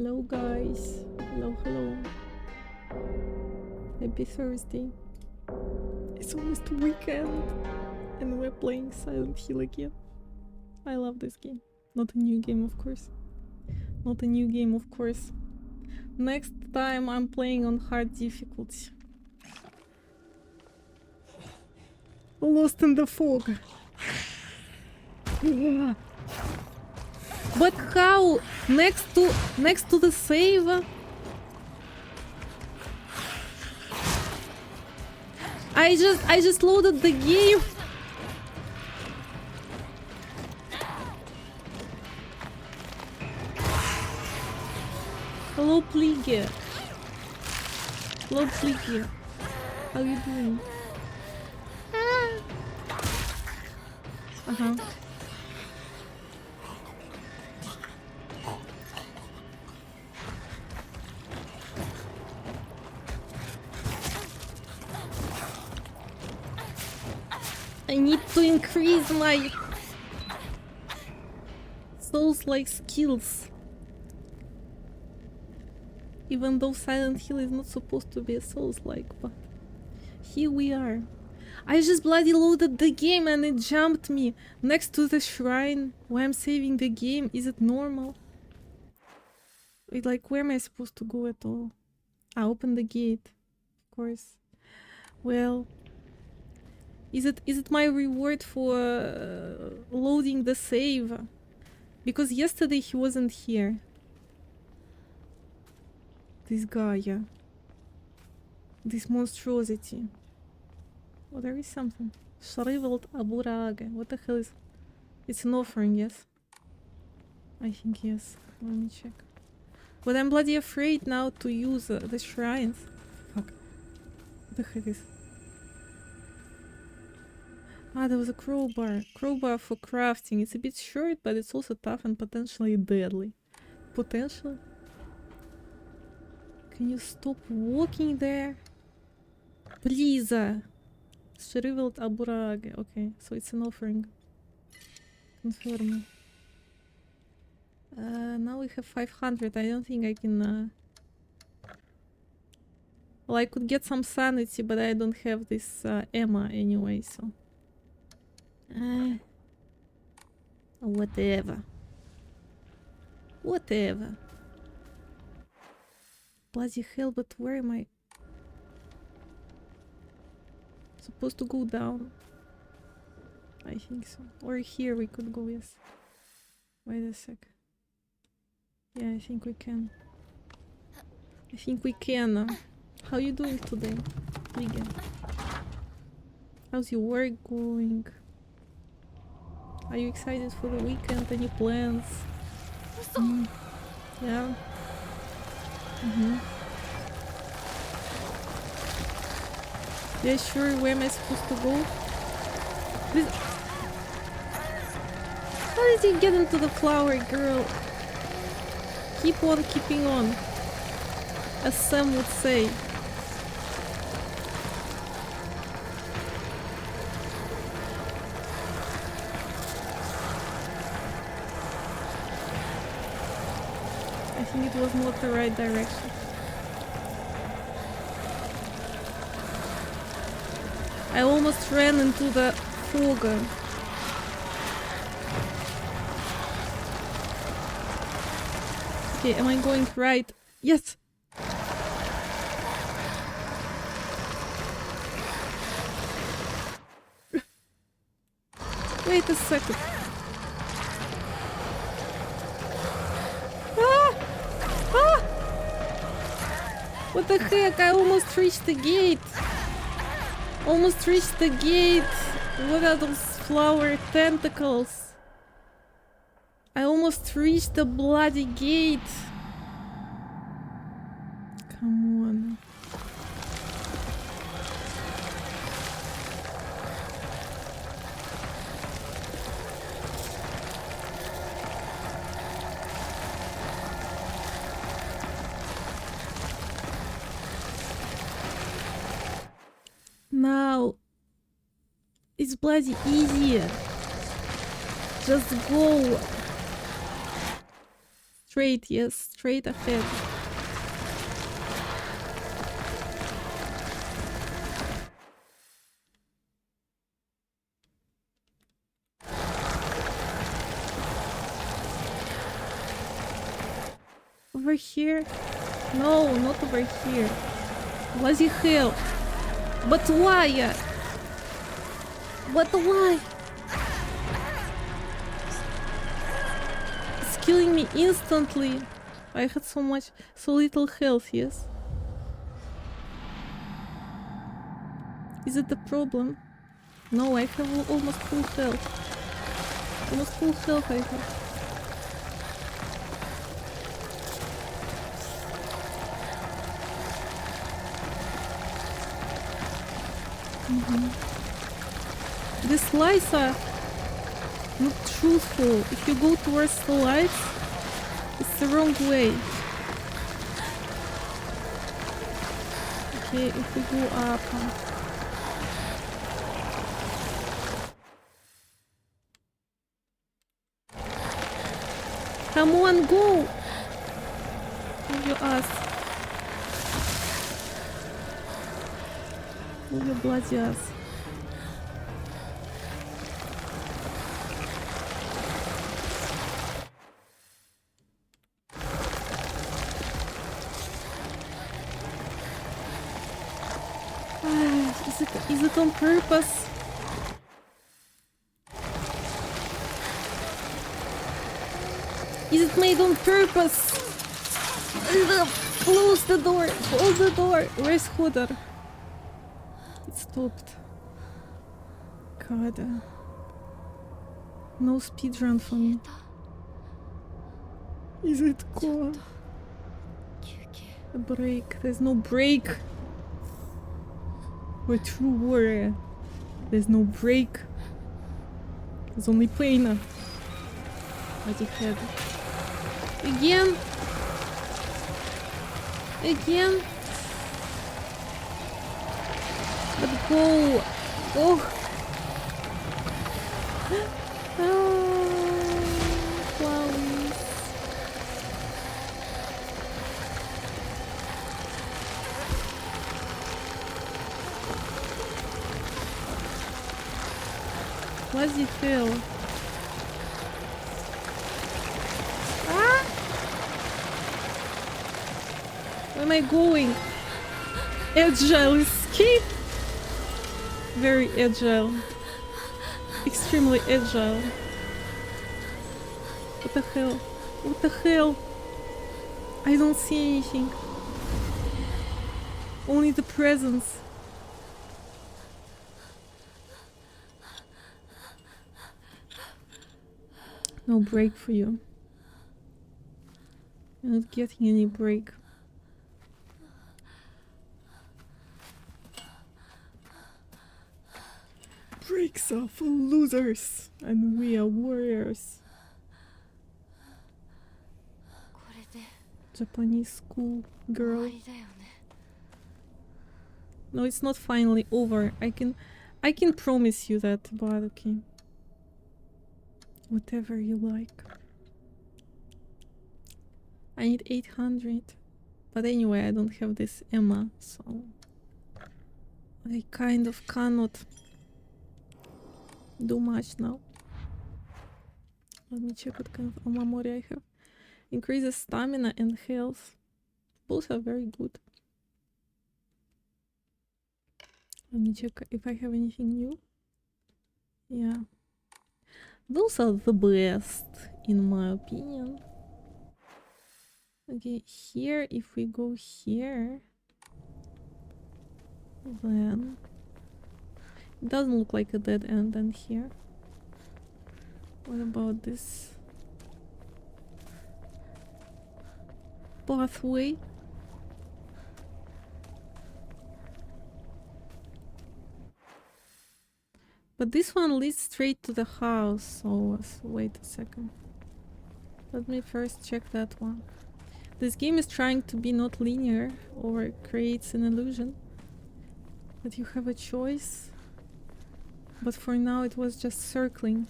Hello guys. Hello, hello. Happy Thursday. It's almost weekend and we're playing Silent Hill again. I love this game. Not a new game, of course. Not a new game, of course. Next time I'm playing on hard difficulty. Lost in the fog. Yeah. But how? Next to the save? I just loaded the game. Hello, Pliege. Hello, Pliege. How you doing? Uh-huh. I need to increase my Souls-like skills. Even though Silent Hill is not supposed to be a Souls-like, but here we are. I just bloody loaded the game and it jumped me next to the shrine where I'm saving the game. Is it normal? Like, where am I supposed to go at all? I open the gate, of course. Well, is it my reward for loading the save? Because yesterday he wasn't here. This guy, yeah. This monstrosity. Oh, there is something. Shriveled Aburage. What the hell is... It's an offering, yes? I think yes. Let me check. But I'm bloody afraid now to use the shrines. Fuck. What the heck is... Ah, there was a crowbar. Crowbar for crafting. It's a bit short, but it's also tough and potentially deadly. Potentially? Can you stop walking there? Please! Shriveled Aburage. Okay, so it's an offering. Confirm. Now we have 500. I don't think I can... Well, I could get some sanity, but I don't have this Emma anyway, so... Whatever. Whatever. Bloody hell, but where am I? Supposed to go down. I think so. Or here we could go, yes. Wait a sec. Yeah, I think we can. I think we can. How you doing today, Liga? How's your work going? Are you excited for the weekend? Any plans? Yeah. Yeah, sure. Where am I supposed to go? How did you get into the flower, girl? Keep on keeping on, as Sam would say. I think it was not the right direction. I almost ran into the fog. Okay, am I going right? Yes! Wait a second. What the heck? I almost reached the gate. Almost reached the gate. What are those flower tentacles? I almost reached the bloody gate. Come on. Now, it's bloody easy. Just go straight, yes, straight ahead. Over here? No, not over here. Bloody hell. But why? But why? It's killing me instantly. I had so little health, yes? Is it the problem? No, I have almost full health. Almost full health I have. These lights are not truthful. If you go towards the lights, it's the wrong way. Okay, if we go up. Come on, go! Move your ass. Move your bloody ass. Is it on purpose? Is it made on purpose? Close the door! Close the door! Where's Hodor? It stopped. God. No speedrun for me. Is it cool? A break. There's no break. We're true warrior. There's no break. There's only pain. Bloody head. Again. Again. But go. Go. Flowers. Bloody hell. Ah! Where am I going? Agile escape! Very agile. Extremely agile. What the hell? What the hell? I don't see anything. Only the presence. No break for you. You're not getting any break. Breaks are for losers, and we are warriors. Japanese school girl. No, it's not finally over. I can promise you that, but okay. Whatever you like. I need 800. But anyway, I don't have this Emma, so I kind of cannot do much now. Let me check what kind of Omamori I have. Increases stamina and health. Both are very good. Let me check if I have anything new. Yeah. Those are the best, in my opinion. Okay, here, if we go here, then it doesn't look like a dead end in here. What about this pathway? But this one leads straight to the house, so wait a second. Let me first check that one. This game is trying to be not linear, or it creates an illusion that you have a choice. But for now it was just circling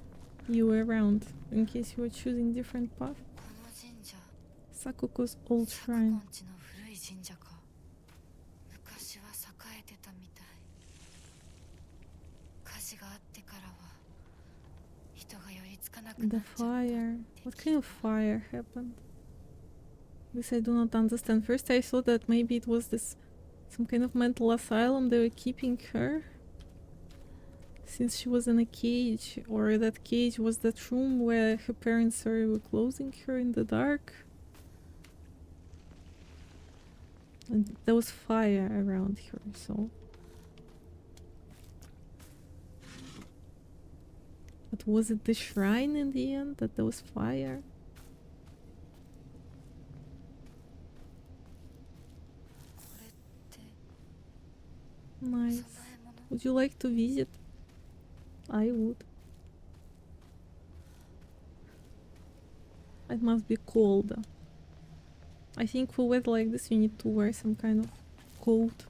you around, in case you were choosing different path. Sakuko's old サク shrine. コンちの古い神社か。昔は栄えてたみたい。火事があってからは人が寄りつかなくな The っちゃった。 fire. What kind of fire happened? This I do not understand. First I thought that maybe it was this some kind of mental asylum they were keeping her since she was in a cage, or that cage was that room where her parents were closing her in the dark. And there was fire around her, so. But was it the shrine in the end that there was fire? これって Nice. 供え物？ Would you like to visit? I would. It must be cold. I think for weather like this you need to wear some kind of coat.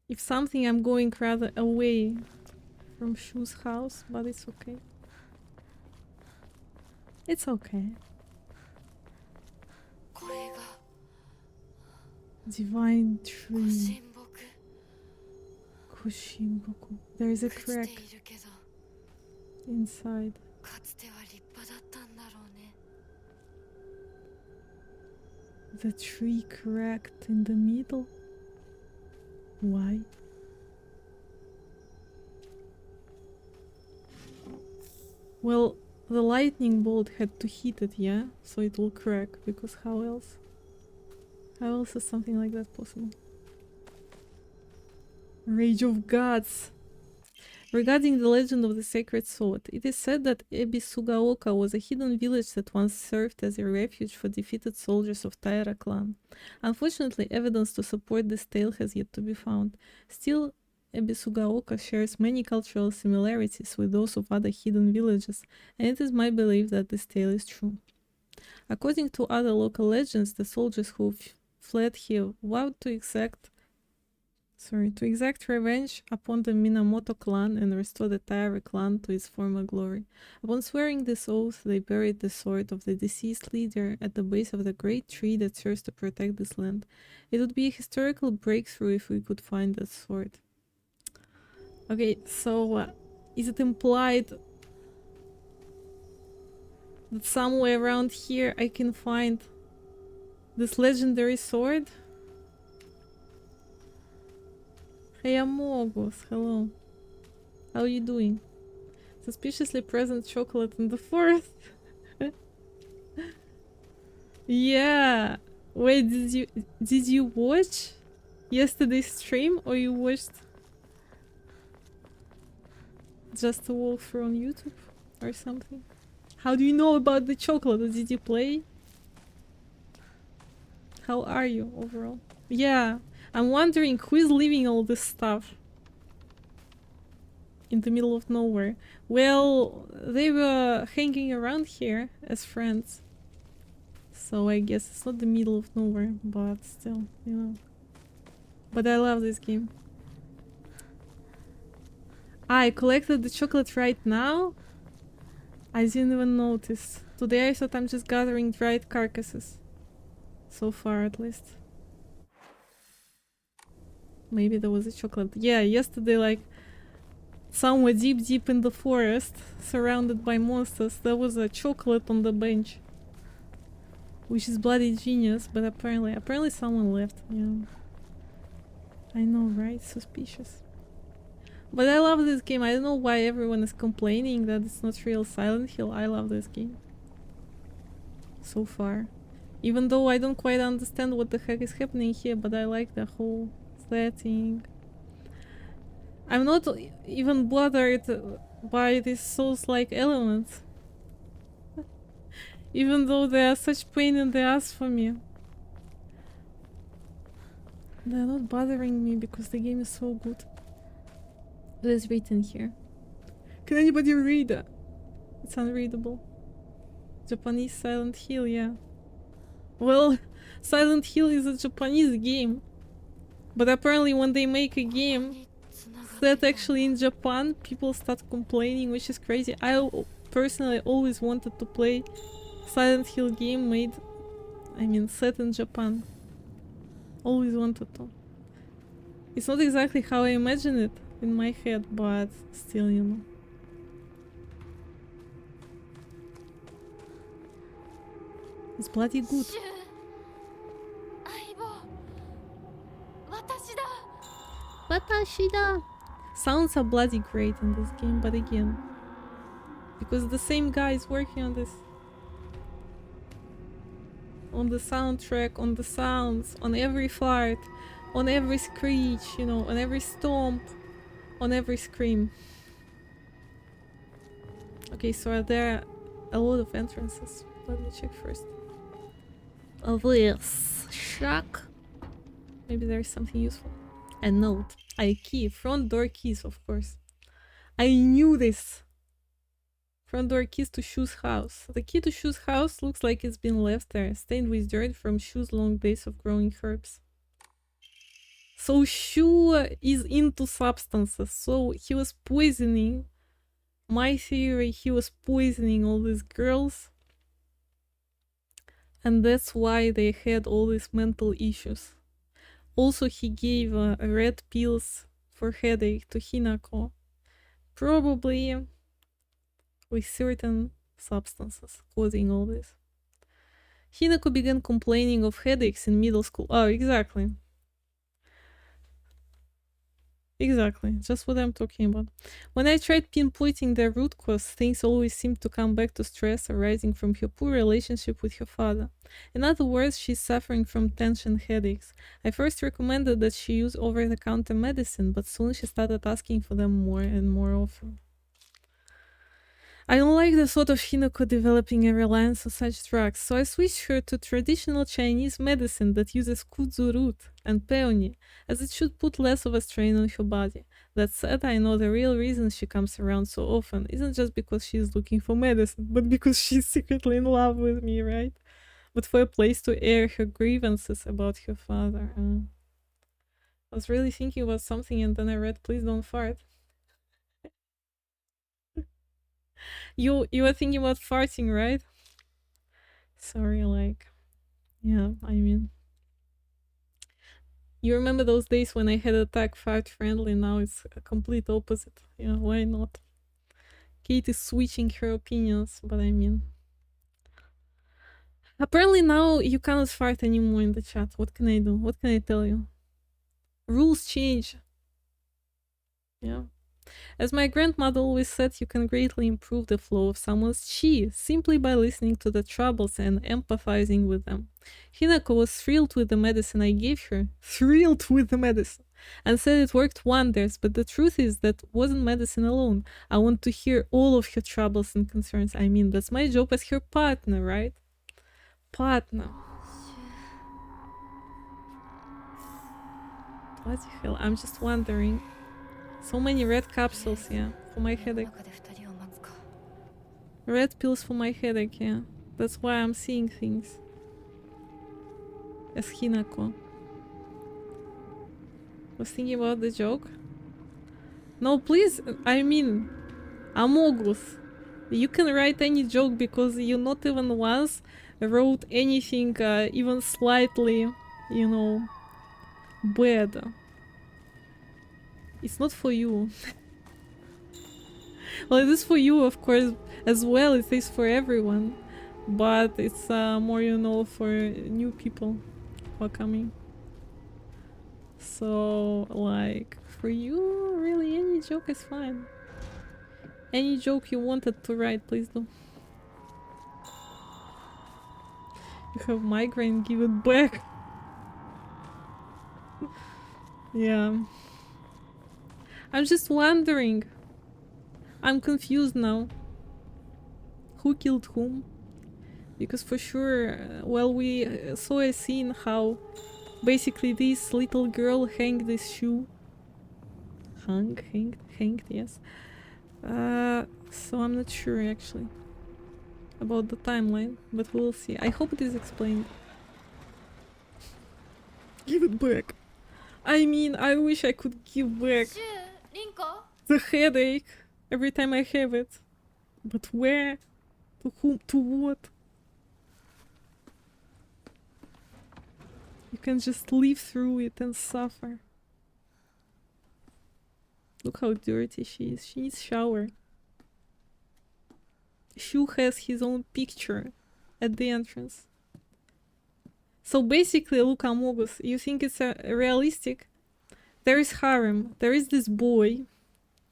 If something, I'm going rather away from Shu's house, but it's okay. It's okay. これが Divine ご tree. 神木 Kushimboku. There is a 朽ち crack ているけど inside. かつては立派だったんだろうね。 The tree cracked in the middle. Why? Well, the lightning bolt had to hit it, yeah? So it will crack, because how else? How else is something like that possible? Rage of Gods! Regarding the legend of the sacred sword, it is said that Ebisugaoka was a hidden village that once served as a refuge for defeated soldiers of Taira clan. Unfortunately, evidence to support this tale has yet to be found. Still, Ebisugaoka shares many cultural similarities with those of other hidden villages, and it is my belief that this tale is true. According to other local legends, the soldiers who fled here vowed to exact revenge upon the Minamoto clan and restore the Taira clan to its former glory. Upon swearing this oath, they buried the sword of the deceased leader at the base of the great tree that serves to protect this land. It would be a historical breakthrough if we could find that sword. Okay, so is it implied that somewhere around here I can find this legendary sword? Hey Amogus, hello. How are you doing? Suspiciously present chocolate in the forest. Yeah. Wait, did you watch yesterday's stream, or you watched just a walkthrough on YouTube or something? How do you know about the chocolate? Did you play? How are you overall? Yeah. I'm wondering who is leaving all this stuff in the middle of nowhere. Well, they were hanging around here as friends. So I guess it's not the middle of nowhere, but still, you know. But I love this game. I collected the chocolate right now? I didn't even notice. Today I thought I'm just gathering dried carcasses. So far, at least. Maybe there was a chocolate. Yeah, yesterday, like, somewhere deep in the forest, surrounded by monsters, there was a chocolate on the bench. Which is bloody genius, but apparently someone left. Yeah. I know, right? Suspicious. But I love this game. I don't know why everyone is complaining that it's not real Silent Hill. I love this game. So far. Even though I don't quite understand what the heck is happening here, but I like the whole setting. I'm not even bothered by these Souls-like elements. Even though they are such pain in the ass for me. They're not bothering me because the game is so good. What is written here? Can anybody read it? It's unreadable. Japanese Silent Hill, yeah. Well, Silent Hill is a Japanese game. But apparently when they make a game set actually in Japan, people start complaining, which is crazy. I personally always wanted to play Silent Hill game made, set in Japan. Always wanted to. It's not exactly how I imagine it in my head, but still, you know. It's bloody good. シュ相棒私だ Watashida! Sounds are bloody great in this game, but again, because the same guy is working on this. On the soundtrack, on the sounds, on every fart, on every screech, you know, on every stomp, on every scream. Okay, so are there a lot of entrances? Let me check first. This shack. Maybe there is something useful. A note. A key. Front door keys, of course. I knew this. Front door keys to Shu's house. The key to Shu's house looks like it's been left there, stained with dirt from Shu's long days of growing herbs. So Shu is into substances. So he was poisoning. My theory, he was poisoning all these girls. And that's why they had all these mental issues. Also, he gave red pills for headache to Hinako. Probably with certain substances causing all this. Hinako began complaining of headaches in middle school. Oh, exactly. Exactly, just what I'm talking about. When I tried pinpointing the root cause, things always seemed to come back to stress arising from her poor relationship with her father. In other words, she's suffering from tension headaches. I first recommended that she use over-the-counter medicine, but soon she started asking for them more and more often. I don't like the thought of Hinako developing a reliance on such drugs, so I switched her to traditional Chinese medicine that uses kudzu root and peony, as it should put less of a strain on her body. That said, I know the real reason she comes around so often isn't just because she's looking for medicine, but because she's secretly in love with me, right? But for a place to air her grievances about her father. I was really thinking about something and then I read Please Don't Fart. You were thinking about farting, right? Sorry, like, yeah, I mean, you remember those days when I had a tag fart friendly? Now it's a complete opposite. Yeah, why not? Kate is switching her opinions, but I mean, apparently now you cannot fart anymore in the chat. What can I do? What can I tell you? Rules change. Yeah. As my grandmother always said, you can greatly improve the flow of someone's chi simply by listening to the troubles and empathizing with them. Hinako was thrilled with the medicine I gave her, and said it worked wonders, but the truth is that wasn't medicine alone. I want to hear all of her troubles and concerns. I mean, that's my job as her partner, right? Partner. Bloody hell, I'm just wondering. So many red capsules, yeah, for my headache. Red pills for my headache, yeah. That's why I'm seeing things. As Hinako. Was thinking about the joke? No, please, I mean, Amogus. You can write any joke because you not even once wrote anything even slightly, you know, bad. It's not for you. Well, it is for you, of course, as well. It is for everyone. But it's more, you know, for new people who are coming. So, like, for you, really, any joke is fine. Any joke you wanted to write, please do. You have migraine, give it back. Yeah. I'm just wondering. I'm confused now. Who killed whom? Because for sure, well, we saw a scene how basically this little girl hanged this shoe. Hanged, yes. So I'm not sure actually about the timeline, but we'll see. I hope it is explained. Give it back. I mean, I wish I could give back the headache every time I have it. But where? To whom? To what? You can just live through it and suffer. Look how dirty she is. She needs shower. Shu has his own picture at the entrance. So basically, look, Amogus, you think it's realistic? There is harem. There is this boy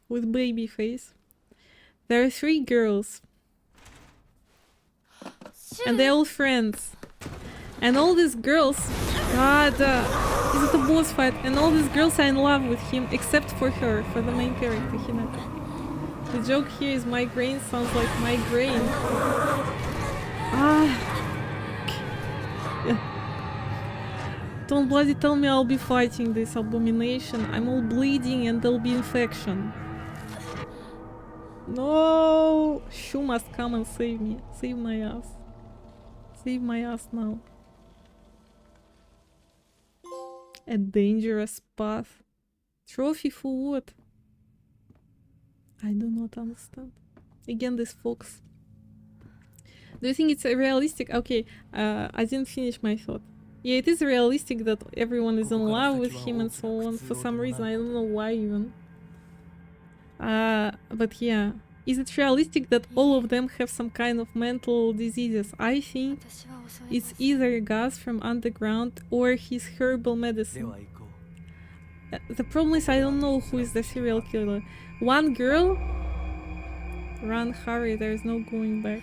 with baby face. There are 3 girls. And they're all friends. And all these girls... God, is it a boss fight? And all these girls are in love with him, except for her, for the main character, Hinata. The joke here is migraine sounds like migraine. Don't bloody tell me I'll be fighting this abomination. I'm all bleeding and there'll be infection. No! Shu must come and save me. Save my ass. Save my ass now. A dangerous path. Trophy for what? I do not understand. Again, this fox. Do you think it's realistic? Okay, I didn't finish my thought. Yeah, it is realistic that everyone is in love with him and so on. For some reason, I don't know why even. But yeah. Is it realistic that all of them have some kind of mental diseases? I think it's either Gus from underground or his herbal medicine. The problem is I don't know who is the serial killer. One girl? Run, hurry, there is no going back.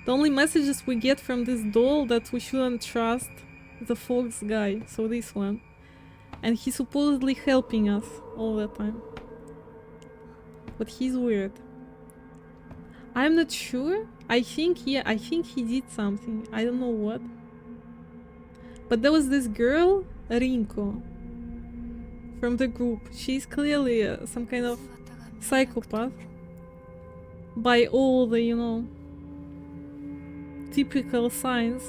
The only messages we get from this doll that we shouldn't trust the fox guy, so this one. And he's supposedly helping us all the time. But he's weird. I'm not sure. I think he did something. I don't know what. But there was this girl, Rinko, from the group. She's clearly some kind of psychopath. By all the, you know, typical signs.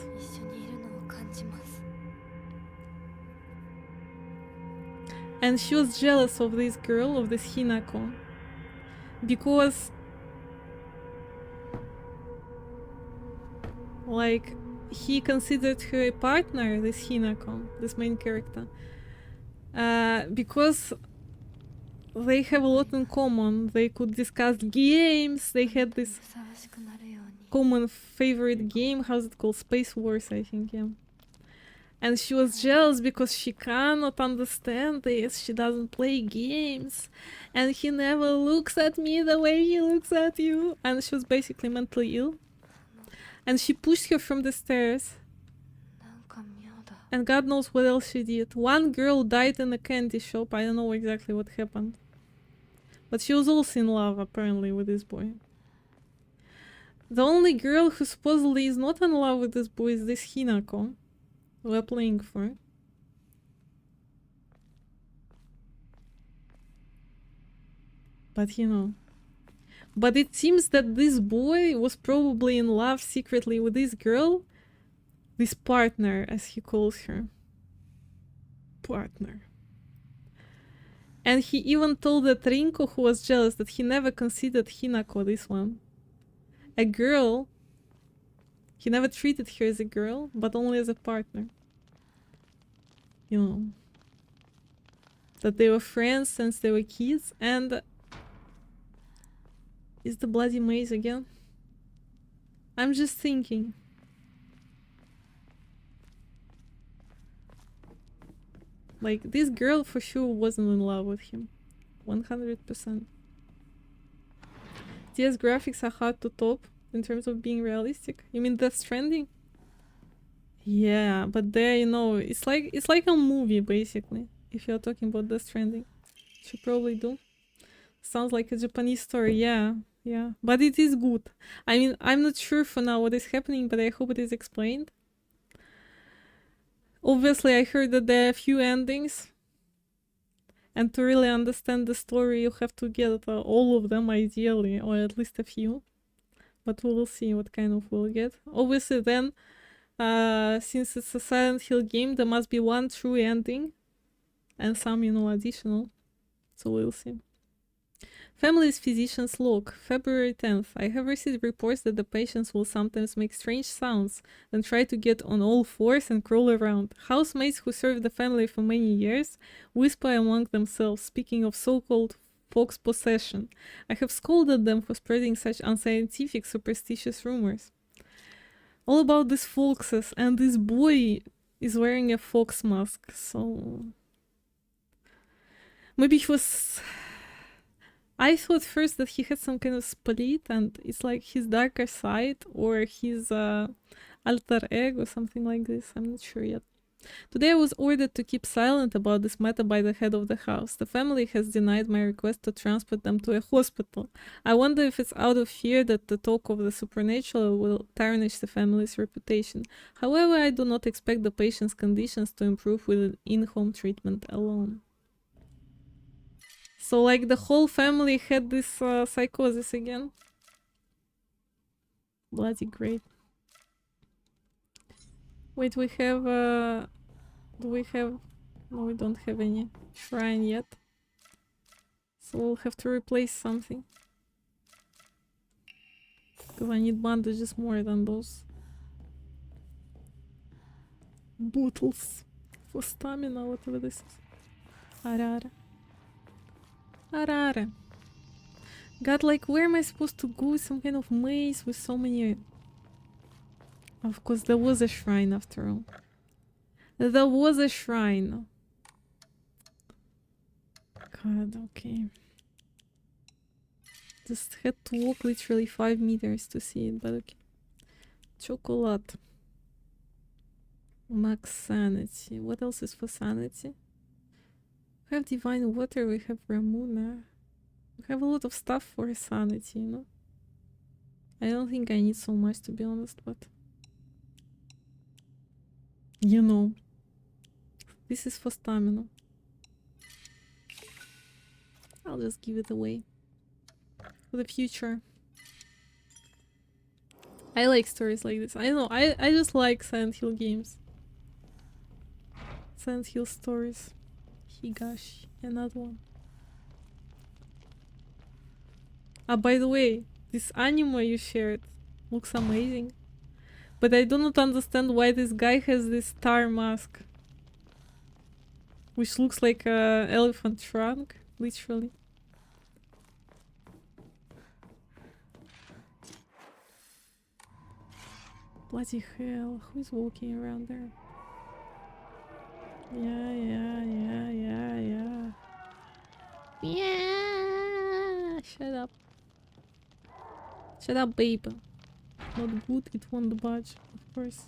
And she was jealous of this girl, of this Hinako. Because... like, he considered her a partner, this Hinako, this main character. Because they have a lot in common. They could discuss games, they had this common favorite game, how's it called? Space Wars, I think, yeah. And she was jealous because she cannot understand this, she doesn't play games, and he never looks at me the way he looks at you. And she was basically mentally ill. And she pushed her from the stairs. And God knows what else she did. One girl died in a candy shop, I don't know exactly what happened. But she was also in love, apparently, with this boy. The only girl who supposedly is not in love with this boy is this Hinako we're playing for. But you know. But it seems that this boy was probably in love secretly with this girl. This partner, as he calls her. Partner. And he even told that Rinko, who was jealous, that he never considered Hinako, this one, a girl. He never treated her as a girl, but only as a partner. You know. That they were friends since they were kids, and... Is the bloody maze again? I'm just thinking. Like, this girl for sure wasn't in love with him. 100%. TS graphics are hard to top in terms of being realistic. You mean Death Stranding? Yeah, but there, you know, it's like a movie basically. If you're talking about Death Stranding, should probably do. Sounds like a Japanese story. Yeah, yeah, but it is good. I mean, I'm not sure for now what is happening, but I hope it is explained. Obviously, I heard that there are a few endings. And to really understand the story, you have to get all of them, ideally, or at least a few. But we will see what kind of we'll get. Obviously, then, since it's a Silent Hill game, there must be one true ending. And some, you know, additional. So we'll see. Family's physician's log, February 10th. I have received reports that the patients will sometimes make strange sounds, then try to get on all fours and crawl around. Housemates who served the family for many years whisper among themselves, speaking of so-called fox possession. I have scolded them for spreading such unscientific, superstitious rumors. All about these foxes, and this boy is wearing a fox mask, so... Maybe he was... I thought first that he had some kind of split and it's like his darker side or his alter ego, something like this. I'm not sure yet. Today I was ordered to keep silent about this matter by the head of the house. The family has denied my request to transport them to a hospital. I wonder if it's out of fear that the talk of the supernatural will tarnish the family's reputation. However, I do not expect the patient's conditions to improve with in-home treatment alone. So, like, the whole family had this psychosis again. Bloody great. Wait, we have... do we have... No, we don't have any shrine yet. So we'll have to replace something. Because I need bandages more than those bottles for stamina, whatever this is. Arara. Arara. God, like, where am I supposed to go? Some kind of maze with so many... Of course, there was a shrine after all. There was a shrine. God, okay. Just had to walk literally 5 meters to see it, but okay. Chocolate. Max sanity. What else is for sanity? We have divine water, we have Ramuna. We have a lot of stuff for sanity, you know? I don't think I need so much, to be honest, but... You know. This is for stamina. I'll just give it away. For the future. I like stories like this. I know, I just like Silent Hill games. Silent Hill stories. Higashi, another one. Ah, by the way, this anime you shared looks amazing. But I do not understand why this guy has this star mask. Which looks like a elephant trunk, literally. Bloody hell, who's walking around there? Yeah. Shut up. Shut up, babe. Not good, it won't budge, of course.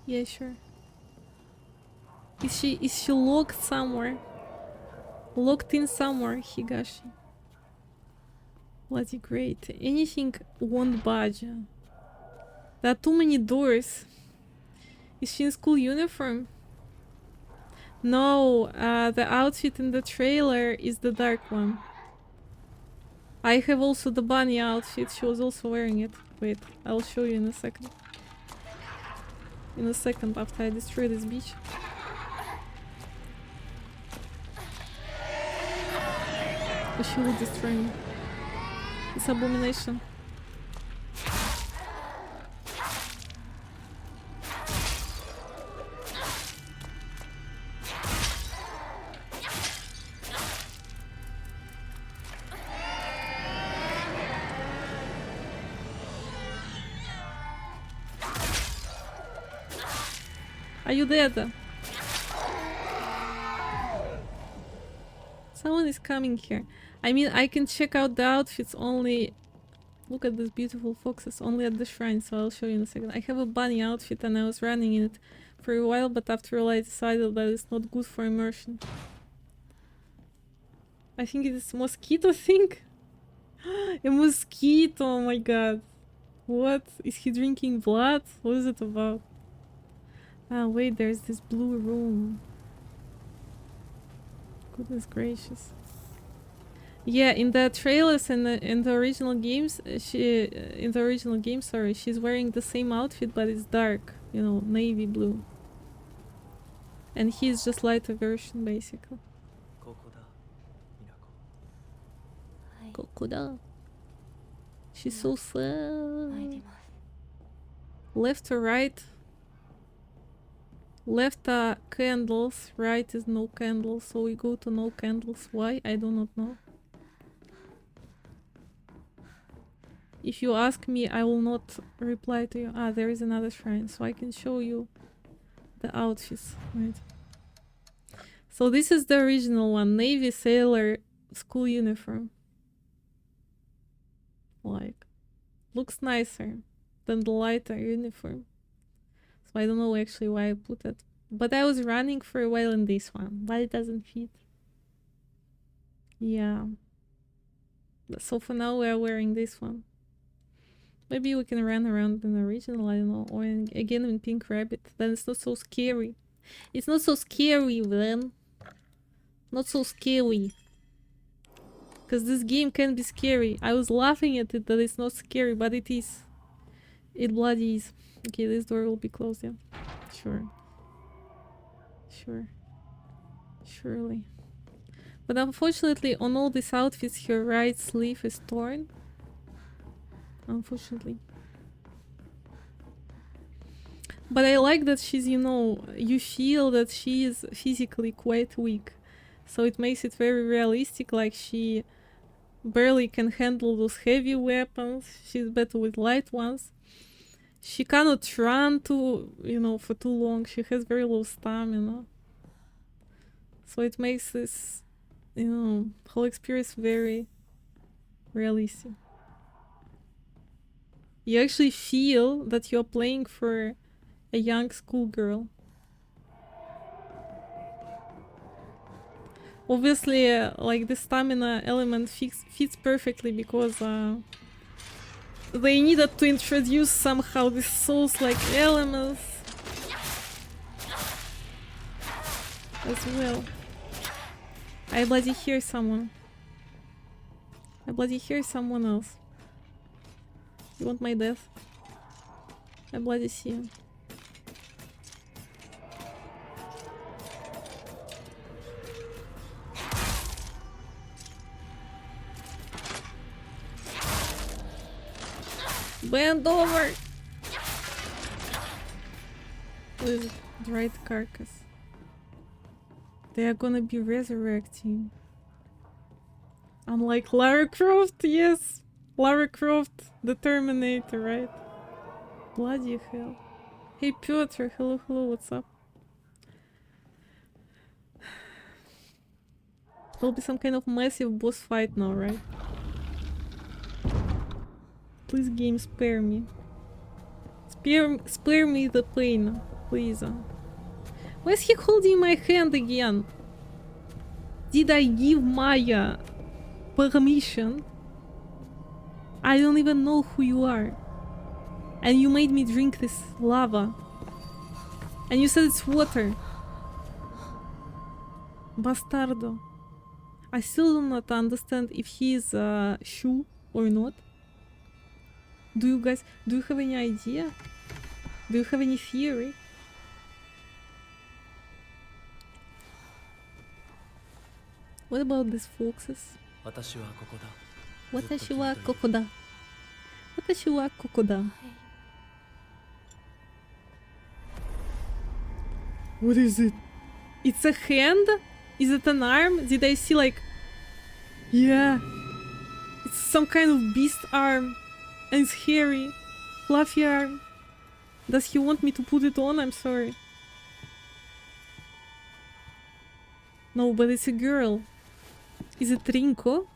Yeah, sure. Is she locked somewhere? Locked in somewhere, Higashi. Bloody great. Anything won't budge. There are too many doors. Is she in school uniform? No, the outfit in the trailer is the dark one. I have also the bunny outfit. She was also wearing it. Wait, I'll show you in a second. In a second, after I destroy this beach. Or she will destroy me. It's abomination. Are you dead? Someone is coming here. I mean, I can check out the outfits only... Look at these beautiful foxes, only at the shrine, so I'll show you in a second. I have a bunny outfit and I was running in it for a while, but after all I decided that it's not good for immersion. I think it is mosquito thing? A mosquito, oh my god. What? Is he drinking blood? What is it about? Ah, wait, there's this blue room. Goodness gracious. Yeah, in the trailers and in the original games, she's wearing the same outfit, but it's dark. you know, navy blue. And he's just lighter version, basically. ここだ、ミナコ。はい Kokoda. She's so 参り sad. ます Left or right? Left are candles, right is no candles, so we go to no candles. Why? I do not know. If you ask me, I will not reply to you. Ah, there is another shrine, so I can show you the outfits. Right. So this is the original one, Navy sailor school uniform. Like, looks nicer than the lighter uniform. So I don't know actually why I put it. But I was running for a while in this one, but it doesn't fit. Yeah. So for now we are wearing this one. Maybe we can run around in the original, I don't know, or again in Pink Rabbit. Then it's not so scary. It's not so scary then. Not so scary. Because this game can be scary. I was laughing at it that it's not scary, but it is. It bloody is. Okay, this door will be closed, yeah. Sure. Sure. Surely. But unfortunately, on all these outfits, her right sleeve is torn. Unfortunately. But I like that she's, you know, you feel that she is physically quite weak. So it makes it very realistic, like she barely can handle those heavy weapons. She's better with light ones. She cannot run too, you know, for too long. She has very low stamina. So it makes this, you know, whole experience very realistic. You actually feel that you're playing for a young schoolgirl. Obviously, like the stamina element fits perfectly because they needed to introduce somehow these souls-like elements as well. I bloody hear someone. I bloody hear someone else. You want my death? I bloody see you. Bend over! With dried carcass. They are gonna be resurrecting. Unlike Lara Croft, yes! Lara Croft, the Terminator, right? Bloody hell. Hey Piotr, hello, hello, what's up? Will be some kind of massive boss fight now, right? Please, game, spare me. Spare me the pain, please. Why is he holding my hand again? Did I give Maya permission? I don't even know who you are. And you made me drink this lava. And you said it's water. Bastardo. I still do not understand if he is a Shu or not. Do you have any idea? Do you have any theory? What about these foxes? 私はここだ。私はここだ。私はここだ。What is it? It's a hand? Is it an arm? Did I see like... Yeah. It's some kind of beast arm. And it's hairy. Fluffy arm. Does he want me to put it on? I'm sorry. No, but it's a girl. Is it Rinko?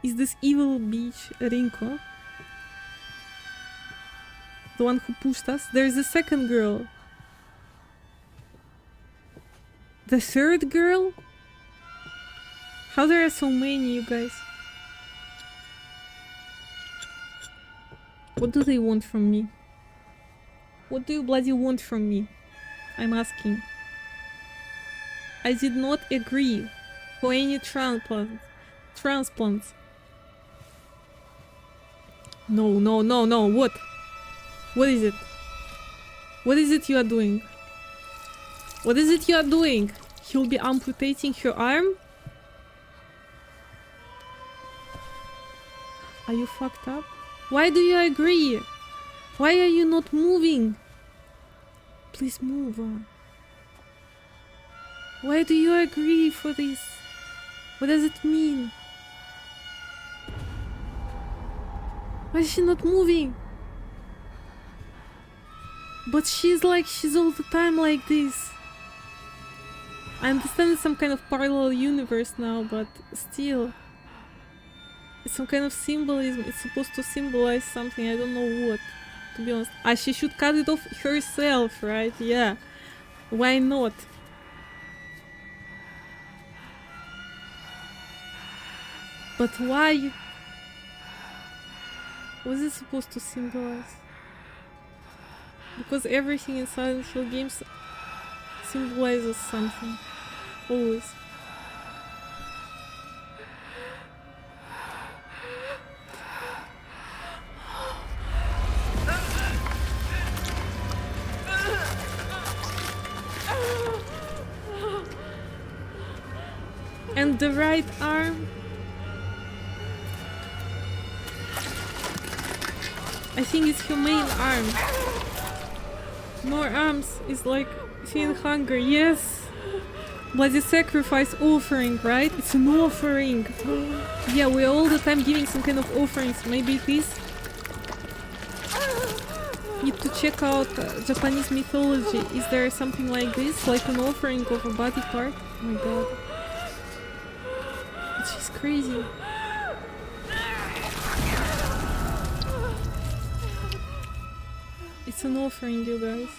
Is this evil bitch Rinko? The one who pushed us? There's a second girl. The third girl? How there are so many, you guys? What do they want from me? What do you bloody want from me? I'm asking. I did not agree for any transplants. No, no, no, no, what? What is it? What is it you are doing? What is it you are doing? He'll be amputating her arm? Are you fucked up? Why do you agree? Why are you not moving? Please move. Why do you agree for this? What does it mean? Why is she not moving? But she's all the time like this. I understand it's some kind of parallel universe now, but still. It's some kind of symbolism. It's supposed to symbolize something. I don't know what, to be honest. Ah, she should cut it off herself, right? Yeah. Why not? But why? What is it supposed to symbolize? Because everything in Silent Hill games symbolizes something. Always. And the right arm. I think it's her main arm. More arms is like feeling hunger. Yes. Bloody sacrifice offering, right? It's an offering. Yeah, we're all the time giving some kind of offerings. Maybe it is. Need to check out Japanese mythology. Is there something like this? Like an offering of a body part? Oh my god. She's crazy. It's an offering, you guys.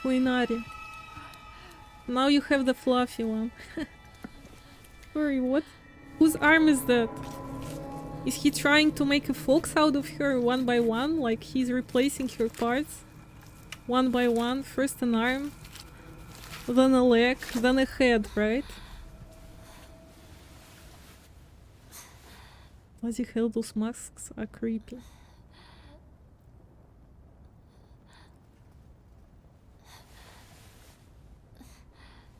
For Inari. Now you have the fluffy one. Sorry, what? Whose arm is that? Is he trying to make a fox out of her one by one? Like he's replacing her parts? One by one? First an arm, then a leg, then a head, right? Bloody hell, those masks are creepy.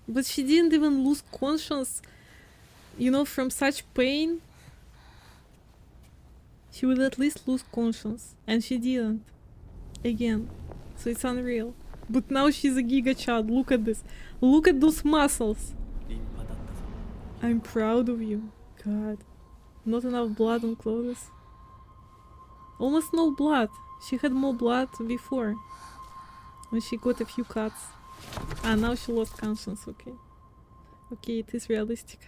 But she didn't even lose conscience, you know, from such pain. She would at least lose conscience, and she didn't. Again. So it's unreal. But now she's a giga child. Look at this. Look at those muscles. I'm proud of you. God. Not enough blood on clothes. Almost no blood. She had more blood before. When she got a few cuts. Ah, now she lost conscience. Okay. Okay, it is realistic.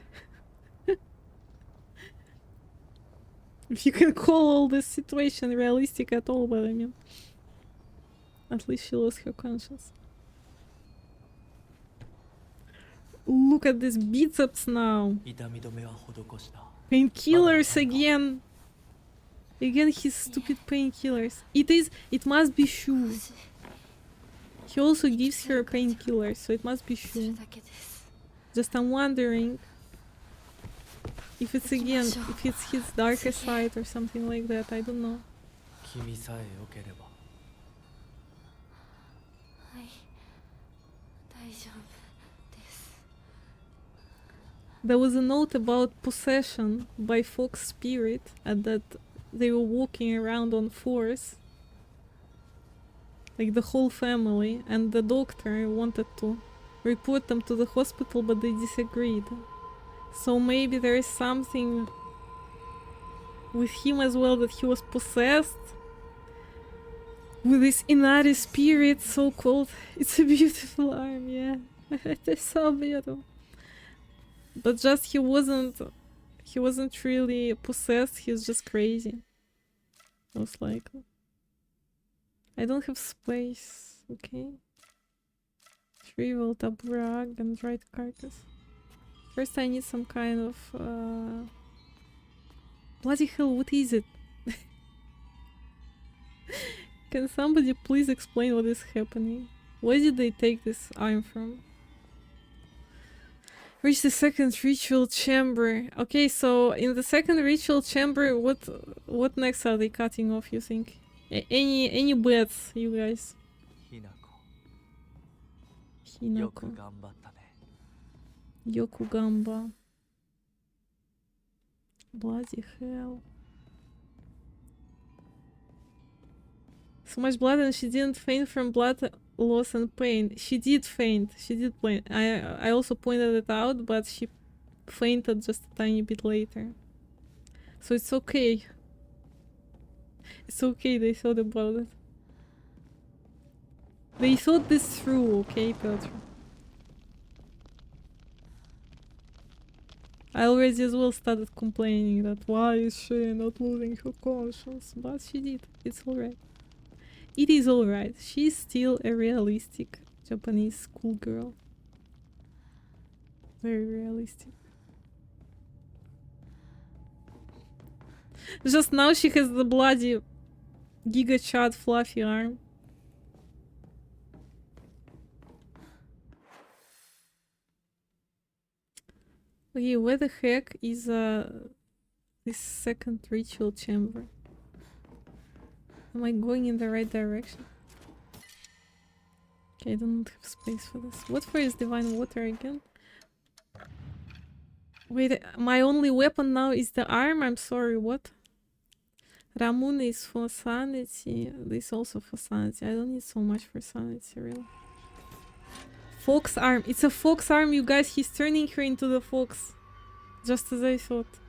If you can call all this situation realistic at all, but I mean... At least she lost her conscience. Look at these biceps now. Painkillers again. Again his stupid painkillers. It must be Shu. He also gives her painkillers, so it must be Shu. Just I'm wondering if it's his darker side or something like that. I don't know. There was a note about possession by Fox Spirit and that they were walking around on force. Like the whole family, and the doctor wanted to report them to the hospital, but they disagreed. So maybe there is something with him as well, that he was possessed with this Inari spirit, so-called. It's a beautiful arm, yeah. It is so beautiful. But just he wasn't really possessed, he was just crazy. Most likely. I don't have space, okay? Shrivel, taburag, and dried carcass. First I need some kind of bloody hell, what is it? Can somebody please explain what is happening? Where did they take this arm from? Reach the second ritual chamber. Okay, so in the second ritual chamber, what next are they cutting off, you think? Any bets, you guys? ひなこよく Hinako. 頑張ったね Yokugamba. Bloody hell. So much blood and she didn't faint from blood loss and pain. She did faint. She did faint. I also pointed it out, but she fainted just a tiny bit later. So it's okay. It's okay, they thought about it. They thought this through, okay, Piotr? I already as well started complaining that why is she not losing her conscience, but she did. It's alright. It is alright. She's still a realistic Japanese schoolgirl. Very realistic. Just now she has the bloody Giga Chad fluffy arm. Okay, where the heck is this second ritual chamber? Am I going in the right direction? Okay, I don't have space for this. What for is divine water again? Wait, my only weapon now is the arm? I'm sorry, what? Ramune is for sanity. This also for sanity. I don't need so much for sanity, really. Fox arm. It's a fox arm, you guys. He's turning her into the fox. Just as I thought.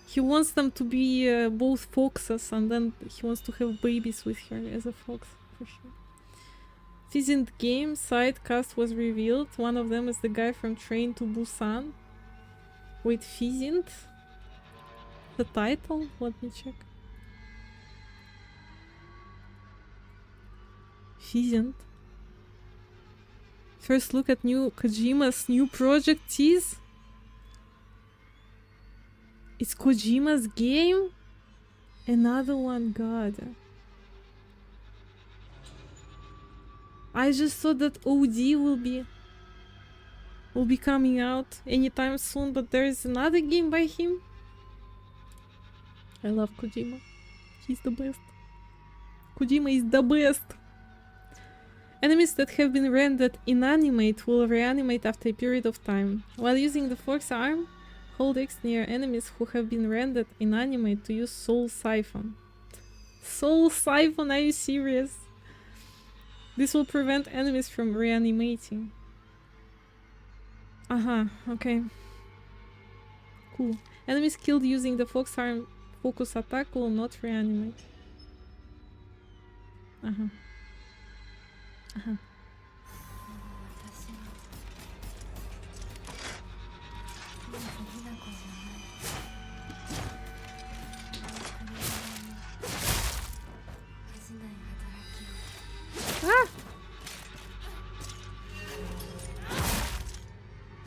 He wants them to be both foxes, and then he wants to have babies with her as a fox, for sure. Pheasant game side cast was revealed. One of them is the guy from Train to Busan. Wait, Pheasant? The title? Let me check. Pheasant. First look at new Kojima's new project tease. It's Kojima's game? Another one, god. I just thought that OD will be coming out anytime soon, but there is another game by him. I love Kojima. He's the best. Kojima is the best. Enemies that have been rendered inanimate will reanimate after a period of time. While using the fox arm, hold X near enemies who have been rendered inanimate to use Soul Siphon. Soul Siphon, are you serious? This will prevent enemies from reanimating. Okay. Cool. Enemies killed using the fox arm focus attack will not reanimate. Ah.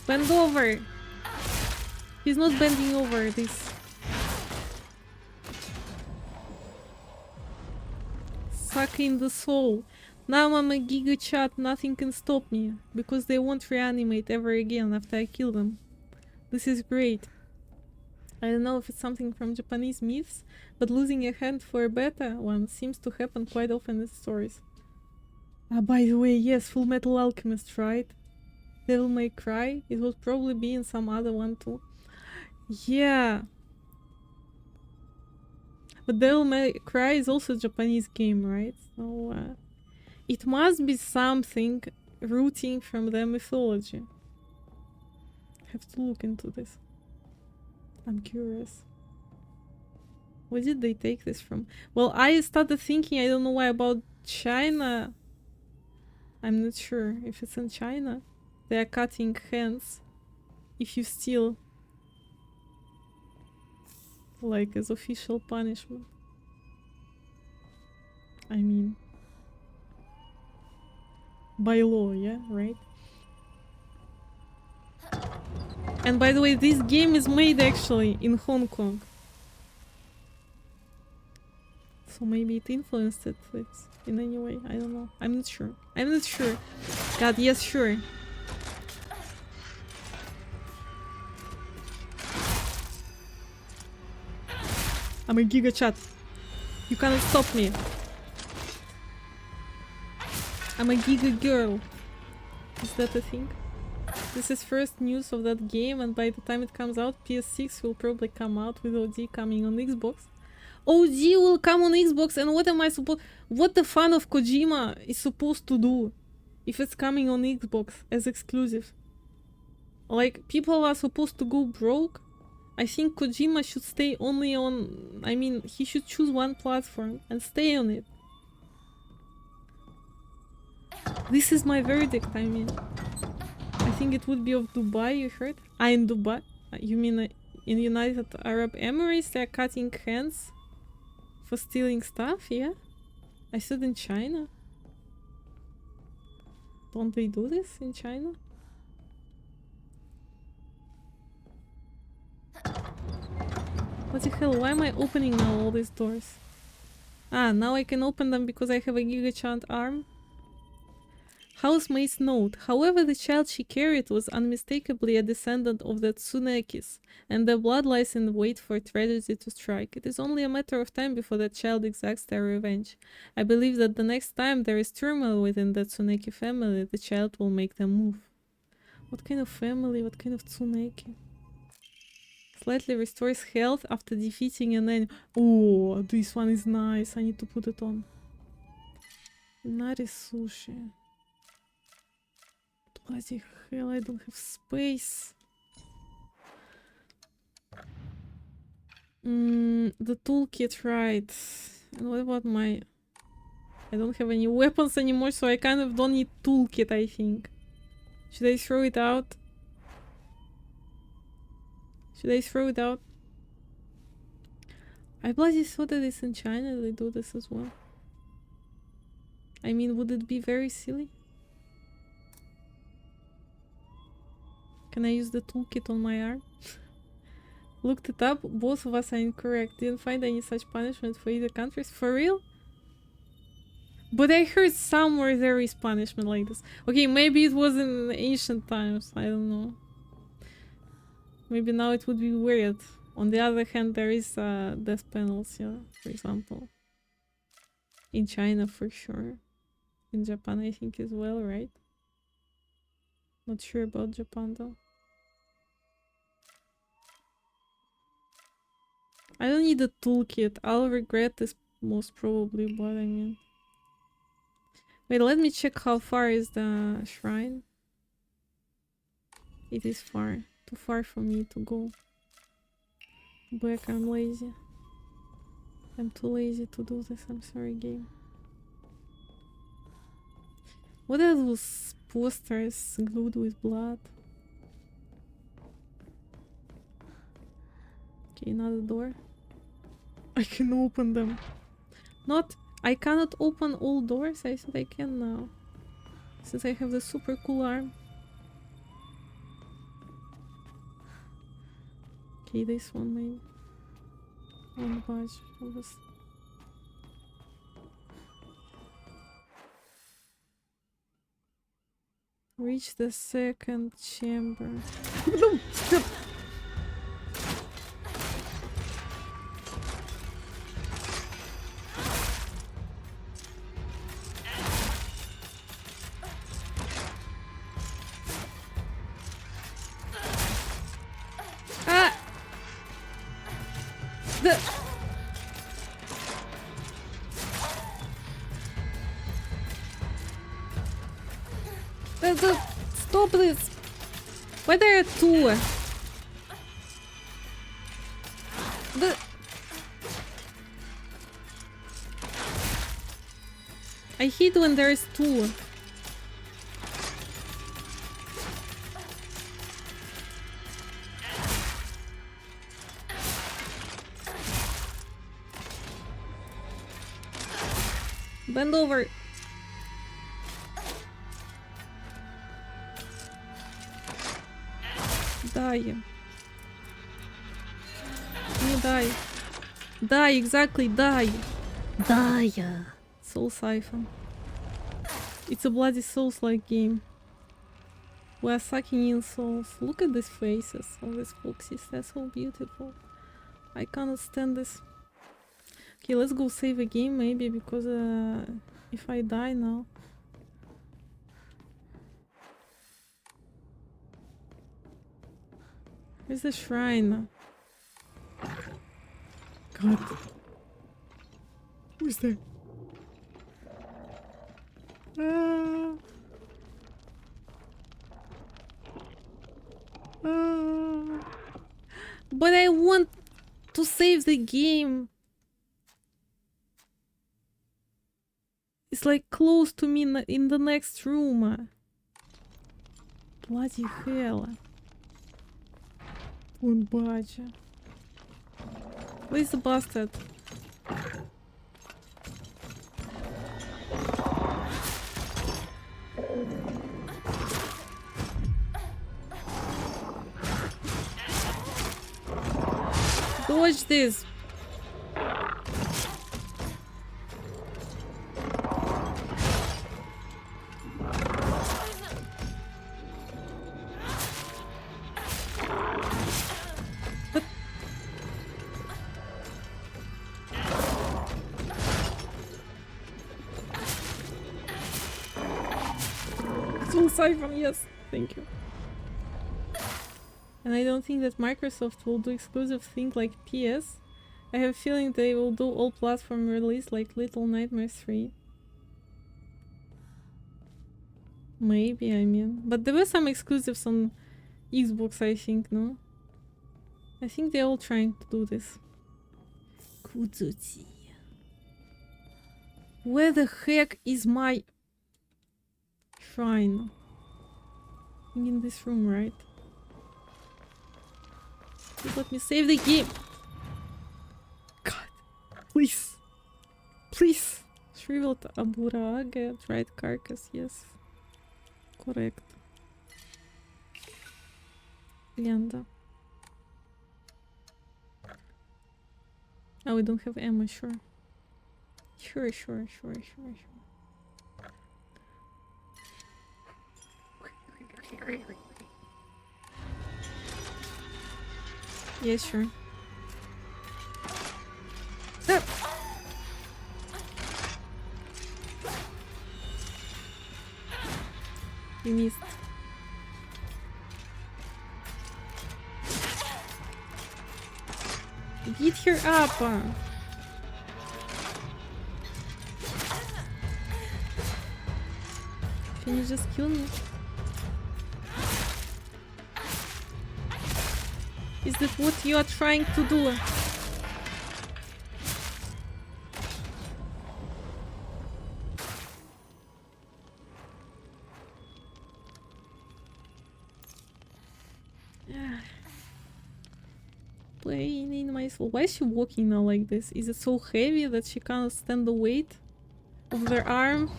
Bend over! He's not bending over this. Suck in the soul. Now I'm a Giga Chad, nothing can stop me. Because they won't reanimate ever again after I kill them. This is great. I don't know if it's something from Japanese myths, but losing a hand for a better one seems to happen quite often in stories. By the way, yes, Full Metal Alchemist, right? Devil May Cry. It would probably be in some other one too. Yeah. But Devil May Cry is also a Japanese game, right? So it must be something rooting from their mythology. Have to look into this. I'm curious. Where did they take this from? Well, I started thinking, I don't know why, about China. I'm not sure if it's in China. They are cutting hands if you steal, like as official punishment. I mean, by law, yeah, right? And by the way, this game is made actually in Hong Kong. So maybe it influenced it in any way. I don't know. I'm not sure. I'm not sure. God, yes, sure. I'm a Giga Chad. You cannot stop me. I'm a Giga girl. Is that a thing? This is first news of that game, and by the time it comes out, PS6 will probably come out with OD coming on Xbox. OD will come on Xbox, and what am I supposed... What the fan of Kojima is supposed to do if it's coming on Xbox as exclusive? Like, people are supposed to go broke? I think Kojima should stay only on... I mean, he should choose one platform and stay on it. This is my verdict, I mean. I think it would be of Dubai, you heard? In Dubai? You mean in United Arab Emirates they're cutting hands for stealing stuff, yeah? I said in China. Don't they do this in China? What the hell, why am I opening now all these doors? Ah, now I can open them because I have a Gigachant arm. Housemaid's note. However, the child she carried was unmistakably a descendant of the Tsunekis, and their blood lies in wait for tragedy to strike. It is only a matter of time before that child exacts their revenge. I believe that the next time there is turmoil within the Tsuneki family, the child will make them move. What kind of family? What kind of Tsuneki? Slightly restores health after defeating an enemy. Oh, this one is nice. I need to put it on. Nari sushi. Bloody hell, I don't have space. The toolkit, right. And what about my... I don't have any weapons anymore, so I kind of don't need toolkit, I think. Should I throw it out? Should I throw it out? I bloody thought that it's in China they do this as well. I mean, would it be very silly? Can I use the toolkit on my arm? Looked it up, both of us are incorrect. Didn't find any such punishment for either countries. For real? But I heard somewhere there is punishment like this. Okay, maybe it was in ancient times. I don't know. Maybe now it would be weird. On the other hand, there is death penalty, yeah, for example. In China, for sure. In Japan, I think as well, right? Not sure about Japan, though. I don't need a toolkit. I'll regret this most probably, but I mean... Wait, let me check how far is the shrine. It is far. Too far for me to go back. I'm lazy. I'm too lazy to do this. I'm sorry, game. What are those posters glued with blood? Okay, another door. I can open them. Not... I cannot open all doors. I said I can now. Since I have the super cool arm. Okay, this one maybe. One badge for this. Reach the second chamber. No! Stop! Stop this! Why there are two? I hate when there's two. Bend over. Die. Не die. Die, exactly, die. Die. Soul Siphon. It's a bloody Souls-like game. We are sucking in souls. Look at these faces of these foxes. They're so beautiful. I cannot stand this. Okay, let's go save a game maybe, because if I die now, Where's the shrine? God. Who's there? Ah. Ah. But I want to save the game. It's like close to me in the next room. Bloody hell. Вон бача. Where's the bastard? Dodge this. Full siphon, yes, thank you. And I don't think that Microsoft will do exclusive things like PS. I have a feeling they will do all platform release like Little Nightmares 3. Maybe, I mean. But there were some exclusives on Xbox, I think, no? I think they're all trying to do this. Kudzuchi. Where the heck is my shrine? I think in this room, right? Please let me save the game. God, please, please. Shriveled Aburage, dried carcass. Yes, correct. Lenda. Oh, we don't have ammo. Sure. Sure. Yes, sure. Stop! You missed. Beat her up! Can you just kill me? Is that what you are trying to do? Playing in my soul. Why is she walking now like this? Is it so heavy that she cannot stand the weight of their arm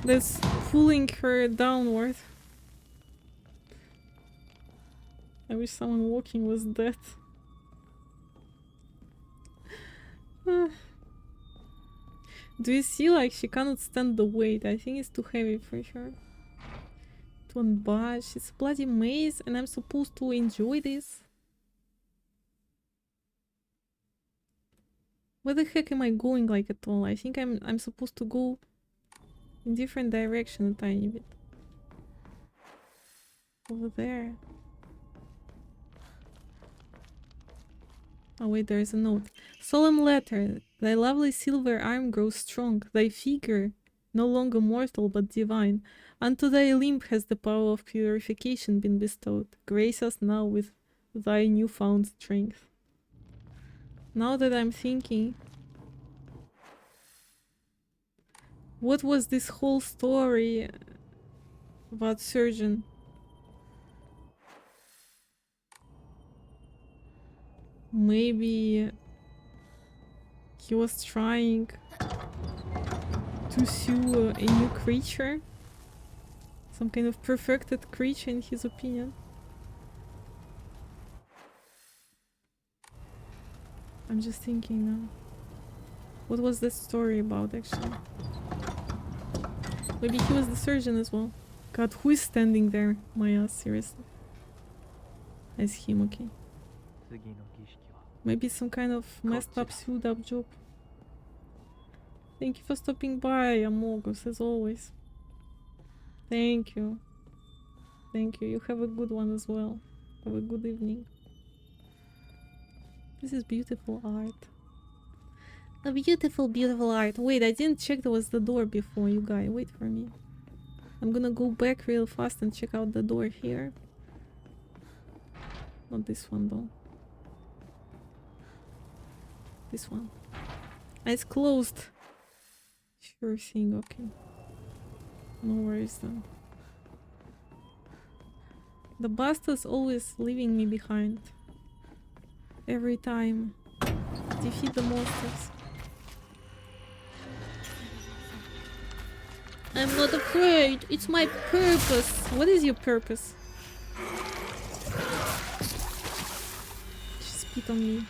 that's pulling her downward? I wish someone walking was dead. Do you see, like, she cannot stand the weight? I think it's too heavy for her. Don't budge. It's a bloody maze and I'm supposed to enjoy this? Where the heck am I going, like, at all? I think I'm supposed to go in different direction a tiny bit. Over there. Oh wait, there is a note. Solemn letter. Thy lovely silver arm grows strong. Thy figure no longer mortal but divine. Unto thy limb has the power of purification been bestowed. Grace us now with thy newfound strength. Now that I'm thinking, what was this whole story about Surgeon? Maybe he was trying to sue a new creature? Some kind of perfected creature in his opinion? I'm just thinking now. What was that story about actually? Maybe he was the surgeon as well. God, who is standing there? My ass, seriously. It's him, okay. Maybe some kind of messed up, sewed up job. Thank you for stopping by, Amogus, as always. Thank you. Thank you. You have a good one as well. Have a good evening. This is beautiful art. A beautiful, beautiful art. Wait, I didn't check there was the door before, you guys. Wait for me. I'm gonna go back real fast and check out the door here. Not this one though. This one. It's closed. Sure thing, okay. No worries then. The bastard's always leaving me behind. Every time. Defeat the monsters. I'm not afraid. It's my purpose. What is your purpose? She spit on me.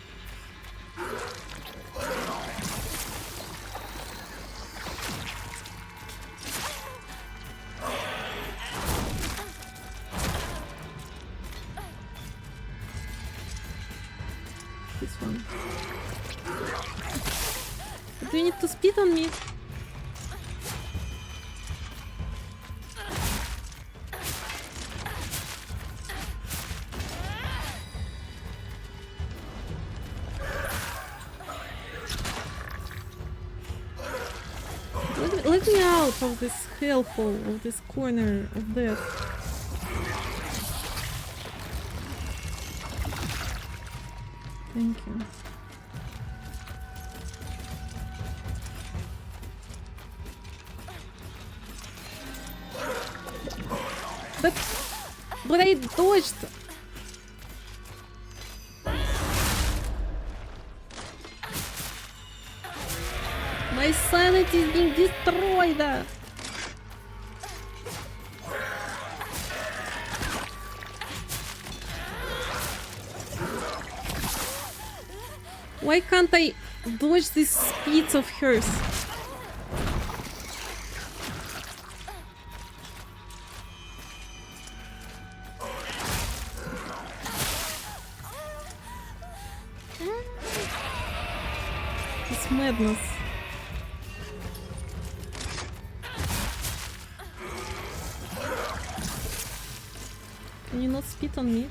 This one. Do you need to spit on me? Let me out of this hellhole, of this corner of death. Thank you. But I dodged. My sanity is being destroyed. Why can't I dodge these speeds of hers? It's madness. Can you not spit on me?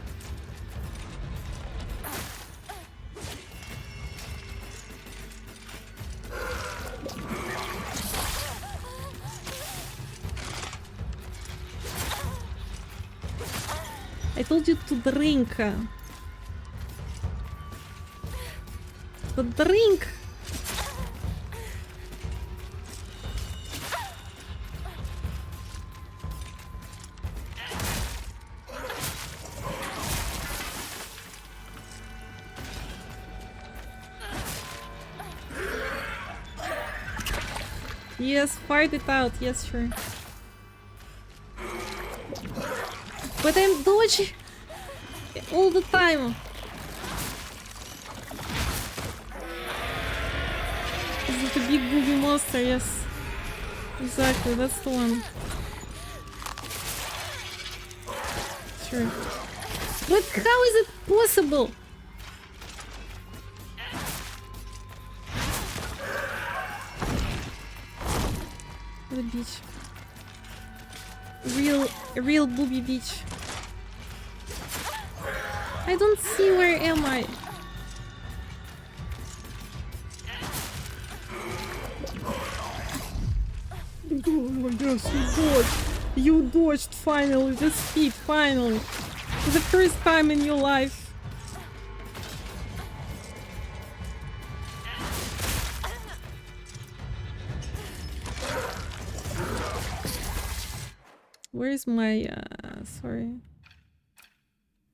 I told you to drink. But drink! Yes, fight it out. Yes, sure. But I'm dodging all the time. Is it a big booby monster? Yes. Exactly, that's the one. Sure. But how is it possible? What a bitch. Real booby bitch. I don't see where am I. Oh my gosh, you dodged. You dodged finally, the speed, finally. For the first time in your life. Where's my, sorry.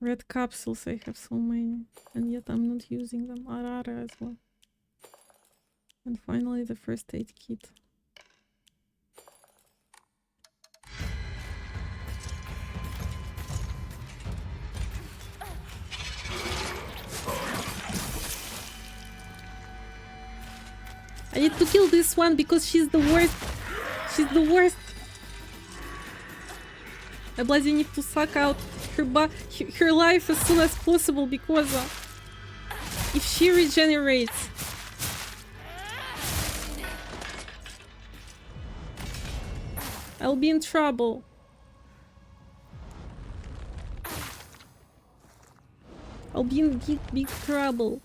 Red capsules, I have so many. And yet I'm not using them. Arara as well. And finally the first aid kit. I need to kill this one because she's the worst. She's the worst. I bloody need to suck out her life as soon as possible because if she regenerates, I'll be in trouble. I'll be in big trouble.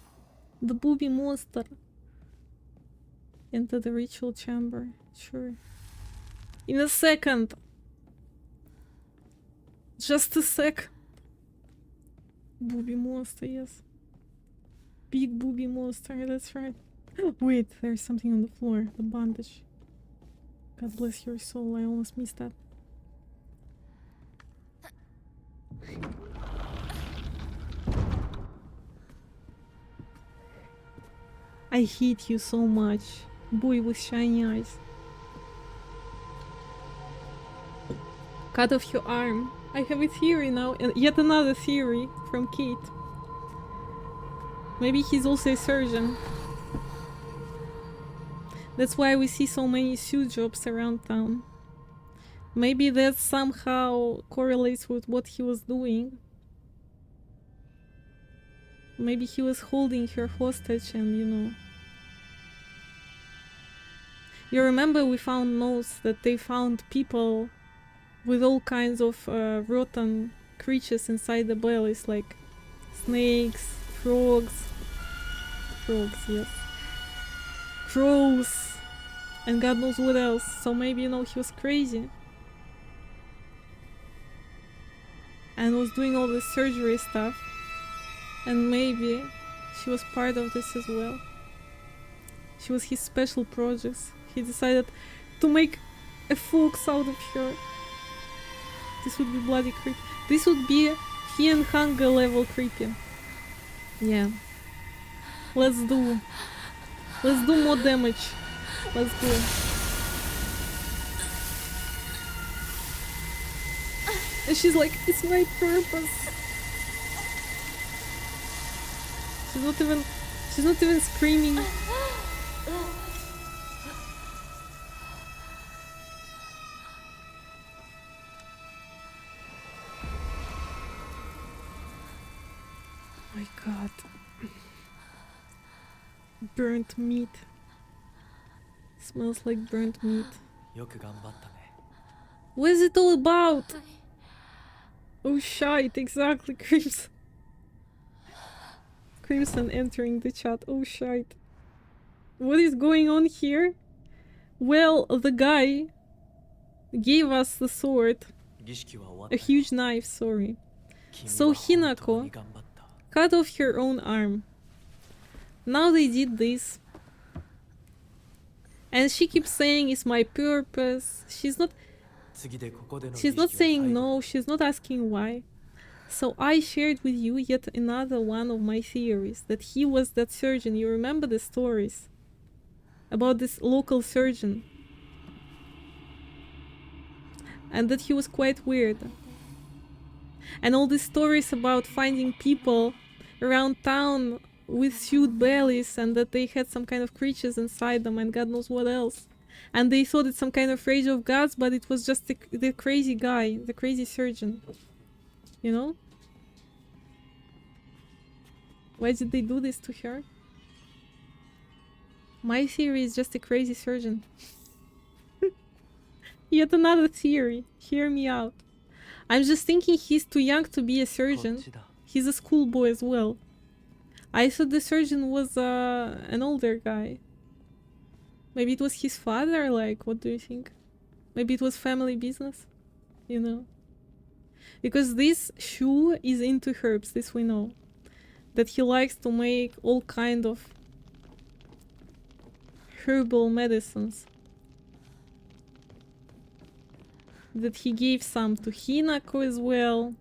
The booby monster. Enter the ritual chamber. Sure. In a second. Just a sec. Booby monster, yes. Big booby monster, that's right. Wait, there's something on the floor. The bandage. God bless your soul, I almost missed that. I hate you so much. Boy with shiny eyes. Cut off your arm. I have a theory now, and yet another theory from Kate. Maybe he's also a surgeon. That's why we see so many suit jobs around town. Maybe that somehow correlates with what he was doing. Maybe he was holding her hostage and, you know. You remember we found notes that they found people with all kinds of rotten creatures inside the bellies, like snakes, frogs, yes, crows, and God knows what else. So maybe, you know, he was crazy and was doing all this surgery stuff, and maybe she was part of this as well. She was his special projects. He decided to make a fox out of her. This would be bloody creepy. This would be Fiend Hunger level creepy. Yeah. Let's do more damage. Let's go. And she's like, it's my purpose. She's not even screaming. My god. Burnt meat. Smells like burnt meat. よく頑張ったね。 What is it all about? Oh shite, exactly, Crimson. Crimson entering the chat. Oh shite. What is going on here? Well, the guy gave us the sword. 儀式は終わっ A たよ。 huge knife, sorry. 君 So は本当 Hinako に頑張った。 cut off her own arm. Now they did this. And she keeps saying it's my purpose. She's not 次でここでの儀 She's 式 not を最 saying 後 no, she's not asking why. So I shared with you yet another one of my theories, that he was that surgeon. You remember the stories about this local surgeon, and that he was quite weird. And all these stories about finding people around town with sewed bellies, and that they had some kind of creatures inside them and God knows what else. And they thought it's some kind of rage of gods, but it was just the crazy guy, the crazy surgeon. You know? Why did they do this to her? My theory is just a crazy surgeon. Yet another theory. Hear me out. I'm just thinking he's too young to be a こっ surgeon. ちだ。 He's a schoolboy as well. I thought the surgeon was an older guy. Maybe it was his father, like, what do you think? Maybe it was family business, you know? Because this Shu is into herbs, this we know. That he likes to make all kind of herbal medicines. That he gave some to Hinako as well.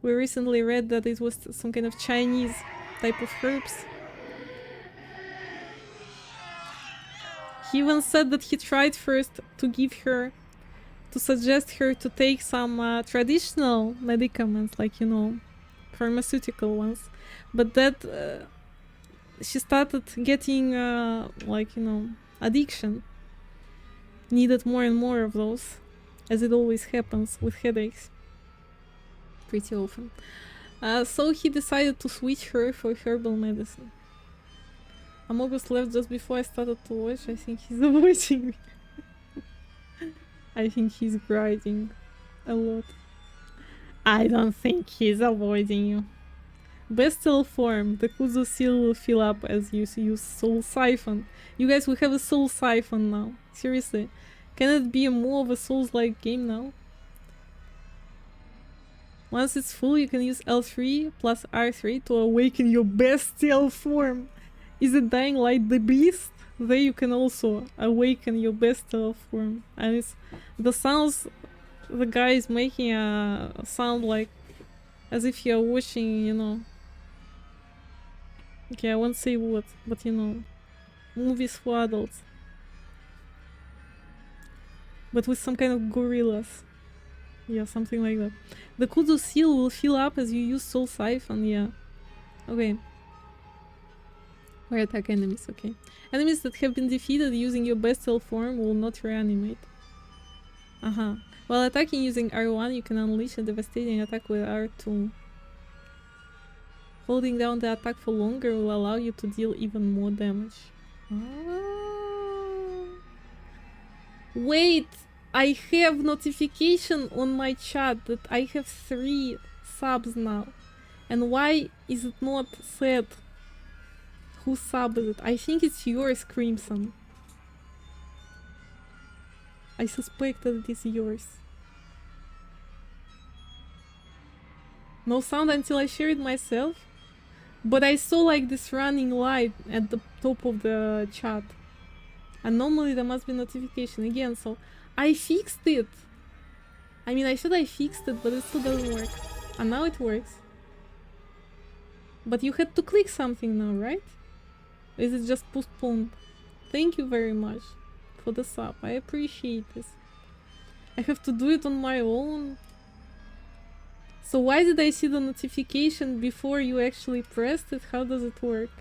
We recently read that it was some kind of Chinese type of herbs. He even said that he tried first to give her, to suggest her to take some traditional medicaments, like, you know, pharmaceutical ones. But that she started getting, like, you know, addiction. Needed more and more of those, as it always happens with headaches. Pretty often. So he decided to switch her for herbal medicine. Amogus left just before I started to watch. I think he's avoiding me. I think he's grinding a lot. I don't think he's avoiding you. Bestial form. The Kuzu seal will fill up as you use Soul Siphon. You guys will have a Soul Siphon now. Seriously. Can it be more of a Souls-like game now? Once it's full, you can use L3 plus R3 to awaken your bestial form. Is it Dying Light the Beast? There you can also awaken your bestial form. And it's the sounds the guy is making sound like as if you're watching, you know. Okay, I won't say what, but you know, movies for adults. But with some kind of gorillas. Yeah, something like that. The Kuzu seal will fill up as you use Soul Siphon, yeah. Okay. Or attack enemies, okay. Enemies that have been defeated using your bestial form will not reanimate. While attacking using R1, you can unleash a devastating attack with R2. Holding down the attack for longer will allow you to deal even more damage. Wait! I have notification on my chat that I have 3 subs now. And why is it not said who subbed it? I think it's yours, Crimson. I suspect that it is yours. No sound until I share it myself. But I saw like this running light at the top of the chat. And normally there must be notification again, so I fixed it. I mean, I said I fixed it, but it still doesn't work. And now it works. But you had to click something now, right? Or is it just postponed? Thank you very much for the sub. I appreciate this. I have to do it on my own. So why did I see the notification before you actually pressed it? How does it work?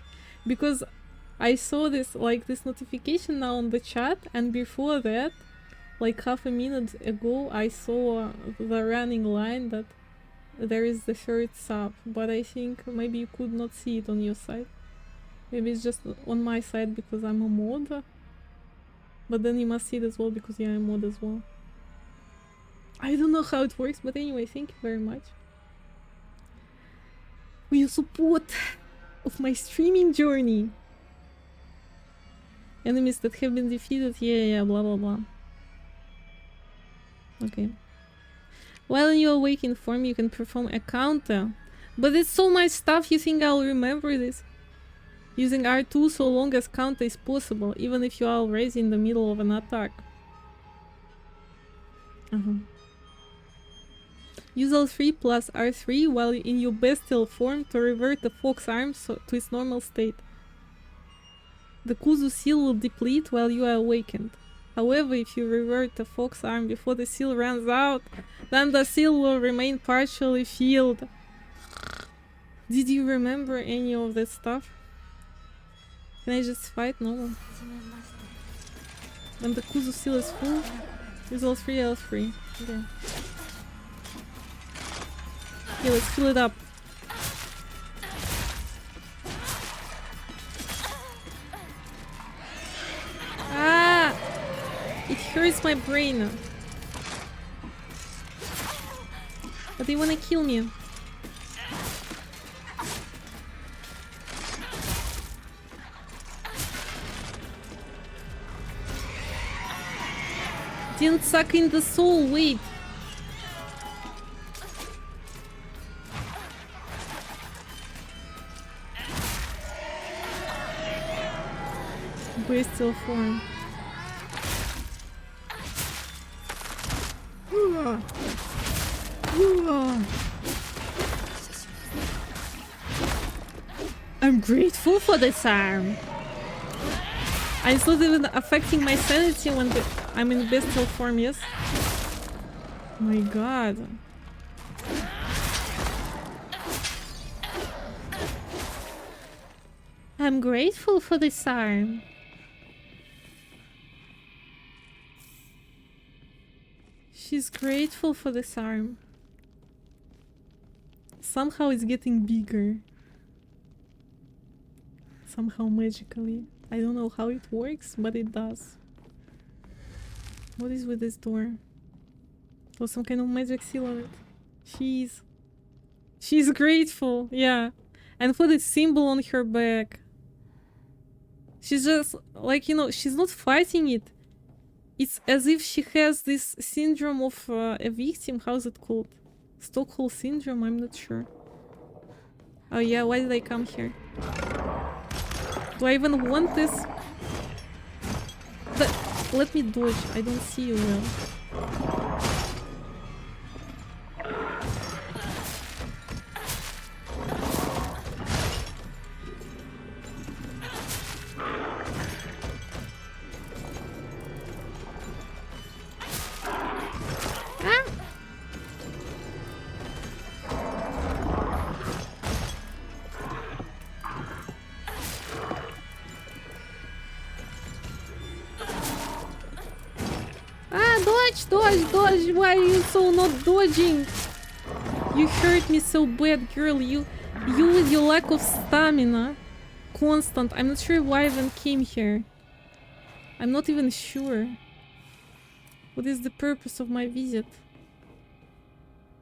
Because I saw this, like, this notification now on the chat, and before that, like half a minute ago, I saw the running line that there is the 3rd sub, but I think maybe you could not see it on your side. Maybe it's just on my side because I'm a mod. But then you must see it as well because you're a mod as well. I don't know how it works, but anyway, thank you very much for your support of my streaming journey. Enemies that have been defeated, yeah, blah blah blah. Okay. While in your awakened form, you can perform a counter. But it's so much stuff, you think I'll remember this? Using R2 so long as counter is possible, even if you are already in the middle of an attack. Use L3 plus R3 while in your bestial form to revert the fox arm to its normal state. The Kuzu seal will deplete while you are awakened. However, if you revert the fox arm before the seal runs out, then the seal will remain partially filled. Did you remember any of that stuff? Can I just fight? No. When the Kuzu seal is full, use L3, L3. Okay. Okay, let's fill it up. Ah! It hurts my brain. But they wanna kill me. Didn't suck in the soul, wait. Bestial form. I'm grateful for this arm. And it's not even affecting my sanity when I'm in bestial form, yes? My god. I'm grateful for this arm. She's grateful for this arm. Somehow it's getting bigger. Somehow magically. I don't know how it works, but it does. What is with this door? Oh, some kind of magic seal on it. She's grateful, yeah. And for the symbol on her back. She's just like, you know, she's not fighting it. It's as if she has this syndrome of a victim. How's it called? Stockholm syndrome? I'm not sure. Oh yeah, why did I come here? Do I even want this? Let me dodge. I don't see you well. Dodge! Why are you so not dodging? You hurt me so bad, girl. You with your lack of stamina. Constant. I'm not sure why I even came here. I'm not even sure. What is the purpose of my visit?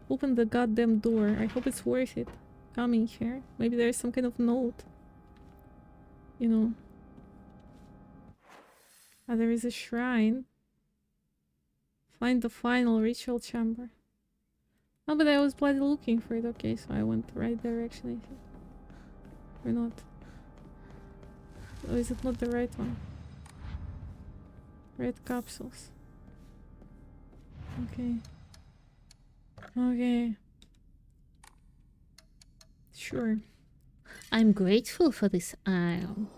Open the goddamn door. I hope it's worth it. Coming here. Maybe there's some kind of note. You know. Ah, there is a shrine. Find the final ritual chamber. Oh, but I was bloody looking for it. Okay, so I went the right direction, I think. Or not. Or is it not the right one? Red capsules. Okay. Okay. Sure. I'm grateful for this iron.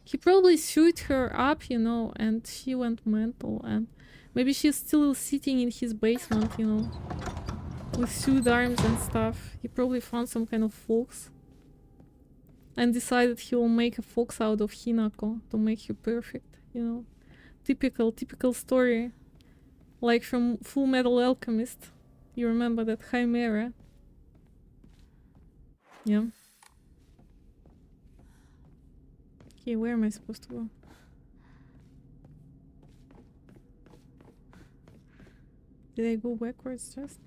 He probably shoot her up, you know, and she went mental, and maybe she's still sitting in his basement, you know, with sewed arms and stuff. He probably found some kind of fox and decided he will make a fox out of Hinako to make you perfect, you know. Typical story. Like from Full Metal Alchemist. You remember that Chimera? Yeah. Okay, where am I supposed to go? Did I go backwards just?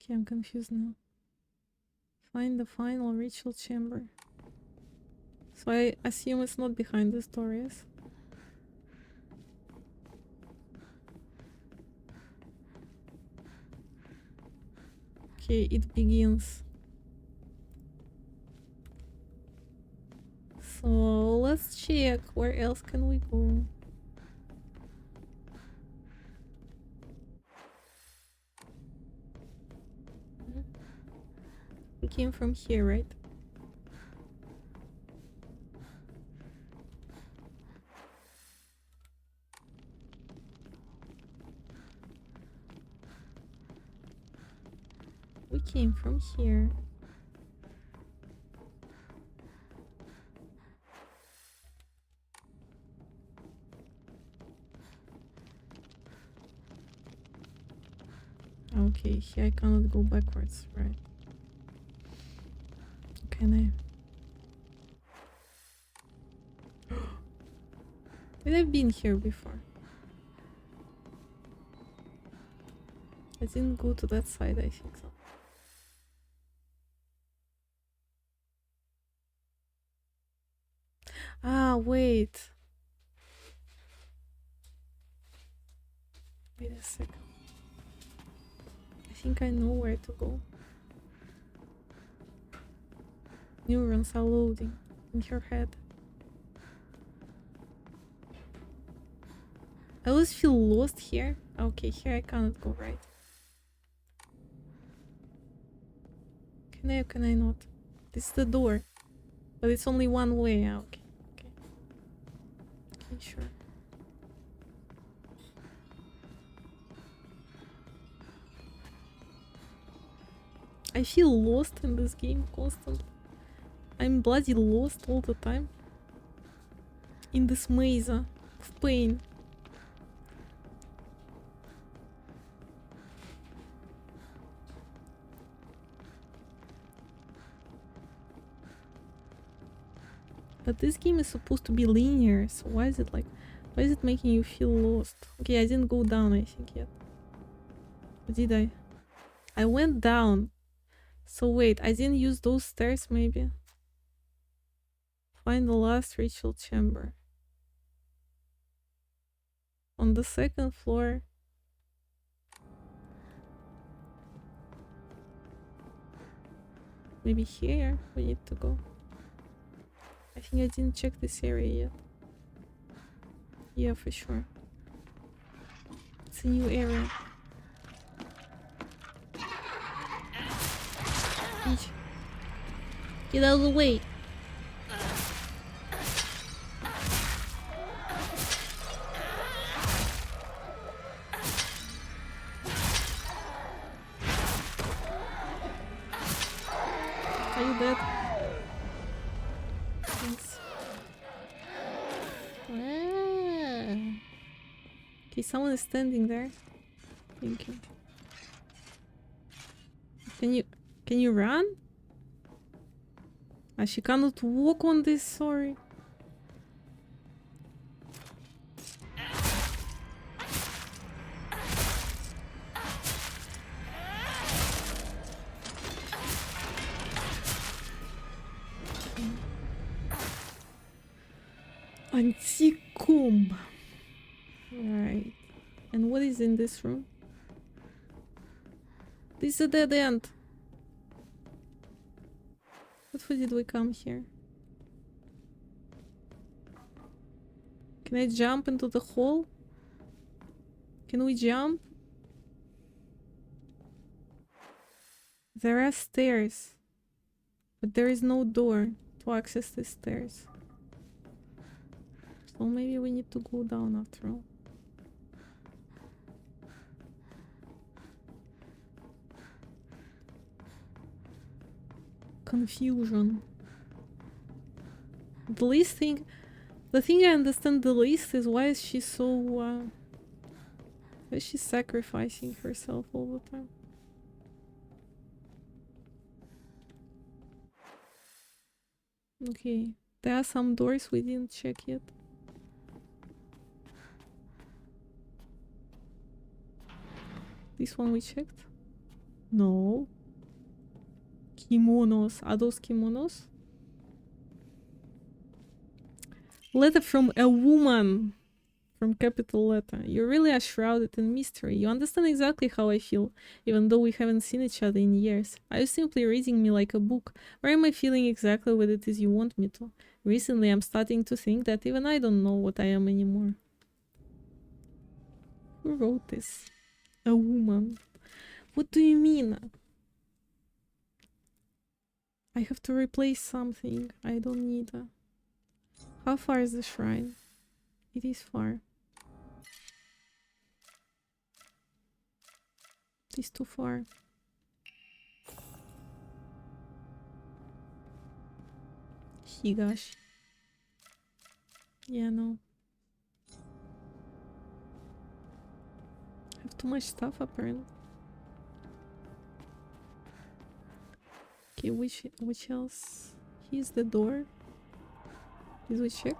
Okay, I'm confused now. Find the final ritual chamber. So I assume it's not behind the stories. Okay, it begins. So let's check where else can we go. We came from here, right? We came from here. Okay, here I cannot go backwards, right? Can I? Did I been here before? I didn't go to that side, I think so. Ah, wait. Wait a second. I think I know where to go. Neurons are loading in your head. I always feel lost here. Okay, here I cannot go right. Can I or can I not? This is the door. But it's only one way. Ah, okay. Okay. Okay, sure. I feel lost in this game constantly. I'm bloody lost all the time. In this maze of pain. But this game is supposed to be linear, so why is it like Why is it making you feel lost? Okay, I didn't go down, I think, yet. Or did I? I went down. So wait, I didn't use those stairs, maybe? Find the last ritual chamber. On the second floor. Maybe here we need to go. I think I didn't check this area yet. Yeah, for sure. It's a new area. Eesh. Get out of the way. Are you dead? Thanks. Ah. Okay, someone is standing there. Thank you. Can you run? Ah, she cannot walk on this, sorry. Anticum. Right. And what is in this room? This is a dead end. What for did we come here? Can I jump into the hole? Can we jump? There are stairs. But there is no door to access the stairs. So maybe we need to go down after all. Confusion. The least thing... The thing I understand the least is why is she so... why is she sacrificing herself all the time? Okay. There are some doors we didn't check yet. This one we checked? No. Kimonos. Are those kimonos? Letter from a woman. From capital letter. You really are shrouded in mystery. You understand exactly how I feel, even though we haven't seen each other in years. Are you simply reading me like a book? Or am I feeling exactly what it is you want me to? Recently, I'm starting to think that even I don't know what I am anymore. Who wrote this? A woman. What do you mean? I have to replace something. I don't need a... How far is the shrine? It is far. It is too far. Higashi. Yeah, no. I have too much stuff apparently. Okay, which else? Here's the door. Did we check?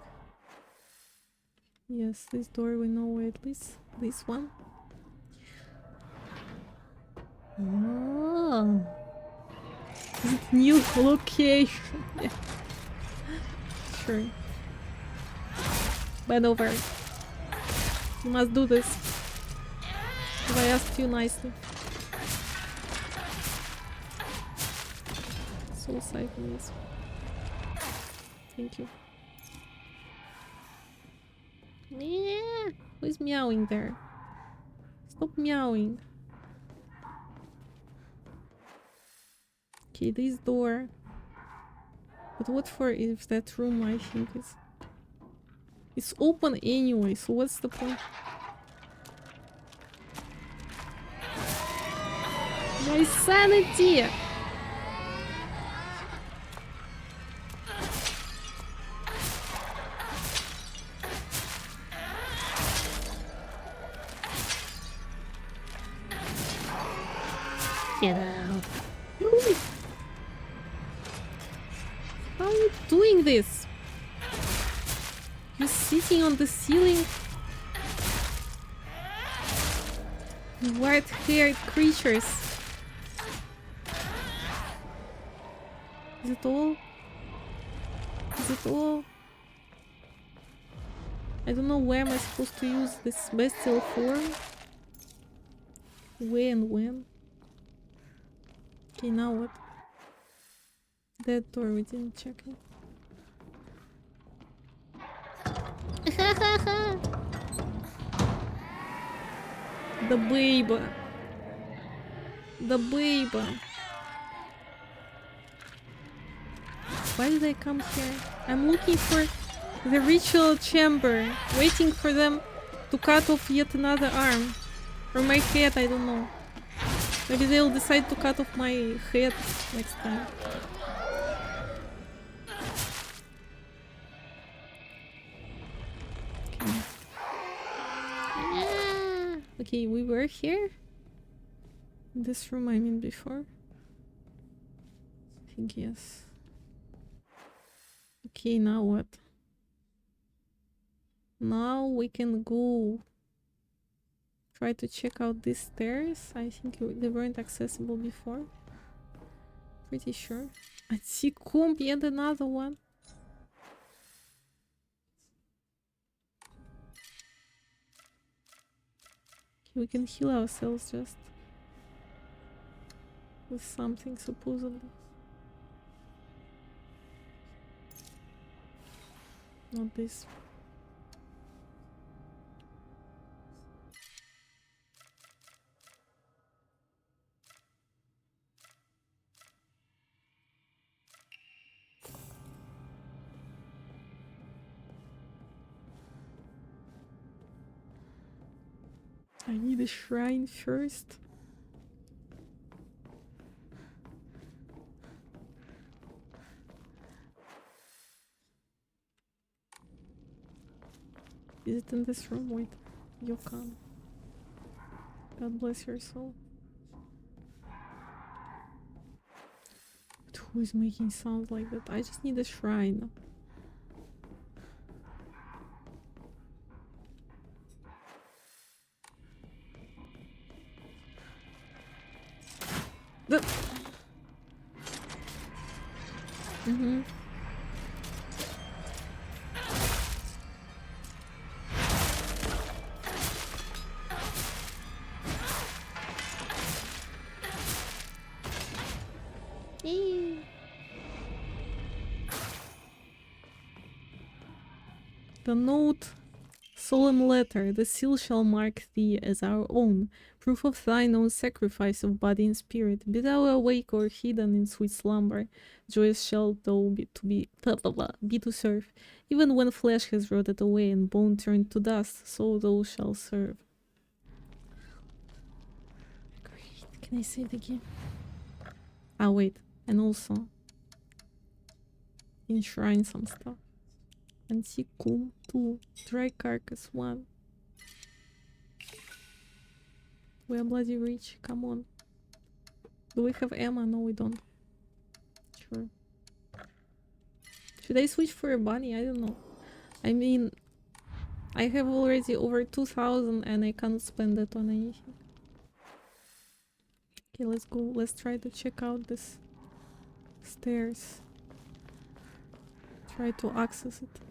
Yes, this door we know where it leads. This one. Oh. Is it new location? Yeah. Sure. Bend over. You must do this. If I asked you nicely. Soul cycles. Thank you. Yeah. Who is meowing there? Stop meowing. Okay, this door. But what for if that room I think is... It's open anyway, so what's the point? My sanity! Get out. How are you doing this? You're sitting on the ceiling White-haired creatures. Is it all? Is it all? I don't know where am I supposed to use this bestial form. Where and when? Okay, now what? That door, we didn't check it. The baby. The baby. Why did I come here? I'm looking for the ritual chamber. Waiting for them to cut off yet another arm. Or my head, I don't know. Maybe they'll decide to cut off my head next time. Okay. Okay, we were here? In this room, I mean before? I think yes. Okay, now what? Now we can go try to check out these stairs. I think they weren't accessible before. Pretty sure. Anticomb, yet another one. Okay, we can heal ourselves just with something supposedly. Not this. I need a shrine first. Is it in this room? Wait. Yokan. God bless your soul. But who is making sounds like that? I just need a shrine. The The note, solemn letter, the seal shall mark thee as our own, proof of thine own sacrifice of body and spirit. Be thou awake or hidden in sweet slumber, joyous shalt thou be to serve. Even when flesh has rotted away and bone turned to dust, so thou shalt serve. Great. Can I save the game? Ah, wait. And also enshrine some stuff. Anticomb 2, Dry Carcass 1. We are bloody rich, come on. Do we have Emma? No, we don't. Sure. Should I switch for a bunny? I don't know. I mean, I have already over 2,000 and I can't spend that on anything. Okay, let's go. Let's try to check out this stairs. Try to access it.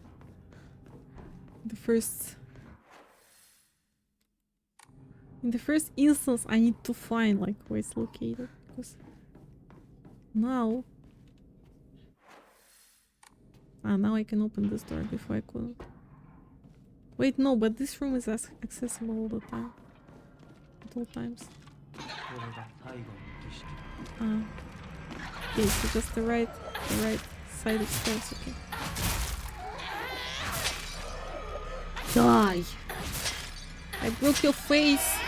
In the first instance, I need to find like where it's located, because now now I can open this door. Before I couldn't. Wait, no, but this room is accessible all the time, at all times. Okay, so just the right side of stairs. Okay. Die! I broke your face!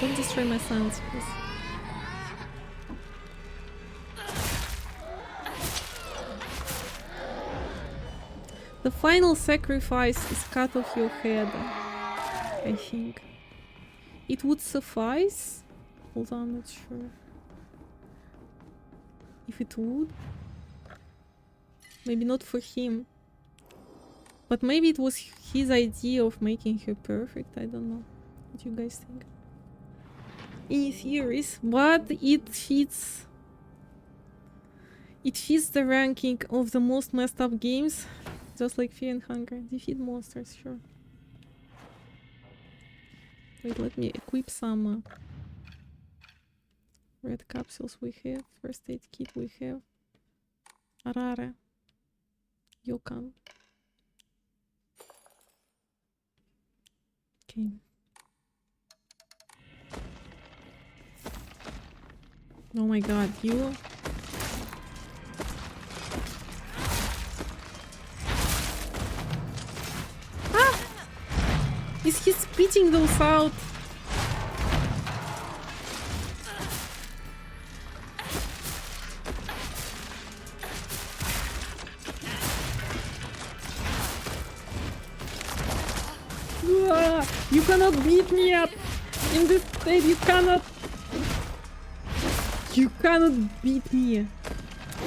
Don't destroy my silence, please. The final sacrifice is cut off your head, I think. It would suffice? Hold on, I'm not sure. If it would? Maybe not for him. But maybe it was his idea of making her perfect, I don't know. Not What you guys think? Any theories? But it fits. It fits the ranking of the most messed up games, just like Fear and Hunger. Defeat monsters, sure. Wait, let me equip some red capsules we have. First aid kit we have. Arare. Yokan. Okay. Oh my god, you... Ah! Is he spitting those out? Ah, you cannot beat me up! In this state you cannot... You cannot beat me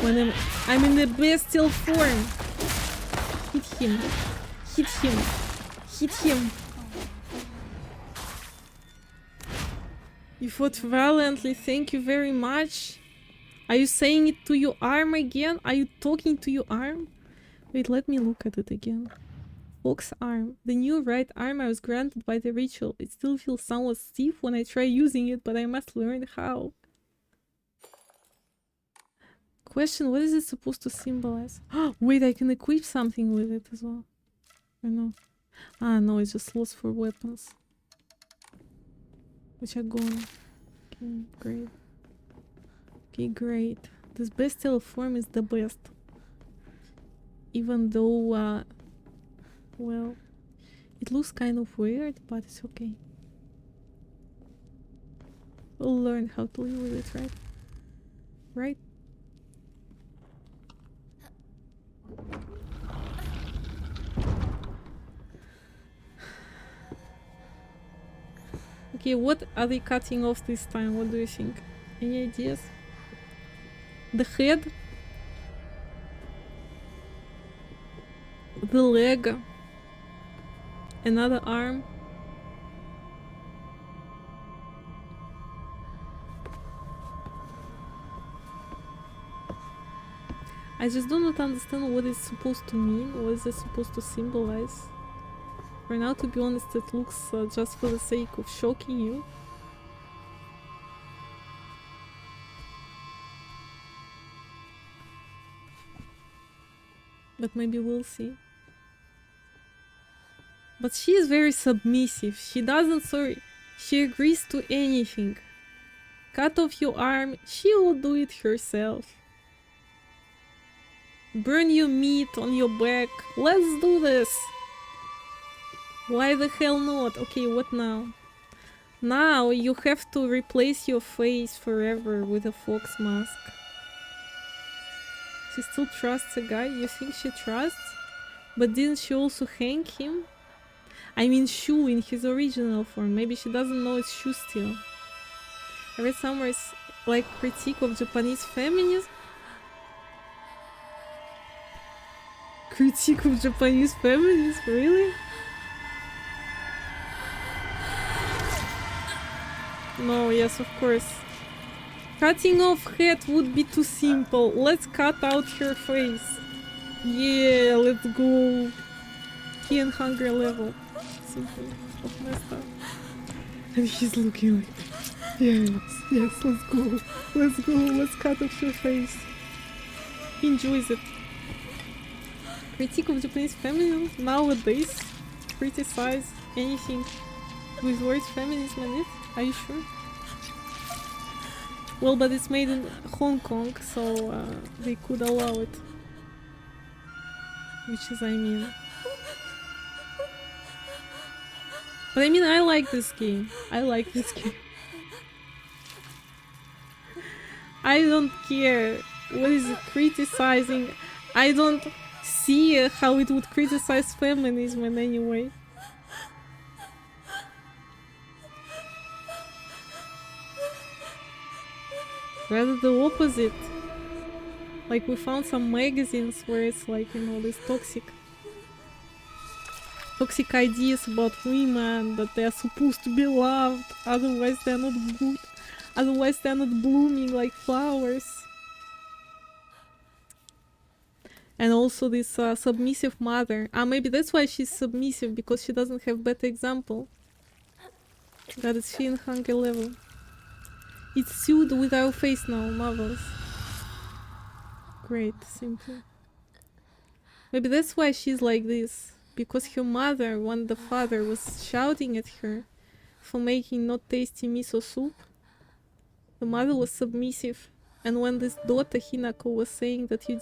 when I'm in the bestial form. Hit him. Hit him. Hit him. You fought valiantly, thank you very much. Are you saying it to your arm again? Are you talking to your arm? Wait, let me look at it again. Ox arm. The new right arm I was granted by the ritual. It still feels somewhat stiff when I try using it, but I must learn how. Question, what is it supposed to symbolize? Wait, I can equip something with it as well. Or no? Ah, no, it's just slots for weapons. Which are gone. Okay, great. Okay, great. This bestial form is the best. Even though, well, it looks kind of weird, but it's okay. We'll learn how to live with it, right? Right? Okay, what are they cutting off this time? What do you think? Any ideas? The head? The leg? Another arm? I just do not understand what it's supposed to mean. What is it supposed to symbolize? For now, to be honest, it looks just for the sake of shocking you. But maybe we'll see. But she is very submissive. She doesn't, sorry, she agrees to anything. Cut off your arm, she will do it herself. Burn your meat on your back. Let's do this. Why the hell not? Okay, what now? Now you have to replace your face forever with a fox mask. She still trusts a guy? You think she trusts? But didn't she also hang him? I mean Shu in his original form. Maybe she doesn't know it's Shu still. I read somewhere it's like critique of Japanese feminism. Critique of Japanese feminism? Really? No, yes, of course. Cutting off head would be too simple. Let's cut out her face. Yeah, let's go. Fear and Hunger level. Simple. Of messed up. And he's looking like, yes, yes, let's go. Let's go, let's cut off her face. He enjoys it. Critique of Japanese feminism nowadays. Criticize anything with words feminism in it. Are you sure? Well, but it's made in Hong Kong, so they could allow it. Which is, I mean... But I mean, I like this game. I like this game. I don't care what is it criticizing. I don't see how it would criticize feminism in any way. Rather the opposite. Like we found some magazines where it's like, you know, this toxic toxic ideas about women, that they are supposed to be loved, otherwise they're not good, otherwise they're not blooming like flowers. And also this submissive mother. Maybe that's why she's submissive, because she doesn't have better example. God, it's fear and hunger level. It's sued with our face now, marvelous. Great, simple. Maybe that's why she's like this. Because her mother, when the father was shouting at her for making not tasty miso soup, the mother was submissive. And when this daughter, Hinako, was saying that you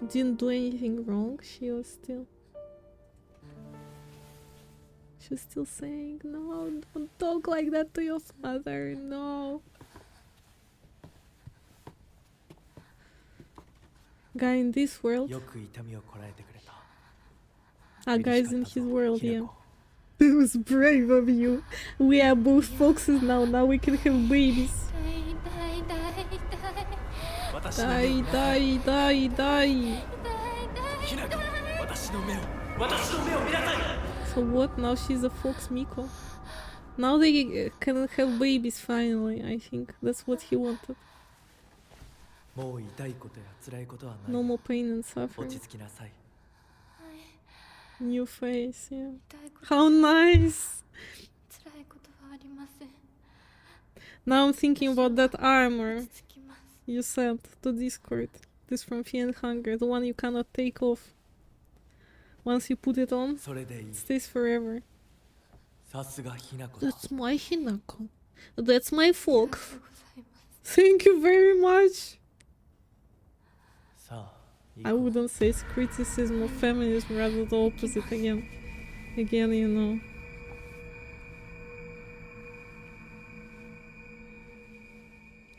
didn't do anything wrong, she was still saying, no, don't talk like that to your father, no. Guy in this world. よく痛みをこらえてくれた。 Guys in his world, yeah. It was brave of you. We are both foxes now. Now we can have babies. Die, die, die, die. So what? Now she's a fox Miko. Now they can have babies finally. I think that's what he wanted. もう痛いことや辛いことはない。 No more pain and 落 suffering. ち着きなさい。 New face, yeah. 痛いこと How nice! 辛いことはありません。 Now I'm thinking about that armor 落ち着きます。 you sent to Discord. This from Fear and Hunger, the one you cannot take off. Once you put it on, それでいい it。stays forever. さすがひなこだ。 That's my Hinako. That's my ありがと fox. うございます。 Thank you very much. さあ、行 I こう wouldn't say it's criticism of feminism, rather the opposite again. Again, you know.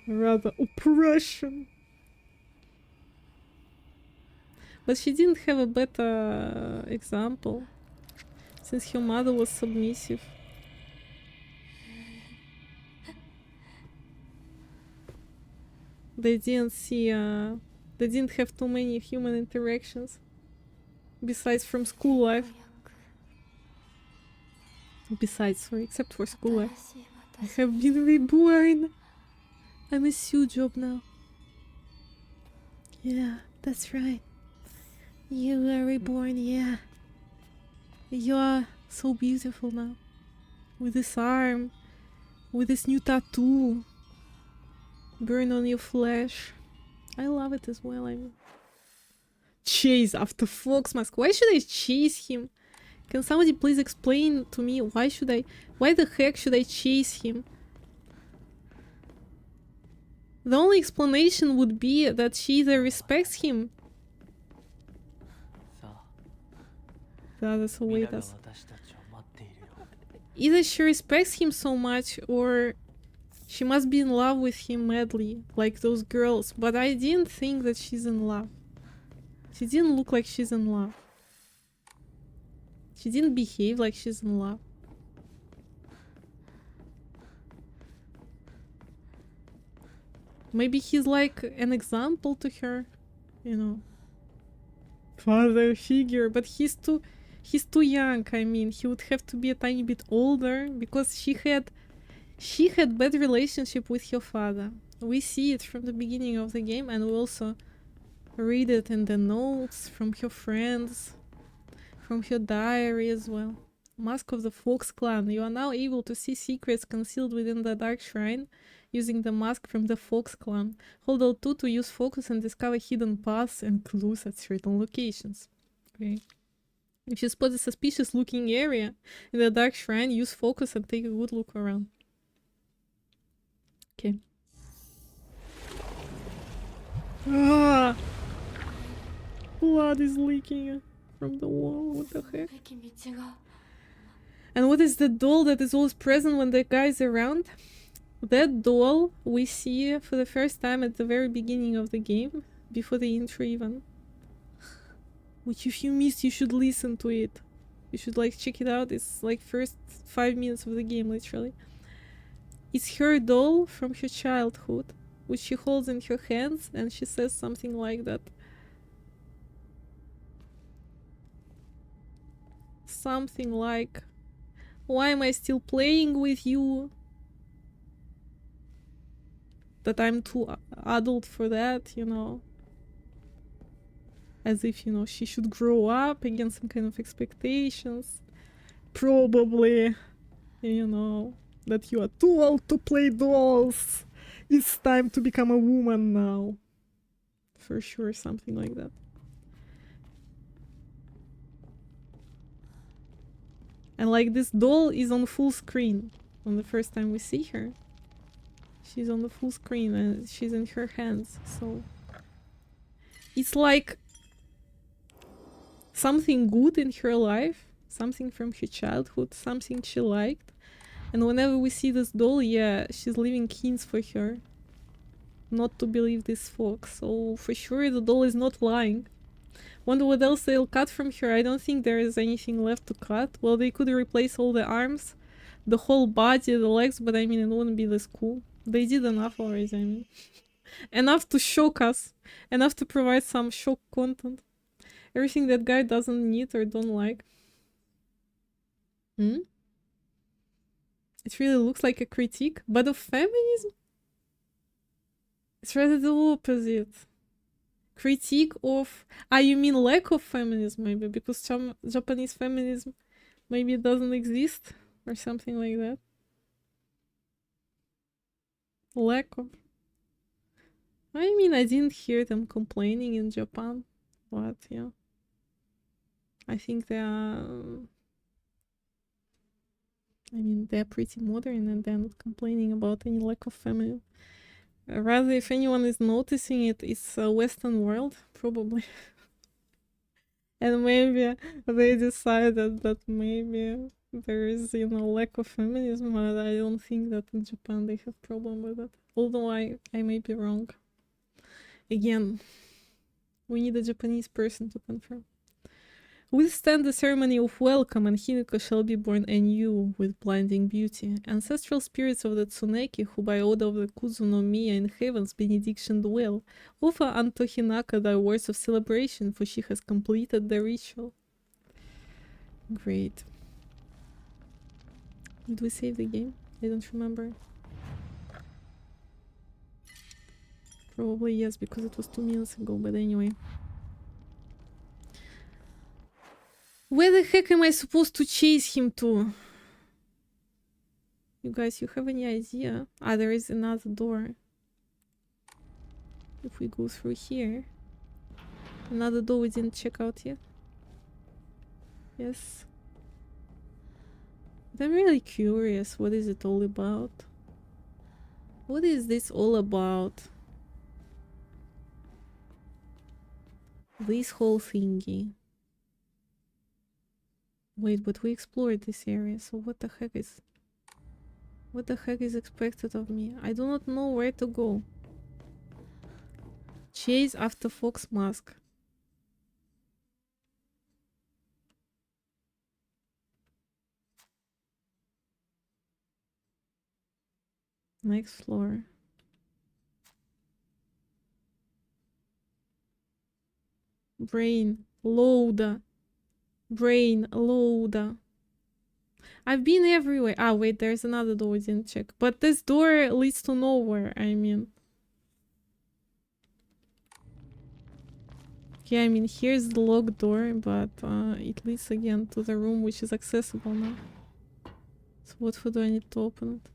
Rather oppression. But she didn't have a better example, since her mother was submissive. They didn't see, they didn't have too many human interactions, besides from school life. よく Besides, sorry, except for school life. 新しい I 私 have been reborn. I'm a suit job now. Yeah, that's right. You were reborn, yeah. You are so beautiful now. With this arm, with this new tattoo. Burn on your flesh. I love it as well, I mean. Chase after Fox Mask. Why should I chase him? Can somebody please explain to me why the heck should I chase him? The only explanation would be that she either respects him. さあ、 That's a 皆 way が that's 私たちを待っているよ。 either she respects him so much or she must be in love with him madly, like those girls. But I didn't think that she's in love. She didn't look like she's in love. She didn't behave like she's in love. Maybe he's like an example to her, you know. Father figure, but he's too young. I mean, he would have to be a tiny bit older because she had bad relationship with her father. We see it from the beginning of the game, and we also read it in the notes from her friends, from her diary as well. Mask of the Fox Clan. You are now able to see secrets concealed within the Dark Shrine using the mask from the Fox Clan. Hold L2 to use focus and discover hidden paths and clues at certain locations. Okay. If you spot a suspicious looking area in the Dark Shrine, use focus and take a good look around. Okay. Ah! Blood is leaking from the wall. What the heck? べき道が And what is the doll that is always present when the guy is around? That doll we see for the first time at the very beginning of the game, before the intro even. Which if you missed, you should listen to it. You should like check it out. It's like first 5 minutes of the game, literally. It's her doll from her childhood, which she holds in her hands, and she says something like that. something like, why am I still playing with you? That I'm too adult for that, you know. As if, you know, she should grow up against some kind of expectations. Probably, you know, that you are too old to play dolls. It's time to become a woman now. For sure, something like that. And like this doll is on full screen on the first time we see her. She's on the full screen and she's in her hands, so it's like something good in her life, something from her childhood, something she liked. And whenever we see this doll, yeah, she's leaving hints for her not to believe this fox. So for sure the doll is not lying. Wonder what else they'll cut from her. I don't think there is anything left to cut. Well, they could replace all the arms, the whole body, the legs, but I mean, it wouldn't be this cool. They did enough already, I mean. Enough to shock us. Enough to provide some shock content. Everything that guy doesn't need or don't like. It really looks like a critique, but of feminism? It's rather the opposite. Critique of... Ah, you mean lack of feminism, maybe? Because some Japanese feminism maybe doesn't exist? Or something like that. Lack of... I mean, I didn't hear them complaining in Japan. But, yeah. I think they are... I mean, they're pretty modern and they're not complaining about any lack of feminism. Rather, if anyone is noticing it, it's a Western world, probably. And maybe they decided that maybe there is, you know, lack of feminism, but I don't think that in Japan they have problem with it. Although I may be wrong. Again, we need a Japanese person to confirm. Withstand the ceremony of welcome, and Hinako shall be born anew with blinding beauty. Ancestral spirits of the Tsuneki, who by order of the Kuzunomiya in heaven's benediction dwell, offer unto Hinaka thy words of celebration, for she has completed the ritual. Great. Did we save the game? I don't remember. Probably yes, because it was 2 minutes ago, but anyway. Where the heck am I supposed to chase him to? You guys, you have any idea? Ah, there is another door. If we go through here. Another door we didn't check out yet. Yes. But I'm really curious. What is it all about? What is this all about? This whole thingy. Wait, but we explored this area, so what the heck is... What the heck is expected of me? I do not know where to go. Chase after Fox Mask. Next floor. Brain. Loader. Brain. Loader. I've been everywhere. Ah, wait, there's another door we didn't check. But this door leads to nowhere, I mean. Yeah, I mean, here's the locked door, but it leads again to the room which is accessible now. So what for do I need to open it?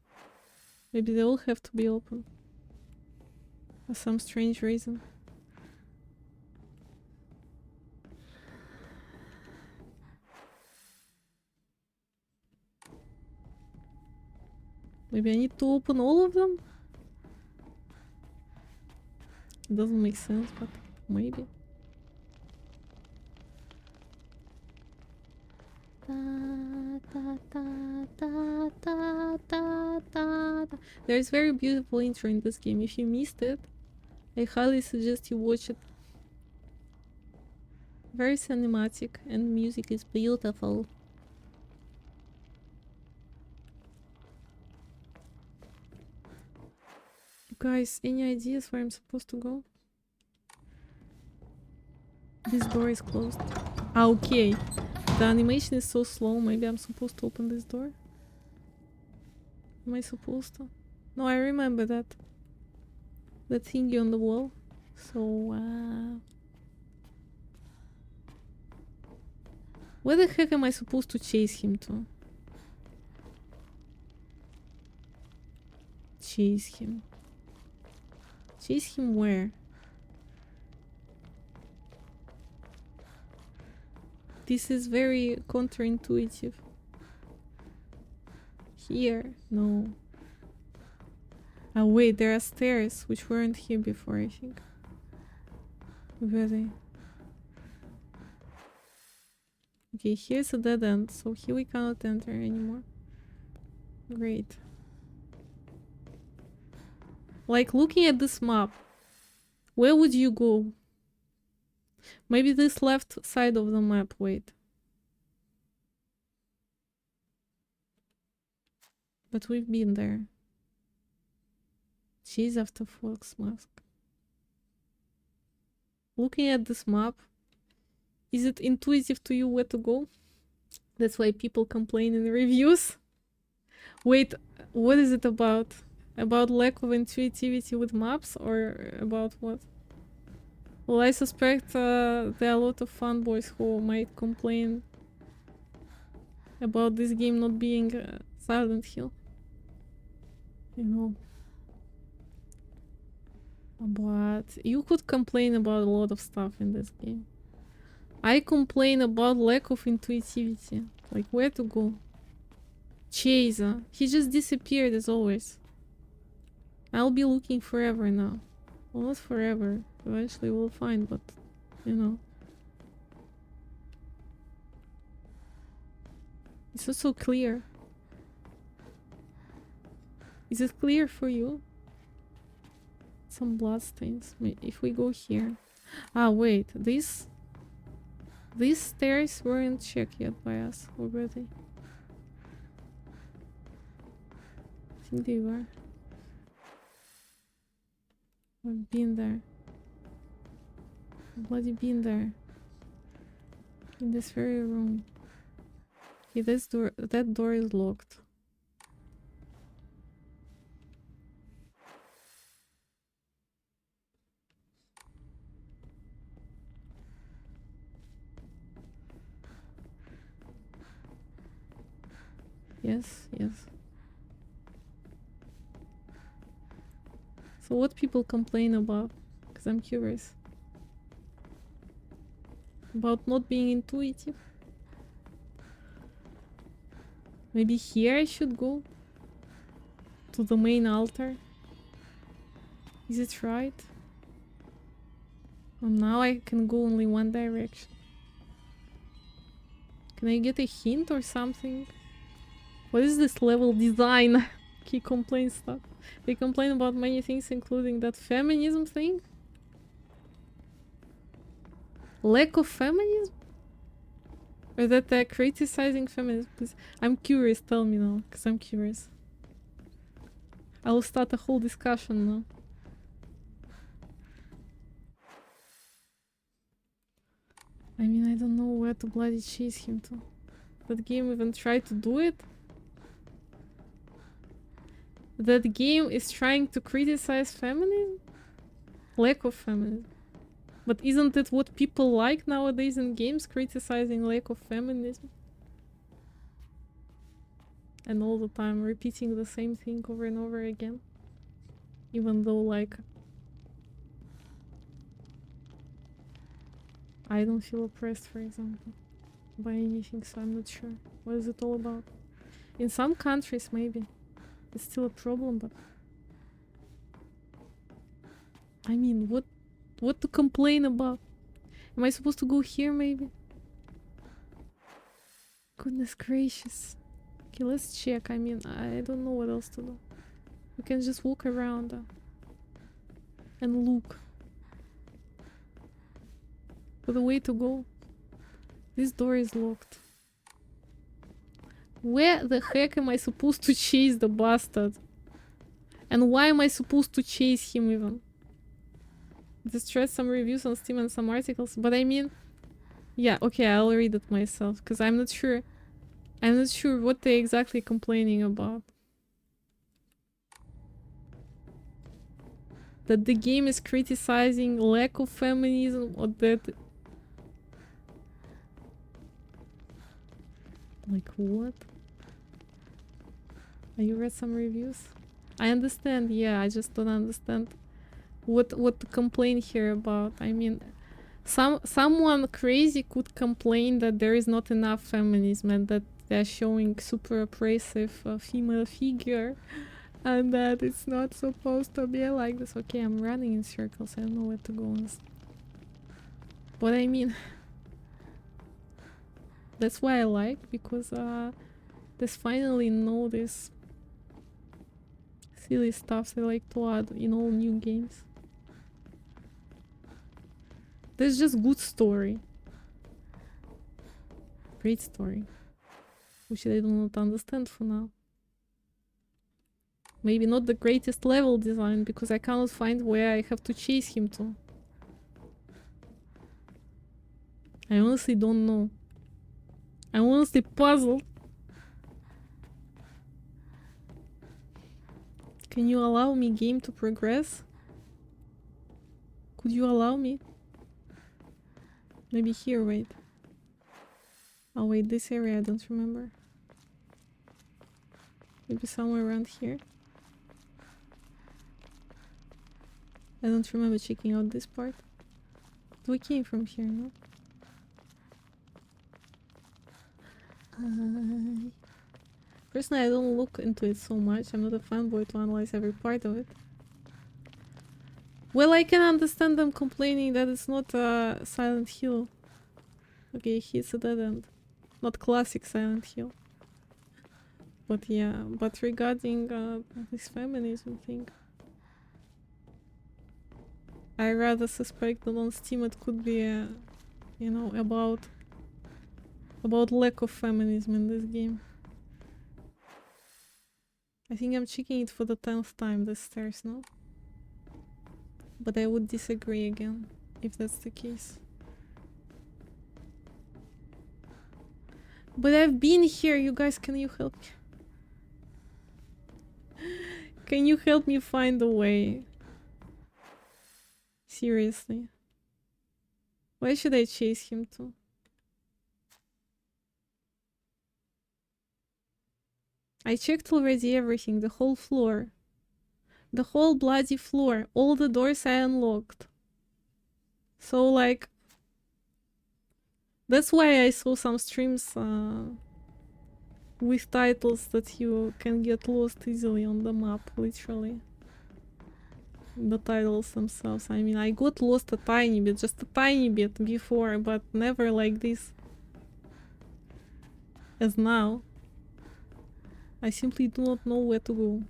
Maybe they all have to be open. For some strange reason. Maybe I need to open all of them? It doesn't make sense, but maybe. There's very beautiful intro in this game. If you missed it, I highly suggest you watch it. Very cinematic and music is beautiful. Guys, any ideas where I'm supposed to go? This door is closed. Ah, okay. The animation is so slow. Maybe I'm supposed to open this door. Am I supposed to? No, I remember that. That thingy on the wall. So, where the heck am I supposed to chase him to? Chase him. Chase him where? This is very counterintuitive. Here? No. Oh wait, there are stairs which weren't here before, I think. Where are they? Okay, here's a dead end, so here we cannot enter anymore. Great. Like, looking at this map, where would you go? Maybe this left side of the map, wait. But we've been there. Chase after Fox Mask. Looking at this map, is it intuitive to you where to go? That's why people complain in reviews. Wait, what is it about? About lack of intuitivity with maps, or about what? Well, I suspect there are a lot of fanboys who might complain about this game not being Silent Hill. You know. But you could complain about a lot of stuff in this game. I complain about lack of intuitivity. Like, where to go? Chaser. He just disappeared as always. I'll be looking forever now. Well, not forever. Eventually we'll find, but, you know. It's not so clear. Is it clear for you? Some bloodstains. If we go here. Ah, wait. These stairs weren't checked yet by us, or were they? I think they were. I've been there. Bloody been there. In this very room. Okay, that door is locked. Yes, yes. So what people complain about? Because I'm curious. About not being intuitive? Maybe here I should go? To the main altar? Is it right? Well, now I can go only one direction. Can I get a hint or something? What is this level design? He complains stuff. They complain about many things, including that feminism thing. Lack of feminism? Or that they're criticizing feminism? Please. I'm curious, tell me now, because I'm curious. I will start a whole discussion now. I mean, I don't know where to bloody chase him to. That game even tried to do it? That game is trying to criticize feminism? Lack of feminism. But isn't it what people like nowadays in games, criticizing lack of feminism? And all the time repeating the same thing over and over again. Even though, like, I don't feel oppressed, for example, by anything, so I'm not sure. What is it all about? In some countries, maybe. It's still a problem, but I mean, what to complain about? Am I supposed to go here, maybe? Goodness gracious. Okay, let's check. I mean, I don't know what else to do. We can just walk around and look for the way to go. This door is locked. Where the heck am I supposed to chase the bastard? And why am I supposed to chase him even? Just read some reviews on Steam and some articles, but I mean, Yeah, okay, I'll read it myself because I'm not sure. I'm not sure what they're exactly complaining about. That the game is criticizing lack of feminism or that... Like what? You read some reviews? I understand, yeah, I just don't understand what to complain here about. I mean, someone crazy could complain that there is not enough feminism and that they're showing super oppressive female figure and that it's not supposed to be like this. Okay, I'm running in circles. I don't know where to go. But I mean, that's why I like, because there's finally no this silly stuff they like to add in all new games. There's just good story. Great story. Which I do not understand for now. Maybe not the greatest level design, because I cannot find where I have to chase him to. I honestly don't know. I'm honestly puzzled. Can you allow me, game, to progress? Could you allow me? Maybe here, wait. Oh wait, this area I don't remember. Maybe somewhere around here. I don't remember checking out this part. But we came from here, no? Personally, I don't look into it so much. I'm not a fanboy to analyze every part of it. Well, I can understand them complaining that it's not a Silent Hill. Okay, it's a dead end. Not classic Silent Hill. But yeah, but regarding this feminism thing, I rather suspect that on Steam it could be, you know, about lack of feminism in this game. I think I'm checking it for the 10th time, the stairs, no? But I would disagree again, if that's the case. But I've been here, you guys, can you help me? Can you help me find a way? Seriously. Where should I chase him to? I checked already everything, the whole floor. The whole bloody floor. All the doors I unlocked. So, like... That's why I saw some streams with titles that you can get lost easily on the map, literally. The titles themselves. I mean, I got lost a tiny bit, just a tiny bit before, but never like this. As now. I simply do not know where to go.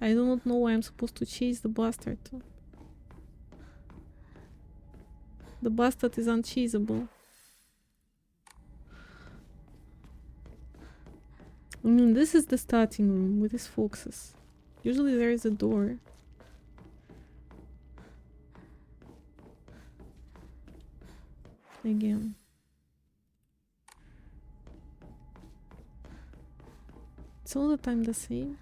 I do not know why I'm supposed to chase the bastard to. The bastard is unchaseable. I mean, this is the starting room with these foxes. Usually there is a door. Again. It's all the time the same.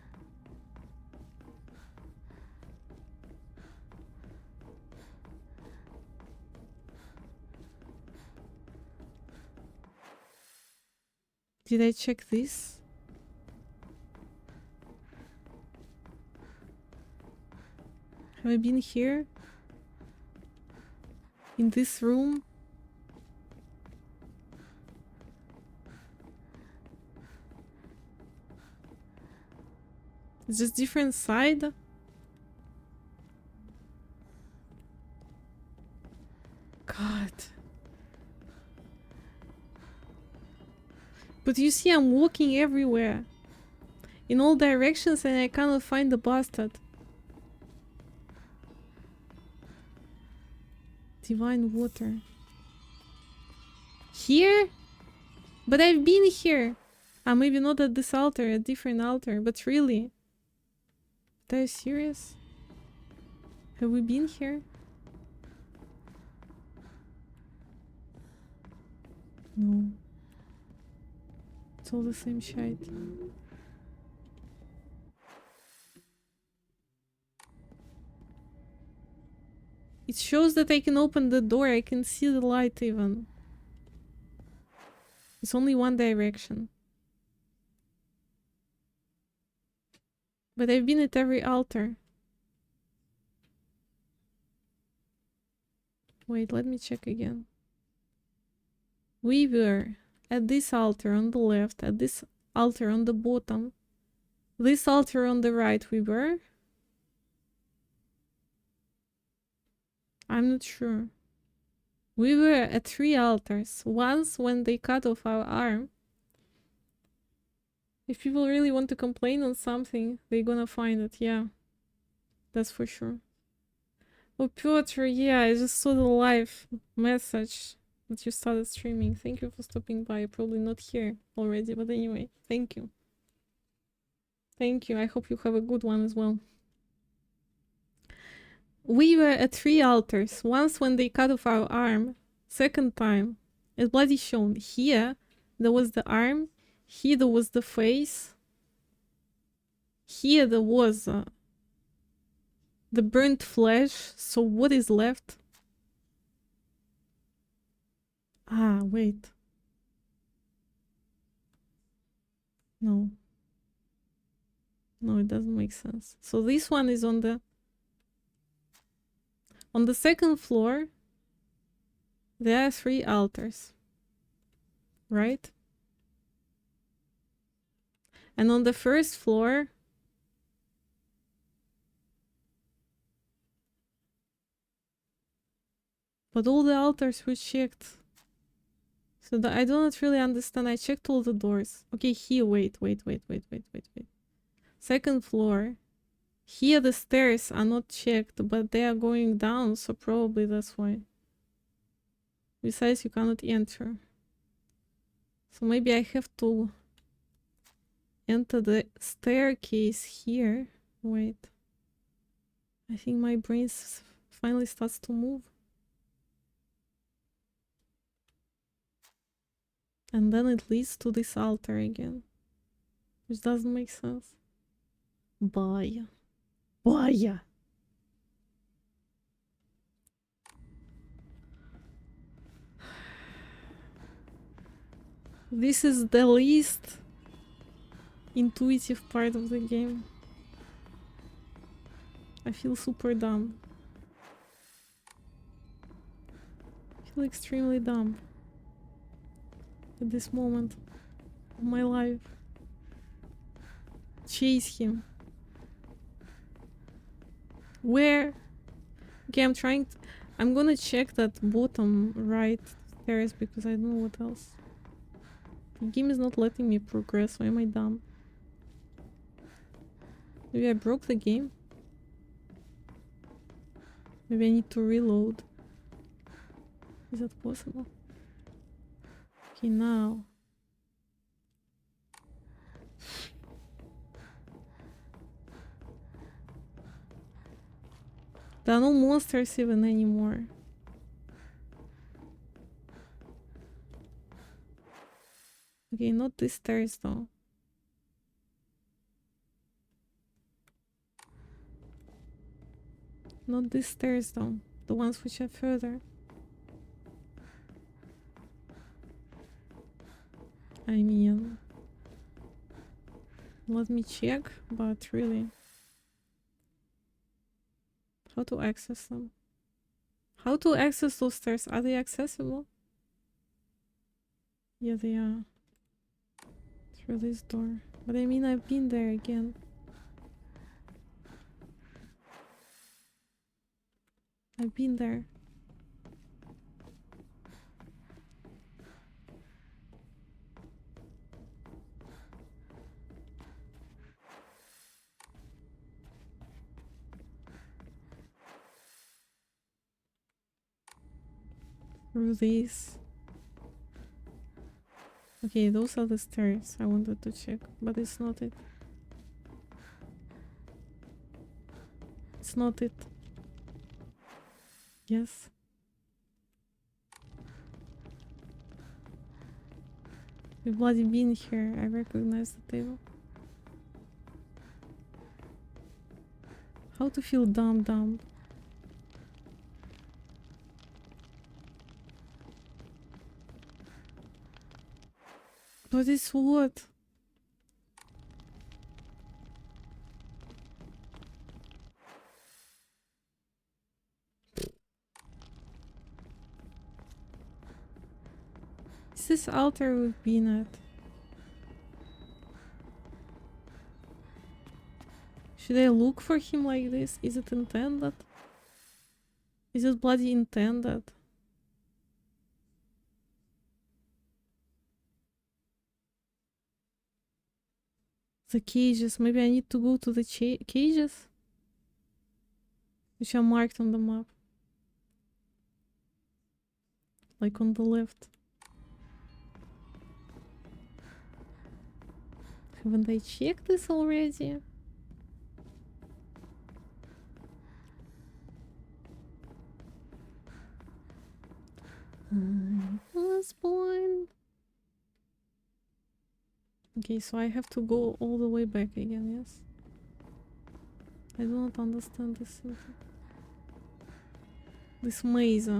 Did I check this? Have I been here? In this room? It's just different side? God. But you see, I'm walking everywhere. In all directions and I cannot find the bastard. Divine water. Here? But I've been here. Maybe not at this altar, a different altar, but really. Are you serious? Have we been here? No. It's all the same shit. It shows that I can open the door. I can see the light even. It's only one direction. But I've been at every altar. Wait, let me check again. We were at this altar on the left, at this altar on the bottom. This altar on the right we were? I'm not sure. We were at 3 altars. Once when they cut off our arm. If people really want to complain on something, they're gonna find it, yeah. That's for sure. Oh, Piotr, yeah, I just saw the live message that you started streaming. Thank you for stopping by. Probably not here already, but anyway, thank you. Thank you. I hope you have a good one as well. We were at 3 altars. Once when they cut off our arm. Second time, it's bloody shown. Here, there was the arm. Here, there was the face. Here, there was the burnt flesh. So what is left? Ah, wait. No. No, it doesn't make sense. So this one is on the second floor. There are 3 altars. Right? And on the first floor, but all the altars were checked. So I do not really understand. I checked all the doors. Okay, here, wait. Second floor. Here the stairs are not checked, but they are going down, so probably that's why. Besides, you cannot enter. So maybe I have to enter the staircase here. Wait. I think my brain finally starts to move. And then it leads to this altar again. Which doesn't make sense. Bye. Bye. This is the least intuitive part of the game. I feel super dumb. I feel extremely dumb at this moment of my life. Chase him. Where? Okay, I'm gonna check that bottom right stairs because I don't know what else. The game is not letting me progress. Why am I dumb? Maybe I broke the game? Maybe I need to reload. Is that possible? Okay, now. There are no monsters even anymore. Okay, not these stairs though. Not these stairs though. The ones which are further. I mean... Let me check, but really... How to access them? How to access those stairs? Are they accessible? Yeah, they are. Through this door. But I mean, I've been there again. I've been there. Through these. Okay, those are the stairs I wanted to check, but it's not it. It's not it. Yes. We've bloody been here. I recognize the table. How to feel dumb. But it's what? Is this altar we've been at? Should I look for him like this? Is it intended? Is it bloody intended? The cages. Maybe I need to go to the cages? Which are marked on the map. Like on the left. Haven't I checked this already? I was blind. Okay, so I have to go all the way back again, yes? I do not understand this symptom. This maze.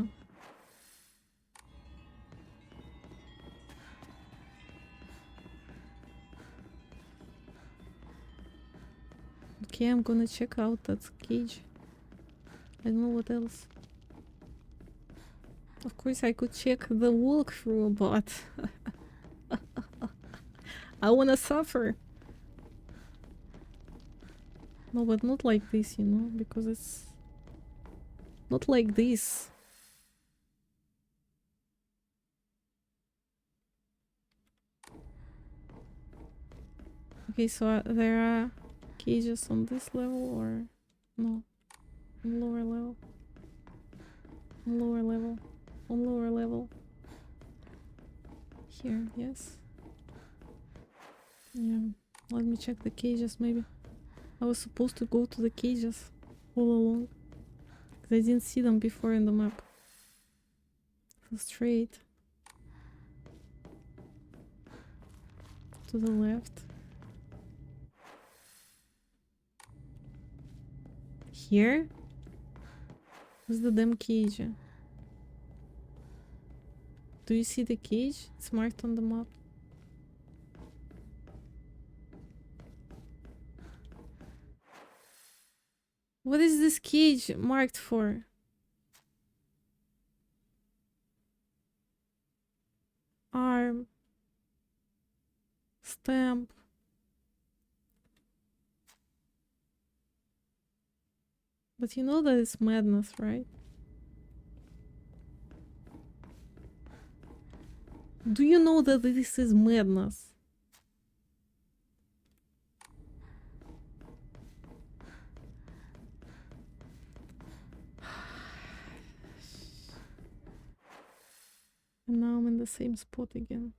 Okay, I'm gonna check out that cage. I don't know what else. Of course, I could check the walkthrough, but I wanna suffer. No, but not like this, you know, because it's not like this. Okay, so there are cages on this level or no? On lower level. On lower level. On lower level. Here, yes. Yeah, let me check the cages maybe. I was supposed to go to the cages all along. Because I didn't see them before in the map. So straight. To the left. Here? Where's the damn cage? Do you see the cage? It's marked on the map. What is this cage marked for? Arm. Stamp. But you know that it's madness, right? Do you know that this is madness? And now I'm in the same spot again.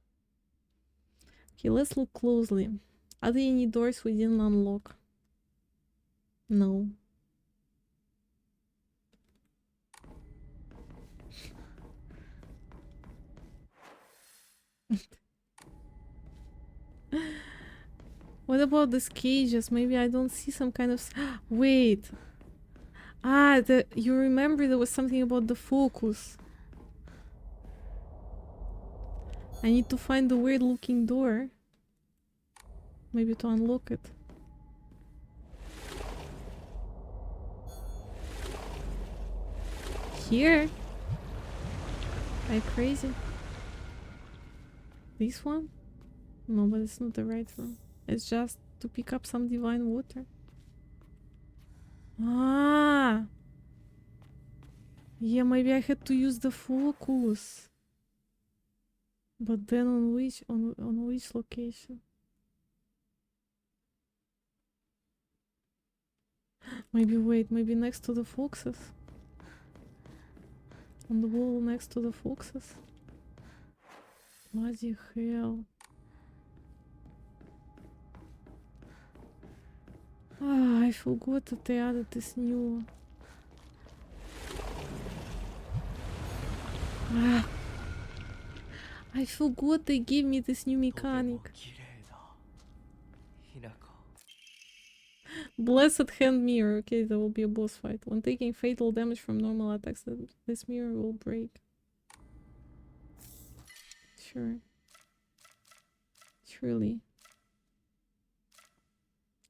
Okay, let's look closely. Are there any doors we didn't unlock? No. What about these cages? Maybe I don't see some kind of... Wait. Ah, you remember there was something about the focus. I need to find the weird looking door. Maybe to unlock it. Here? Are you crazy? This one? No, but it's not the right one. It's just to pick up some divine water. Ah! Yeah, maybe I had to use the focus. But then on which location? Maybe wait, maybe next to the foxes? On the wall next to the foxes? Bloody hell. Ah, I forgot that they added this new... Ah. I forgot they gave me this new とても mechanic. 綺麗だひなこ Blessed Hand Mirror. Okay, there will be a boss fight. When taking fatal damage from normal attacks, this mirror will break. Sure. Truly.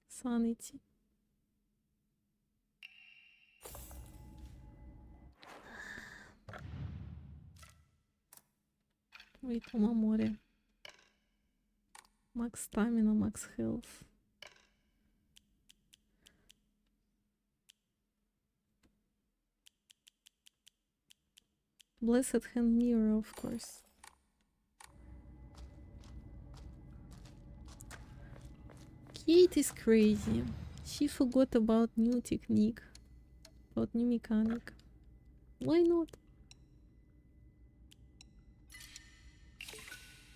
Sanity. Wait, Omamori. Max stamina, max health. Blessed Hand Mirror, of course. Kate is crazy. She forgot about new technique. About new mechanic. Why not?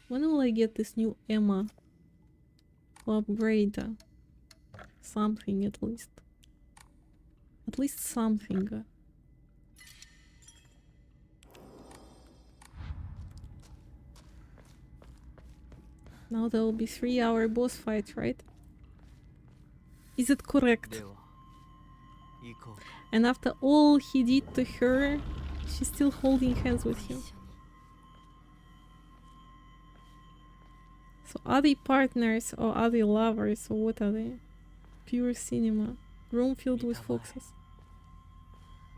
When will I get this new Emma? To upgrade something at least. At least something. Now there will be 3-hour boss fight, right? Is it correct? では行こうか And after all he did to her, she's still holding hands with 一 him. 緒に So are they partners or are they lovers or what are they? Pure cinema. Room filled with foxes.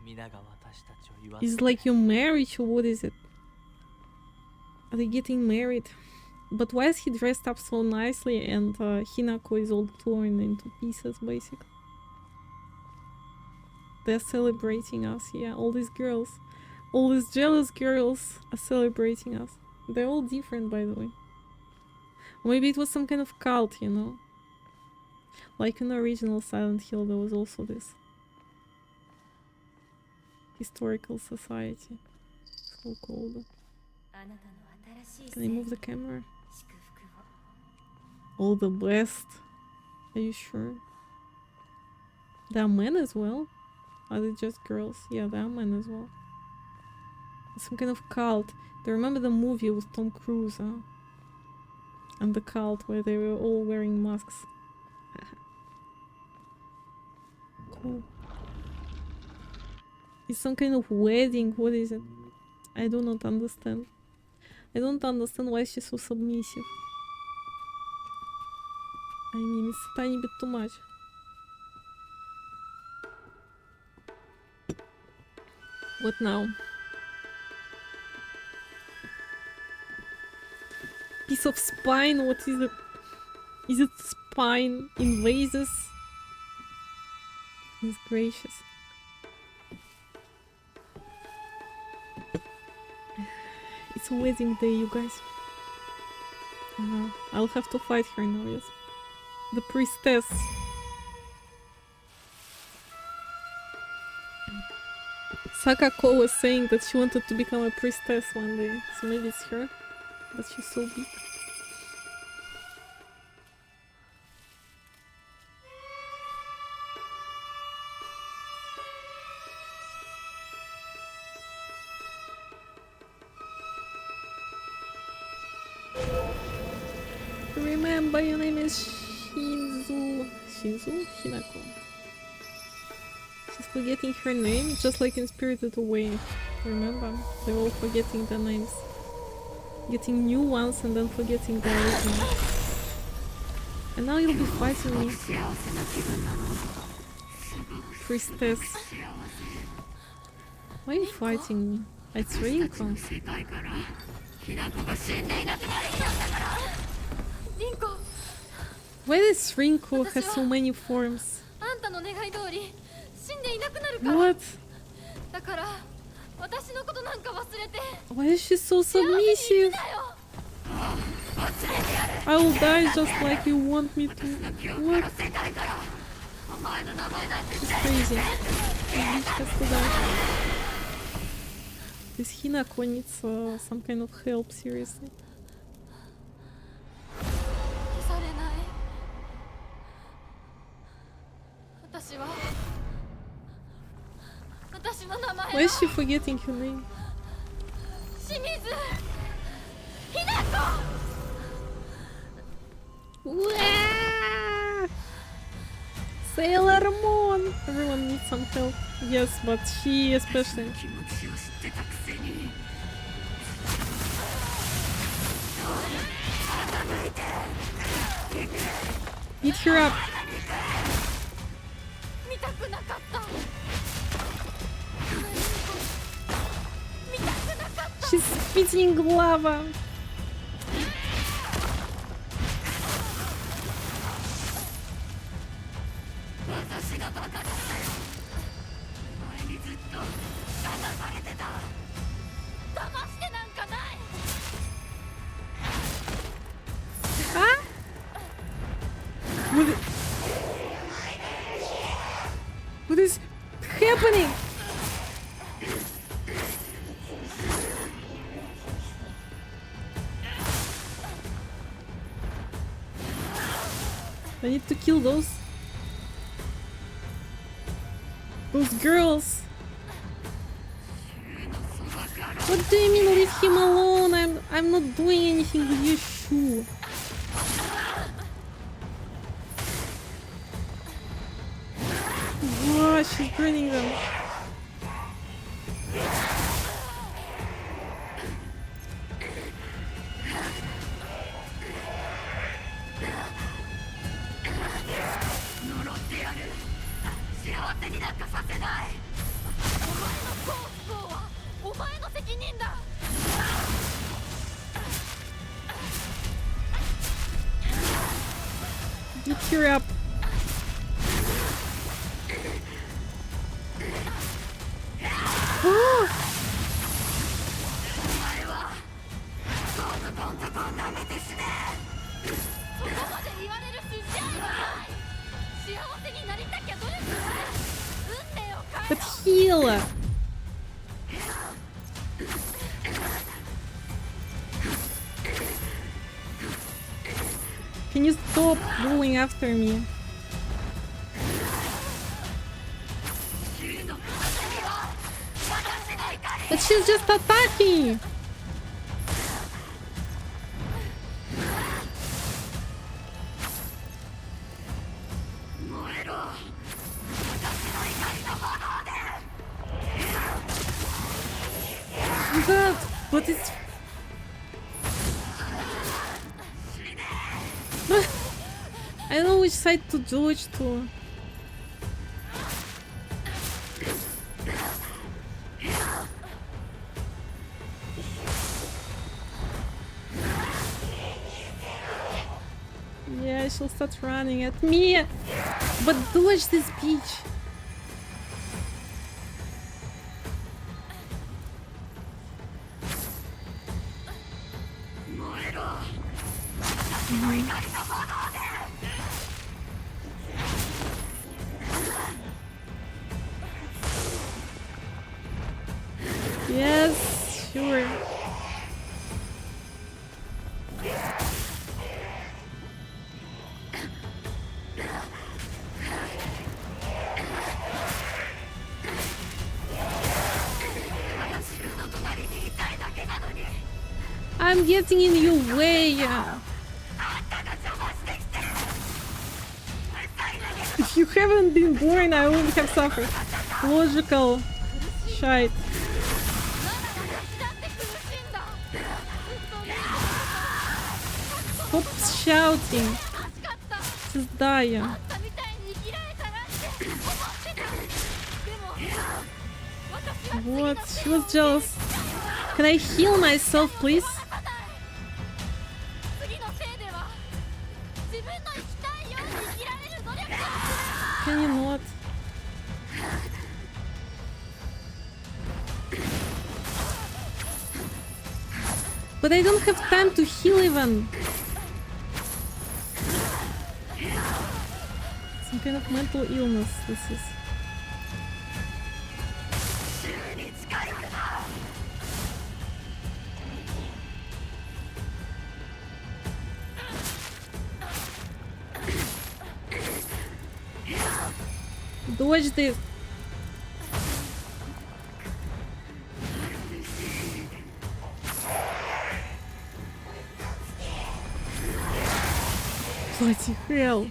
皆が私たちを言わ Is it like your marriage or what is it? Are they getting married? But why is he dressed up so nicely and Hinako is all torn into pieces basically? They're celebrating us, yeah, all these girls. All these jealous girls are celebrating us. They're all different, by the way. Maybe it was some kind of cult, you know? Like in the original Silent Hill, there was also this historical society, so-called. あなたの新しい Can I move the camera? 祝福を All the best. Are you sure? There are men as well? Are they just girls? Yeah, there are men as well. It's some kind of cult. Do you remember the movie with Tom Cruise? And the cult where they were all wearing masks. Cool. It's some kind of wedding. What is it? I do not understand. I don't understand why she's so submissive. I mean, it's a tiny bit too much. What now? Piece of spine? What is it? Is it spine in vases? Goodness gracious. It's a wedding day, you guys. I'll have to fight her now, yes. The priestess. Sakako was saying that she wanted to become a priestess one day, so maybe it's her, but she's so big. Remember, your name is Shinzu. Shinzu? Hinako. She's forgetting her name, just like in Spirited Away. Remember? They're all forgetting their names. Getting new ones and then forgetting their original. And now you'll be fighting me. Priestess. Why are you fighting me? It's Rinko. リンコ Why does Rinko have so many forms? あんたの願い通り死んでいなくなるから What? だから私のことなんか忘れて Why is she so 幸せに submissive? だよ I will die just like you want me to. What? She's crazy. This bitch has to die. This Hinako needs some kind of help, seriously. 消されない私の名前 Why is she forgetting her name? 清水ひな Wah! Sailor Moon! Everyone needs some help. Yes, but she especially. Beat her up. 見たくなかった She's spitting lava. Ah? What is happening? I need to kill those girls. What do you mean leave him alone? I'm not doing anything with your shoe. Oh, she's burning them. Get her up. Oh! But heal! Can you stop going after me? But she's just attacking! God, what is... I don't know which side to dodge to. Yeah, she'll start running at me. But dodge this bitch. Yes, sure. I'm getting in your way. If you haven't been born, I wouldn't have suffered. Logical shite. Stop shouting. Just die. What? She was jealous. Can I heal myself, please? Can you not? But I don't have time to heal even. Some kind of mental illness this is. Dodge this. Bloody hell.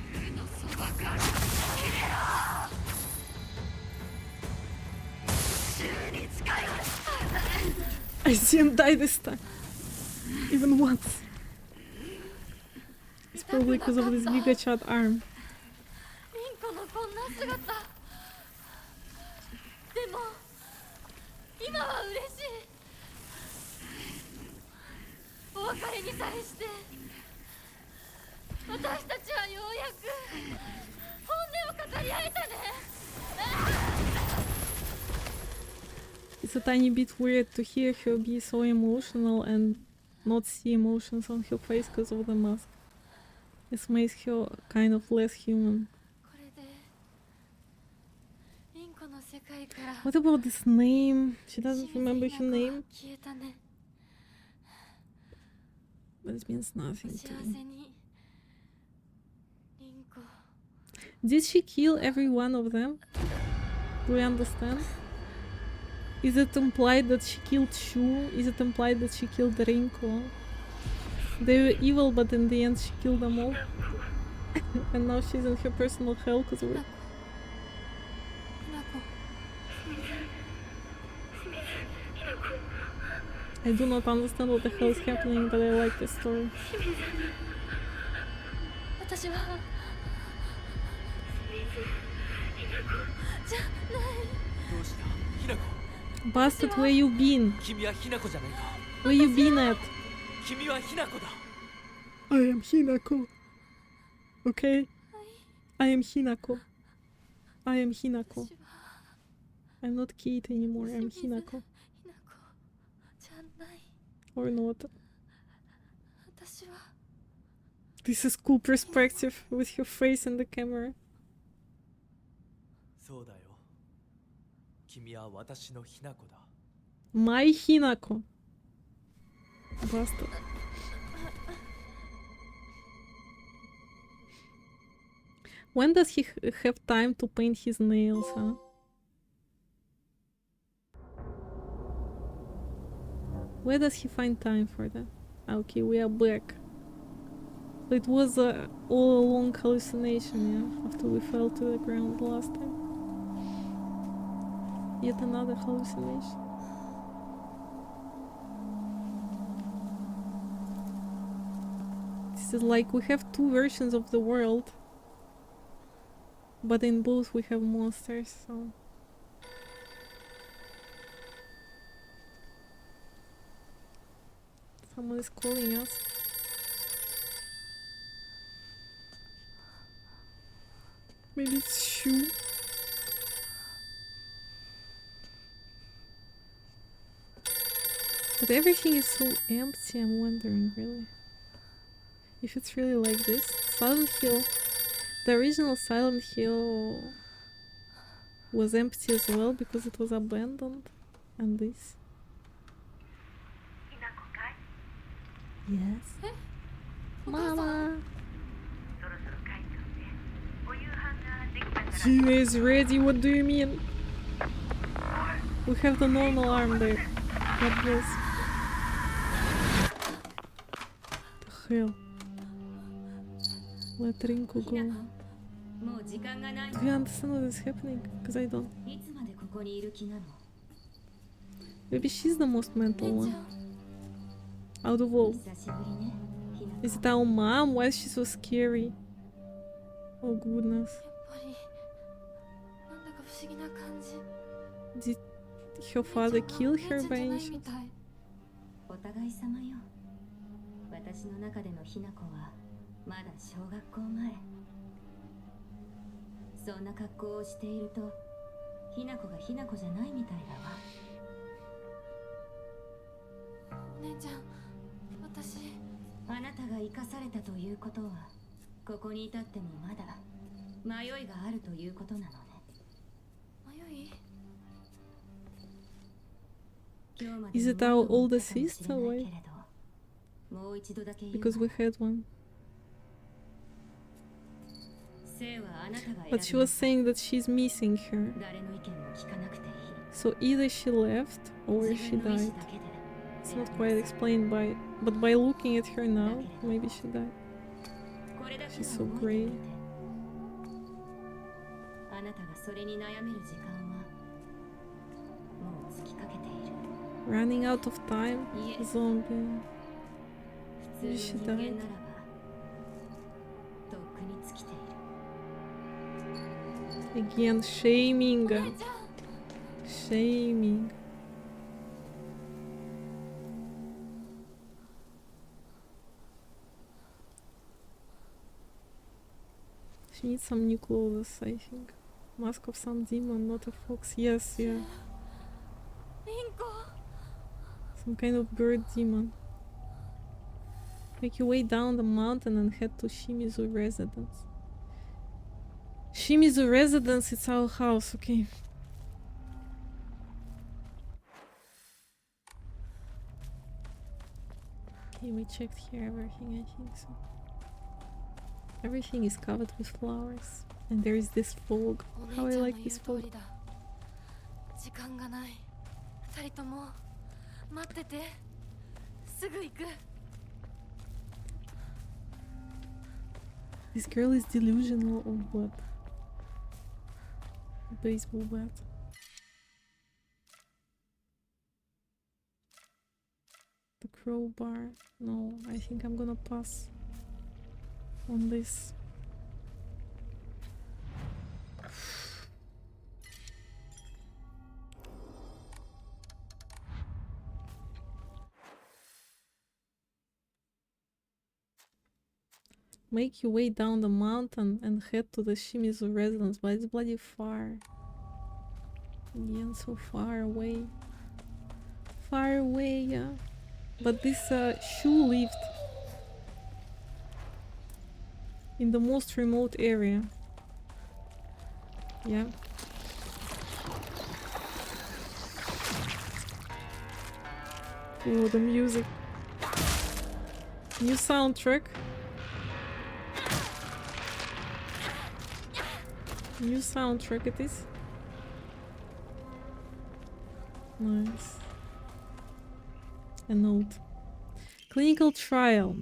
I didn't die this time. Even once. It's probably because of this Giga Chat arm. リンコのこんな姿でも今は嬉しいお別れに際して私たちはようやく本音を語り合えたね It's a tiny bit weird to hear her be so emotional and not see emotions on her face because of the mask. This makes her kind of less human. これでリンコの世界から What about this name? She doesn't 清水 remember ひ her な子 name, は消えたね but it means お nothing 幸 to せ me. にリンコ Did she kill every one of them? Do we understand? Is it implied that she killed Shu? Is it implied that she killed Rinko? They were evil, but in the end she killed them all. And now she's in her personal hell because of it. ひなこ I do not understand what the hell is happening, but I like this story. 私はじゃないどうしたひなこ Bastard, where you been? 君はひなこじゃないか Where you been at? 君はひなこだ I am Hinako. Okay? I am Hinako. I am Hinako. 私は I'm not Kate anymore, I'm 清水 Hinako. ひな子じゃない Or not. 私は This is cool perspective with her face in the camera. そうだよ君は私のひなこだ My Hinako. Bastard. When does he have time to paint his nails, huh? Where does he find time for that? Okay, we are back. It was a all along hallucination, yeah, after we fell to the ground last time. Yet another hallucination. This is like we have two versions of the world, but in both we have monsters, so... Someone is calling us. Maybe it's Shu. But everything is so empty, I'm wondering, really. If it's really like this. Silent Hill. The original Silent Hill was empty as well because it was abandoned. And this. Yes. Mama! She is ready, what do you mean? We have the normal arm there. What this? The hell? Let Rinko go. もう時間がない Do you understand what is happening? Because I don't. いつまでここにいる気なの Maybe she's the most mental 姉ちゃ one. ん Out of all. 久しぶりねひな Is it our mom? Why is she so scary? Oh goodness. やっぱりなんだか不思議な感じ Did her father kill 姉ちゃ her んじゃ by な any いみ chance? たいお互い様よ私の中でのひな子はまだ小学校前そんな格好をしているとひな子がひな子じゃないみたいだわお姉ちゃん私あなたが生かされたということはここに至ってもまだ迷いがあるということなのね迷い 今日まで Is it にも our っと思った older かもし sister? れない Why? けれどもう一度だけ言う Because わ we had one. 生はあなたが選 But she び was saying that she's missing her. 誰の意見も聞かなくていい So either she left or 自 she 分の意 died. 志だけで It's not quite explained by, but by looking at her now, maybe she died. ここれだけ She's は so 覚えて great. おいて。あなたがそれに悩める時間はもう尽きかけている。 Running out of time? Yes. Zombie. 普 You 通 should の人 die. 間ならばとっくに尽きている。 Again, shaming. ちゃん Shaming. She needs some new clothes, I think. Mask of some demon, not a fox. Yes, yeah. リンコ Some kind of bird demon. Make your way down the mountain and head to Shimizu residence. Shimizu residence, it's our house, okay. Okay, we checked here everything, I think so. Everything is covered with flowers. And there is this fog. お姉 How I ちゃんの like 言 this う通 fog. りだ時間がない二人とも待っててすぐ行く This girl is delusional or what? Baseball bat. The crowbar. No, I think I'm gonna pass on this. Make your way down the mountain and head to the Shimizu residence, but it's bloody far. Again, so far away. Far away, yeah. But this shoe lived in the most remote area. Yeah. Oh, the music. New soundtrack. New soundtrack it is. Nice. A note. Clinical trial.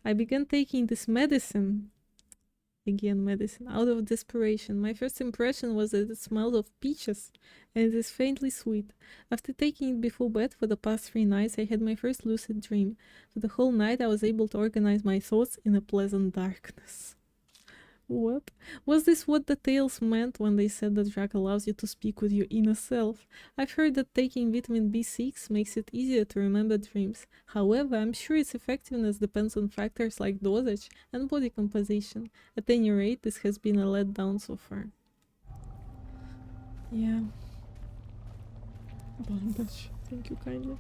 I began taking this medicine. Again, medicine. Out of desperation. My first impression was that it smelled of peaches, and it is faintly sweet. After taking it before bed for the past 3 nights, I had my first lucid dream. For the whole night, I was able to organize my thoughts in a pleasant darkness. What? Was this what the tales meant when they said that drug allows you to speak with your inner self? I've heard that taking vitamin B6 makes it easier to remember dreams. However, I'm sure its effectiveness depends on factors like dosage and body composition. At any rate, this has been a letdown so far. Yeah. Bandage. Thank you kindly.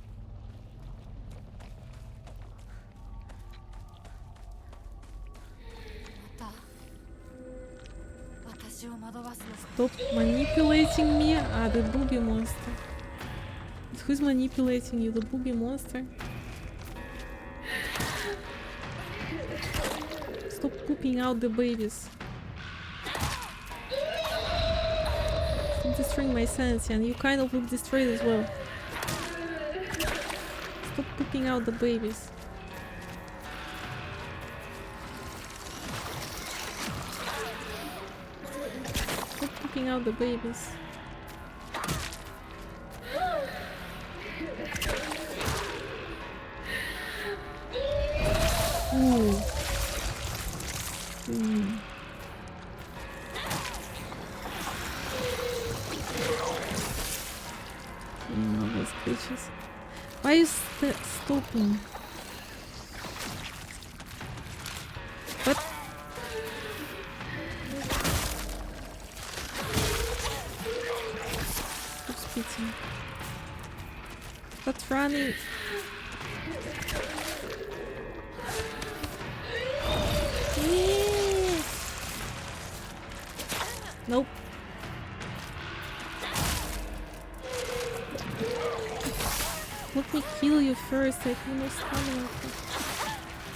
Stop manipulating me. Ah, the booby monster. But who's manipulating you? The booby monster? Stop pooping out the babies. Stop destroying my sanity, and you kind of look destroyed as well. Stop pooping out the babies. Pooping out the babies. Ooh. No, those creatures. Why are you stopping? What? Stop spitting. Stop running. Nope. Let me kill you first. I have no stamina.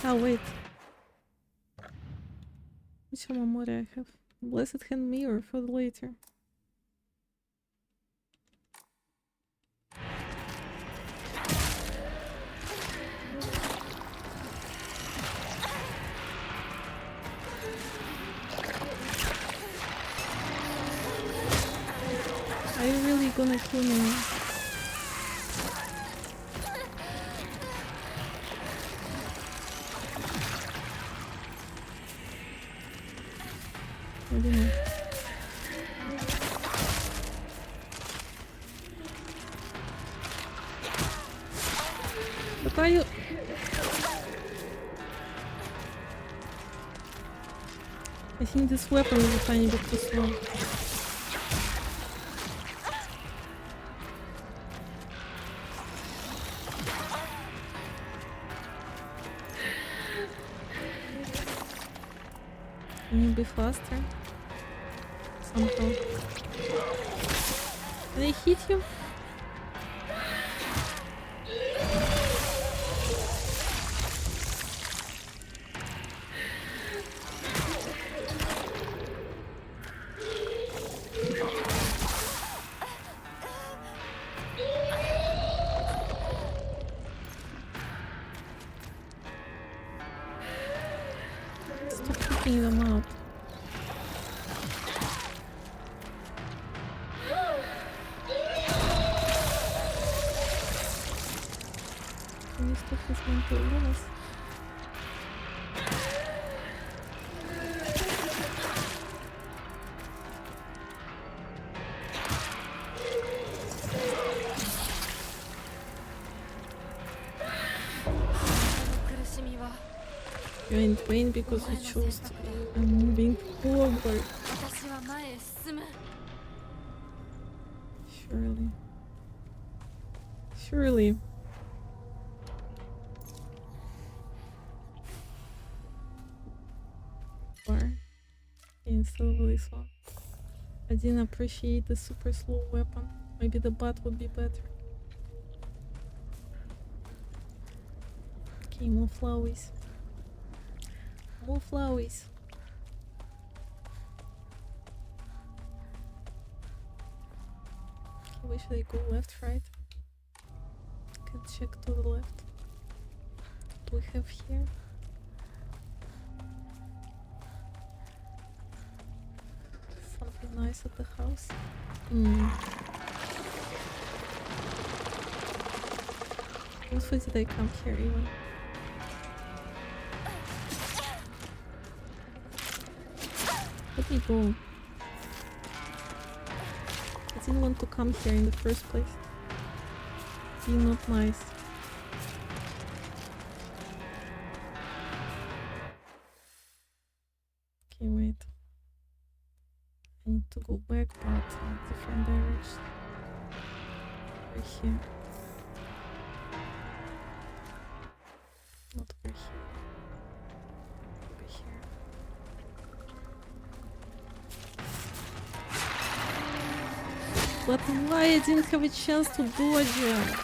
Ah, wait. Which Amamori I have? Blessed Hand Mirror for later. Are you really gonna kill me? I don't know. What are you? I think this weapon is a tiny bit too slow. Can you be faster? Somehow. Can I hit you? Stop picking them up. Can you stop this mental illness? You're in pain because you chose to. I'm moving forward. 私は前へ進む Surely. Surely. Or instead of this one. I didn't appreciate the super slow weapon. Maybe the bat would be better. Okay, more flowers. More flowers. Okay, where should I go? Left, right? Can check to the left. What do we have here? Something nice at the house. What for did I come here even? Let me go. I didn't want to come here in the first place. Be not nice. Okay, wait. I need to go back, but in a different direction. Over here. Not over here. Over here. But why I didn't have a chance to dodge it?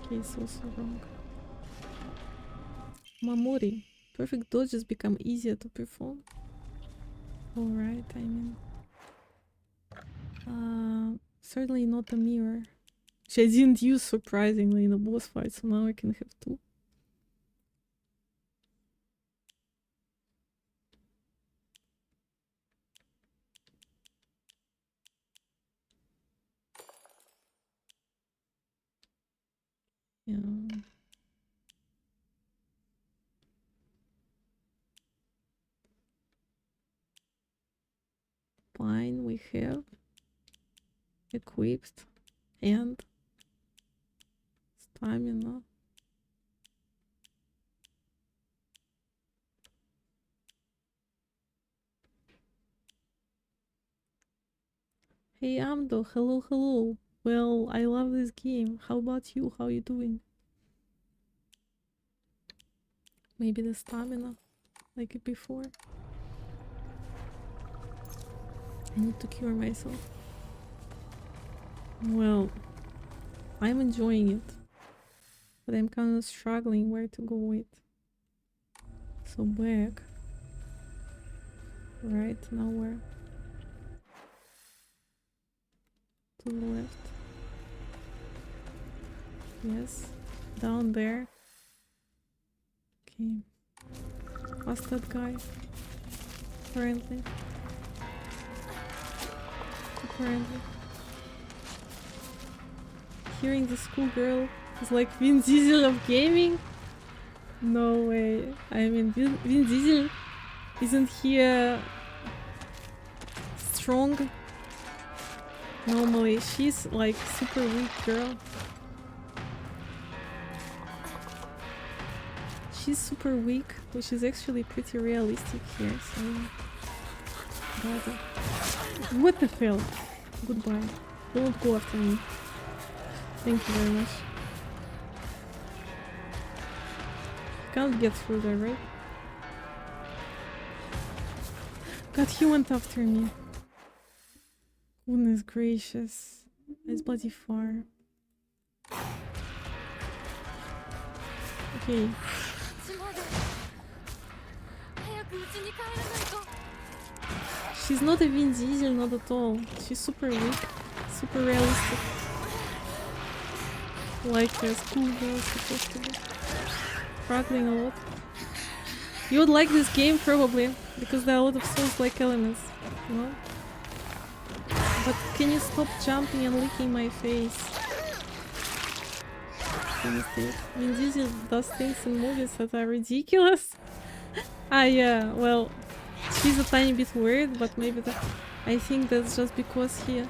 Okay, it's also wrong. Mamori. Perfect dodges become easier to perform. Alright, I mean. Certainly not a mirror. Which I didn't use surprisingly in a boss fight, so now I can have two. Yeah. Fine, we have equipped and stamina. Hey Amdo, hello, hello. Well, I love this game. How about you? How you doing? Maybe the stamina, like before. I need to cure myself. Well, I'm enjoying it, but I'm kind of struggling where to go with. So back. Right, now where? To the left. Yes. Down there. Okay. What's that guy? Apparently. Hearing the schoolgirl is like Vin Diesel of gaming? No way. I mean, Vin Diesel, isn't he strong? Normally, she's like super weak girl. She's super weak, which is actually pretty realistic here, so... Rather. What the hell? Goodbye. Don't go after me. Thank you very much. Can't get through there, right? God, he went after me. Goodness gracious. It's bloody far. Okay. 家まで早く家に帰らないと。 She's not a Vin Diesel, not at all. She's super weak, super realistic. Like a schoolgirl supposed to be. Struggling a lot. You would like this game probably, because there are a lot of Souls-like elements, you know? But can you stop jumping and licking my face? Honestly, Vin Diesel does things in movies that are ridiculous. Ah yeah, well, she's a tiny bit weird, but maybe that... I think that's just because he...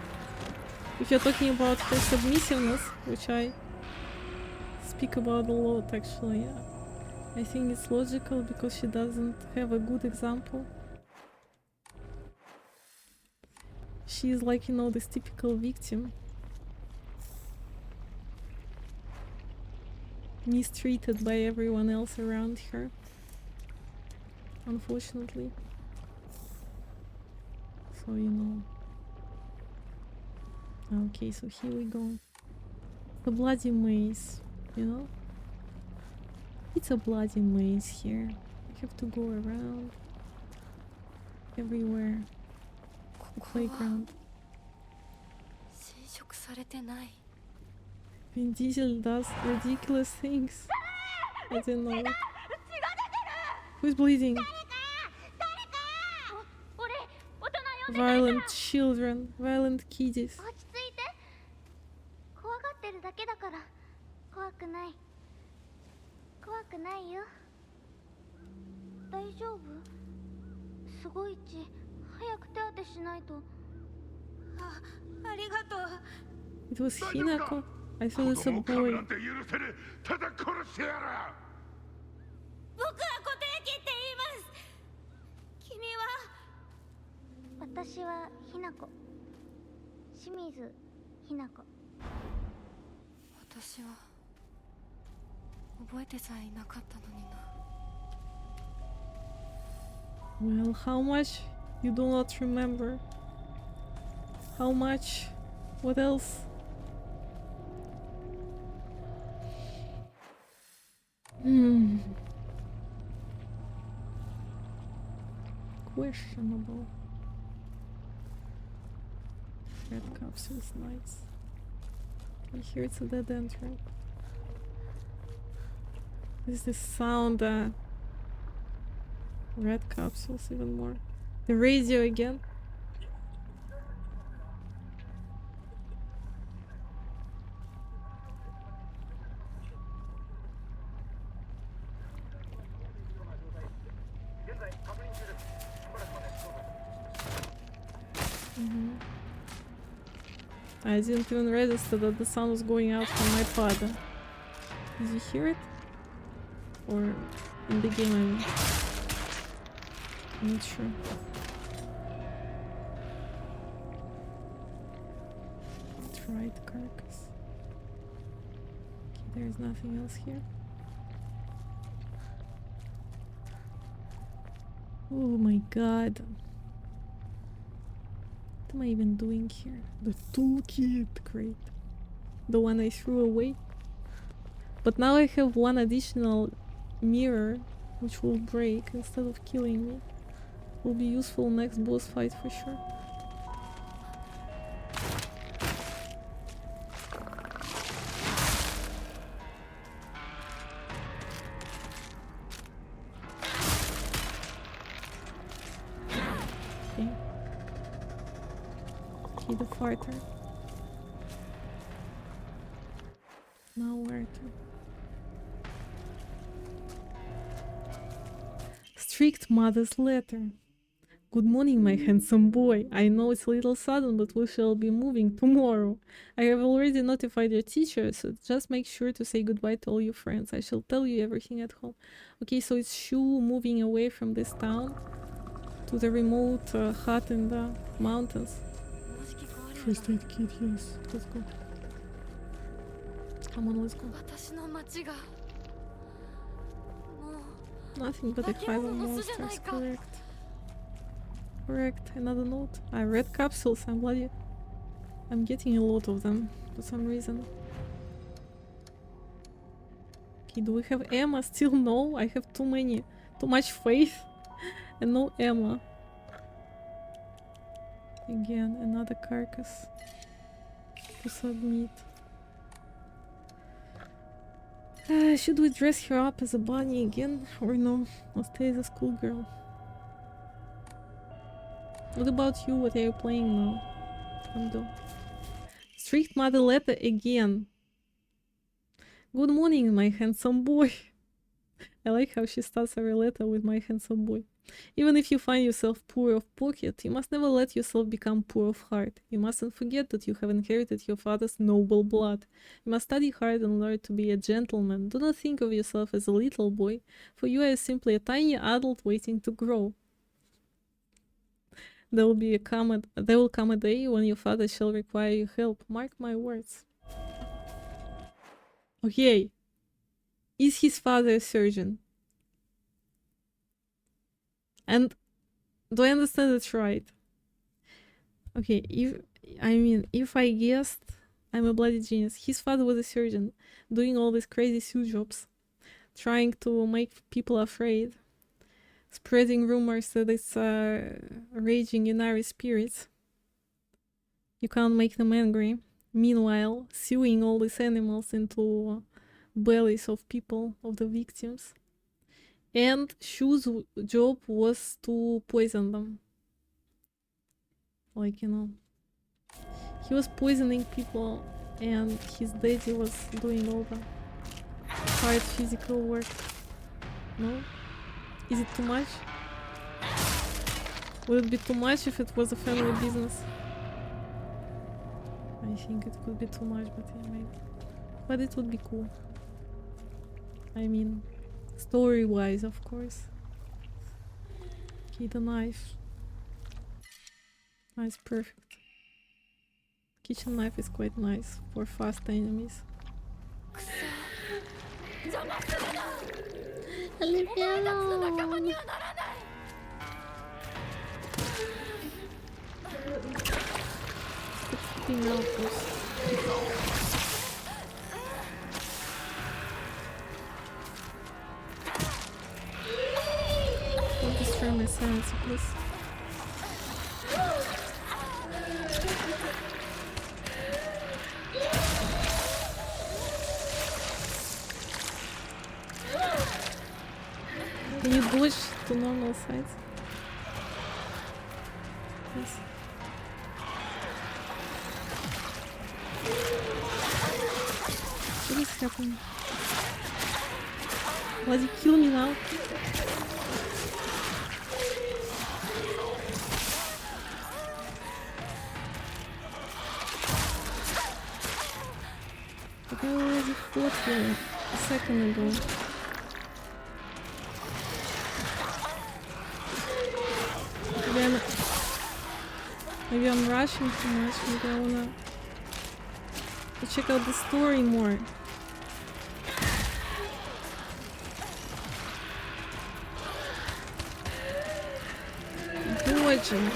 If you're talking about her submissiveness, which I speak about a lot actually, I think it's logical because she doesn't have a good example. She's like, you know, this typical victim. Mistreated by everyone else around her. Unfortunately. So, you know. Okay, so here we go. The bloody maze, you know? It's a bloody maze here. You have to go around. Everywhere. The playground. 侵食されてない。 Vin Diesel does ridiculous things. I don't know. Who's bleeding? Violent children. Violent kiddies. 落ち着いて。怖がってるだけだから。怖くない。怖くないよ。大丈夫？すごい血。早く手当てしないと。ありがとう。 It was Hinako. I thought it's a boy. 僕は固定機って言います。君は？私はひなこ。清水ひなこ。私は覚えてさえいなかったのにな。 Well, how much you do not remember? How much? What else? Questionable. Red capsule is nice. I hear it's a dead end, right? Is this sound? Red capsules even more. The radio again. I didn't even register that the sound was going out from my pod. Did you hear it? Or in the game, I mean. I'm not sure. Tried carcass. Okay, there's nothing else here. Oh my god. What am I even doing here? The toolkit, great. The one I threw away. But now I have one additional mirror, which will break instead of killing me. Will be useful next boss fight for sure. farther. Now where to? Strict mother's letter. Good morning, my handsome boy. I know it's a little sudden, but we shall be moving tomorrow. I have already notified your teacher, so just make sure to say goodbye to all your friends. I shall tell you everything at home. Okay, so it's Shu moving away from this town to the remote hut in the mountains. もし聞こえる First aid kit, yes. Let's go. Come on, let's go. 私の町がも Nothing but a hive of monsters, correct. Correct, another note. I read capsules, I'm getting a lot of them for some reason. Okay, do we have Emma? Still no, I have too much faith and no Emma. Again, another carcass to submit. Should we dress her up as a bunny again or no? Or stay as a schoolgirl? What about you? What are you playing now? Kondo. Strict mother letter again. Good morning, my handsome boy. I like how she starts every letter with my handsome boy. Even if you find yourself poor of pocket, you must never let yourself become poor of heart. You mustn't forget that you have inherited your father's noble blood. You must study hard and learn to be a gentleman. Do not think of yourself as a little boy, for you are simply a tiny adult waiting to grow. There will come a day when your father shall require your help. Mark my words. Okay. Is his father a surgeon? And do I understand it right? Okay, if I guessed, I'm a bloody genius. His father was a surgeon, doing all these crazy suit jobs, trying to make people afraid, spreading rumors that it's raging Inari spirits. You can't make them angry. Meanwhile, sewing all these animals into bellies of people, of the victims. And Shu's job was to poison them. Like, you know. He was poisoning people and his daddy was doing all the hard physical work. No? Is it too much? Would it be too much if it was a family business? I think it could be too much, but yeah, maybe. But it would be cool. I mean, story-wise, of course. Okay, the knife. Nice, perfect. Kitchen knife is quite nice for fast enemies. Leave me alone. Keeping out those. Don't destroy my sanity, please. Can you dodge to normal size? Yes. What is happening? Bloody kill me now. But I already fought here a second ago. Maybe I'm rushing too much. Maybe I wanna check out the story more. Dodging.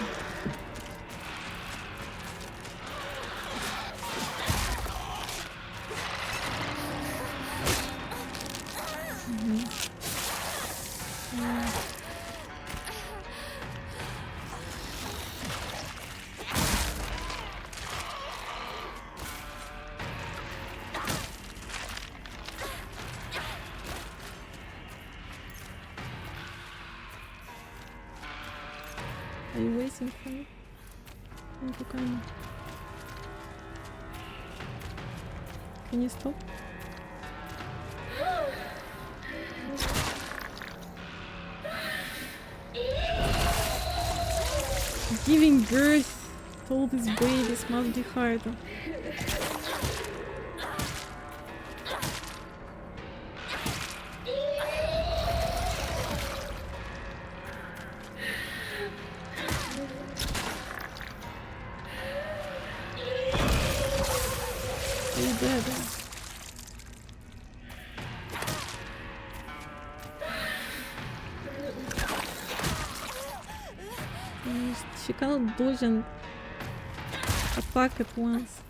Are you waiting for me? Thank you, Karma. Can you stop? Giving birth to all these babies must be hard. Are you dead? She cannot dodge and attack at once.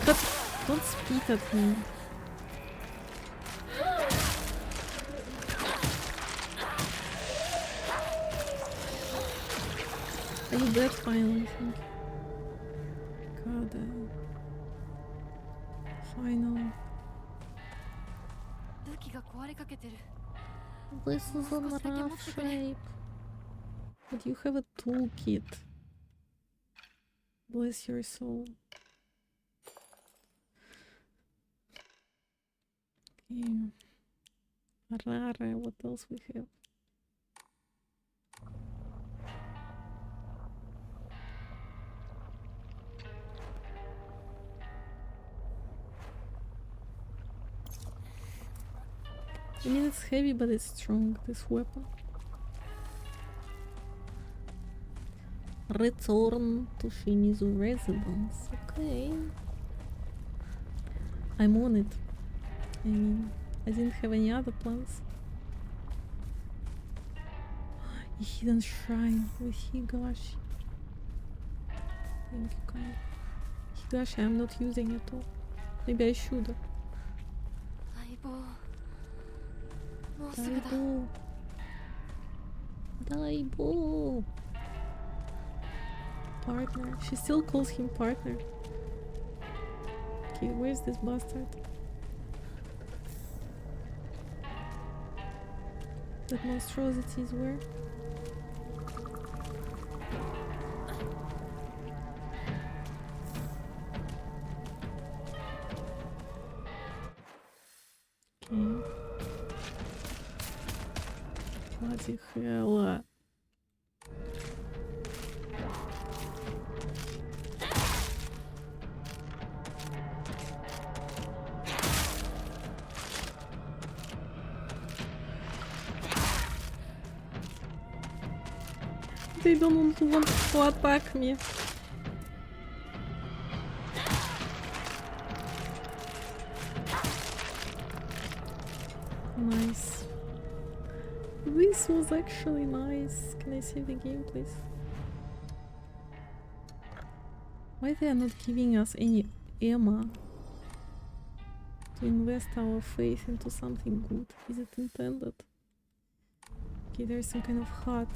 But don't spit at me. Are you dead finally? Thank you. God, finally. 武器が壊れかけてる。 This is a rough shape. But you have a toolkit. Bless your soul. Okay. Rara, what else we have? I mean, it's heavy, but it's strong, this weapon. Return to Shinizu residence. Okay. I'm on it. I mean, I didn't have any other plans. A hidden shrine with Higashi. Thank you, kind. Higashi, I'm not using it all. Maybe I should. 相棒もうすぐだ。 Daibo. Partner. She still calls him partner. Okay, where's this bastard? That monstrosity is where? Okay. Bloody hell. They don't want to attack me. Nice. This was actually nice. Can I save the game, please? Why they are not giving us any ammo to invest our faith into something good? Is it intended? Okay, there's some kind of hut.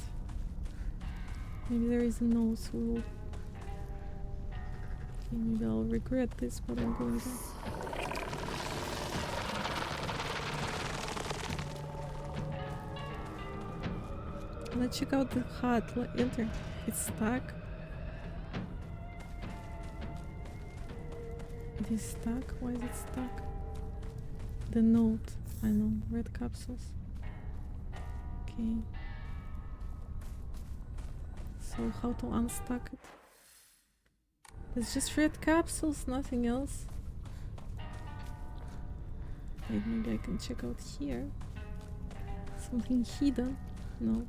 Maybe there is a nose. Okay, maybe I'll regret this, but I'm going to. Let's check out the hut. Enter. It's stuck. It is stuck? Why is it stuck? The note. I know. Red capsules. Okay. So how to unstuck it? It's just red capsules, nothing else. Wait, maybe I can check out here. Something hidden? No.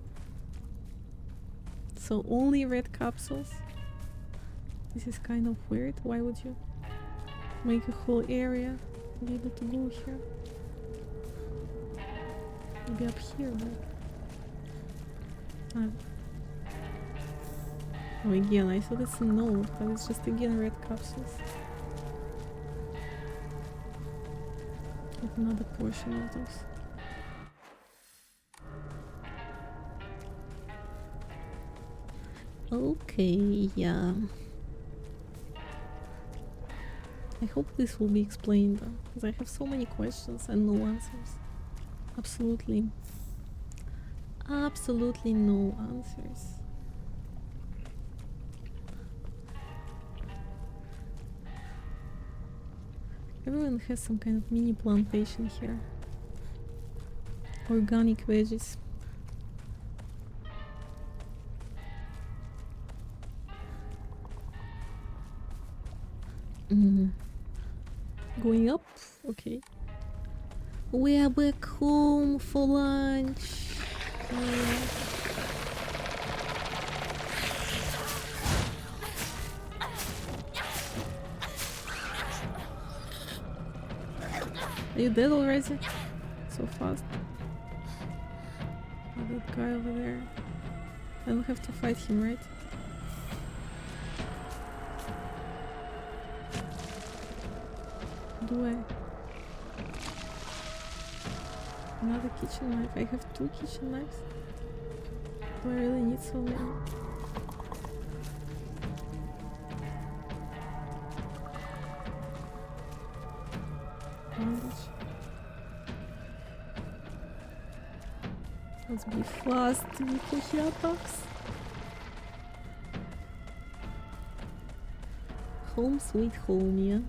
So only red capsules? This is kind of weird. Why would you make a whole area be able to go here? Maybe up here, but... Oh, again, I thought it's a note, but it's just again red capsules. Get another portion of those. Okay, yeah. I hope this will be explained, because I have so many questions and no answers. Absolutely. Absolutely no answers. Everyone has some kind of mini plantation here. Organic veggies. Going up? Okay. We are back home for lunch. Are you dead already? So fast. Oh, that guy over there. I don't have to fight him, right? Do I? Another kitchen knife. I have 2 kitchen knives. Do I really need so many? Bandage. Let's be fast before he attacks. Home sweet home, yeah.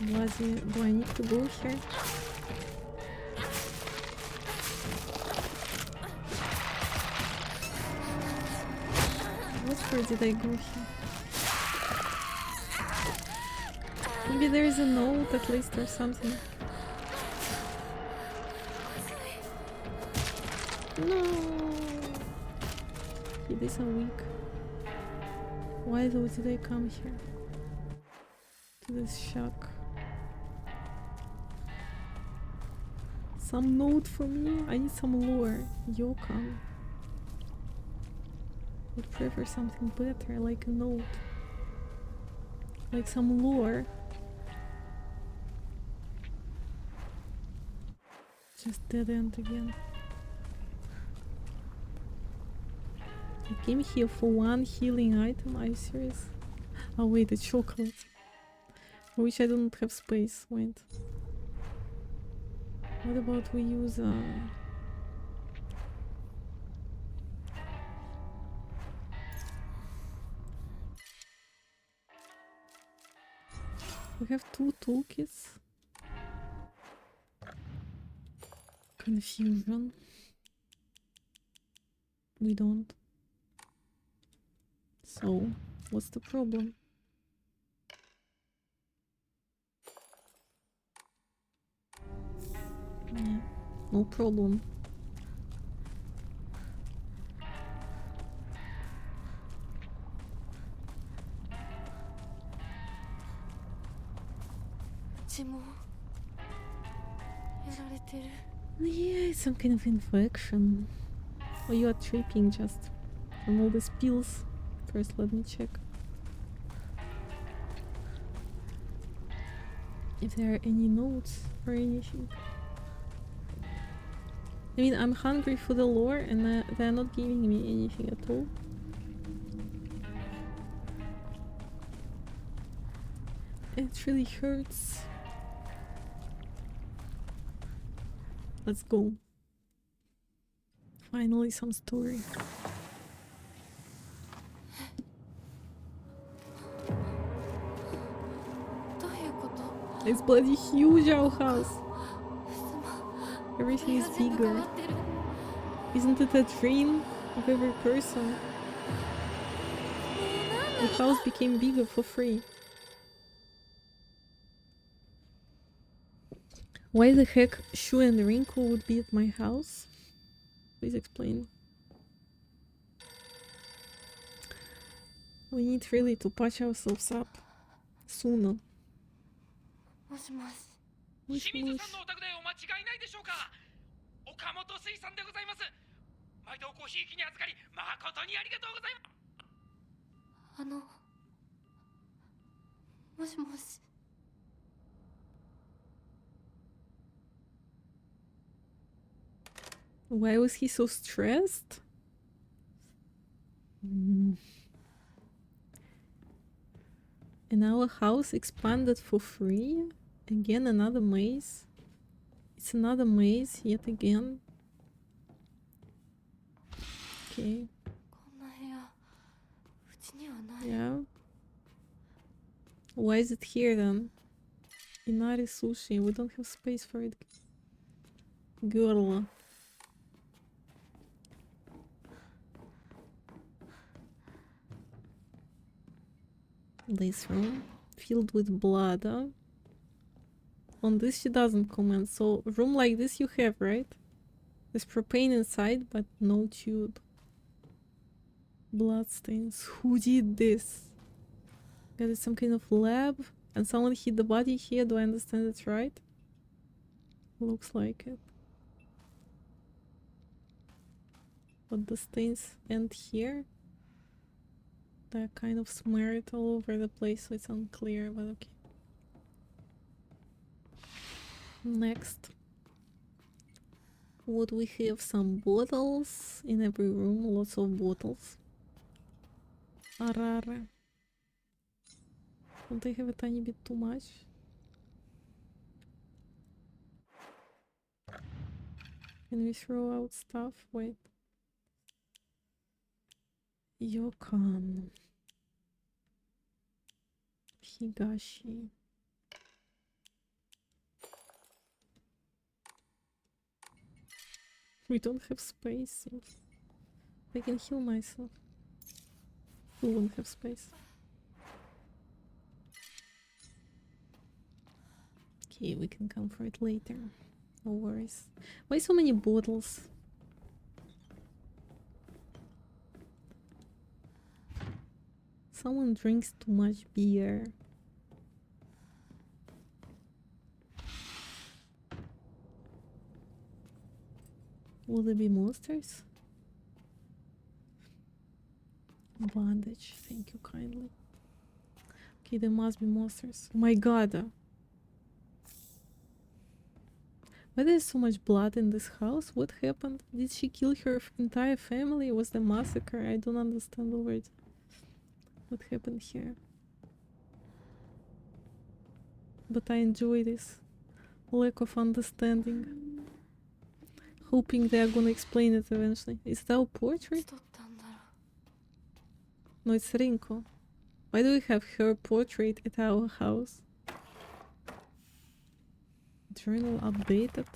Bloody, do I need to go here? Where did I go here? Maybe there is a note at least or something. No! It is a week. Why though did I come here? To this shack. Some note for me? I need some lore. Yokan. Would prefer something better, like a note. Like some lore. Just dead end again. I came here for 1 healing item, are you serious? Oh wait, the chocolate. For which I don't have space, wait. What about we use we have 2 toolkits. Confusion. We don't. So, what's the problem? Yeah, no problem. Yeah, it's some kind of infection. Or you are tripping just from all these pills. First, let me check if there are any notes or anything. I mean, I'm hungry for the lore and they're not giving me anything at all. It really hurts. Let's go. Finally some story. It's bloody huge, our house. Everything is bigger. Isn't it a dream of every person? The house became bigger for free. Why the heck Shu and Rinku would be at my house? Please explain. We need really to patch ourselves up sooner. もしもし。清水さんのお宅でお間違いないでしょうか。岡本水産でございます。毎度ごひいきに預かり誠にありがとうございます。もしもし。Why was he so stressed? And our house expanded for free. Again, another maze. It's another maze yet again. Okay. こんな部屋うちにはない。 Yeah. Why is it here then? Inari sushi. We don't have space for it. Girl. This room filled with blood. Huh? On this she doesn't comment. So room like this you have, right? There's propane inside, but no tube. Bloodstains. Who did this? Got it some kind of lab, and someone hid the body here. Do I understand it right? Looks like it. But the stains end here. They're kind of smeared all over the place, so it's unclear, but okay. Next. What we have? Some bottles in every room, lots of bottles. Arara. Don't they have a tiny bit too much? Can we throw out stuff? Wait. Yokan. Higashi. We don't have space. So I can heal myself. We won't have space. Okay, we can come for it later. No worries. Why so many bottles? Someone drinks too much beer. Will there be monsters? Bandage, thank you kindly. Okay, there must be monsters. Oh my god. Why there's so much blood in this house? What happened? Did she kill her entire family? Was the massacre? I don't understand already. What happened here? But I enjoy this lack of understanding. Hoping they are gonna explain it eventually. Is that our portrait? 撮ったんだろ No, it's Rinko. Why do we have her portrait at our house? Journal updated.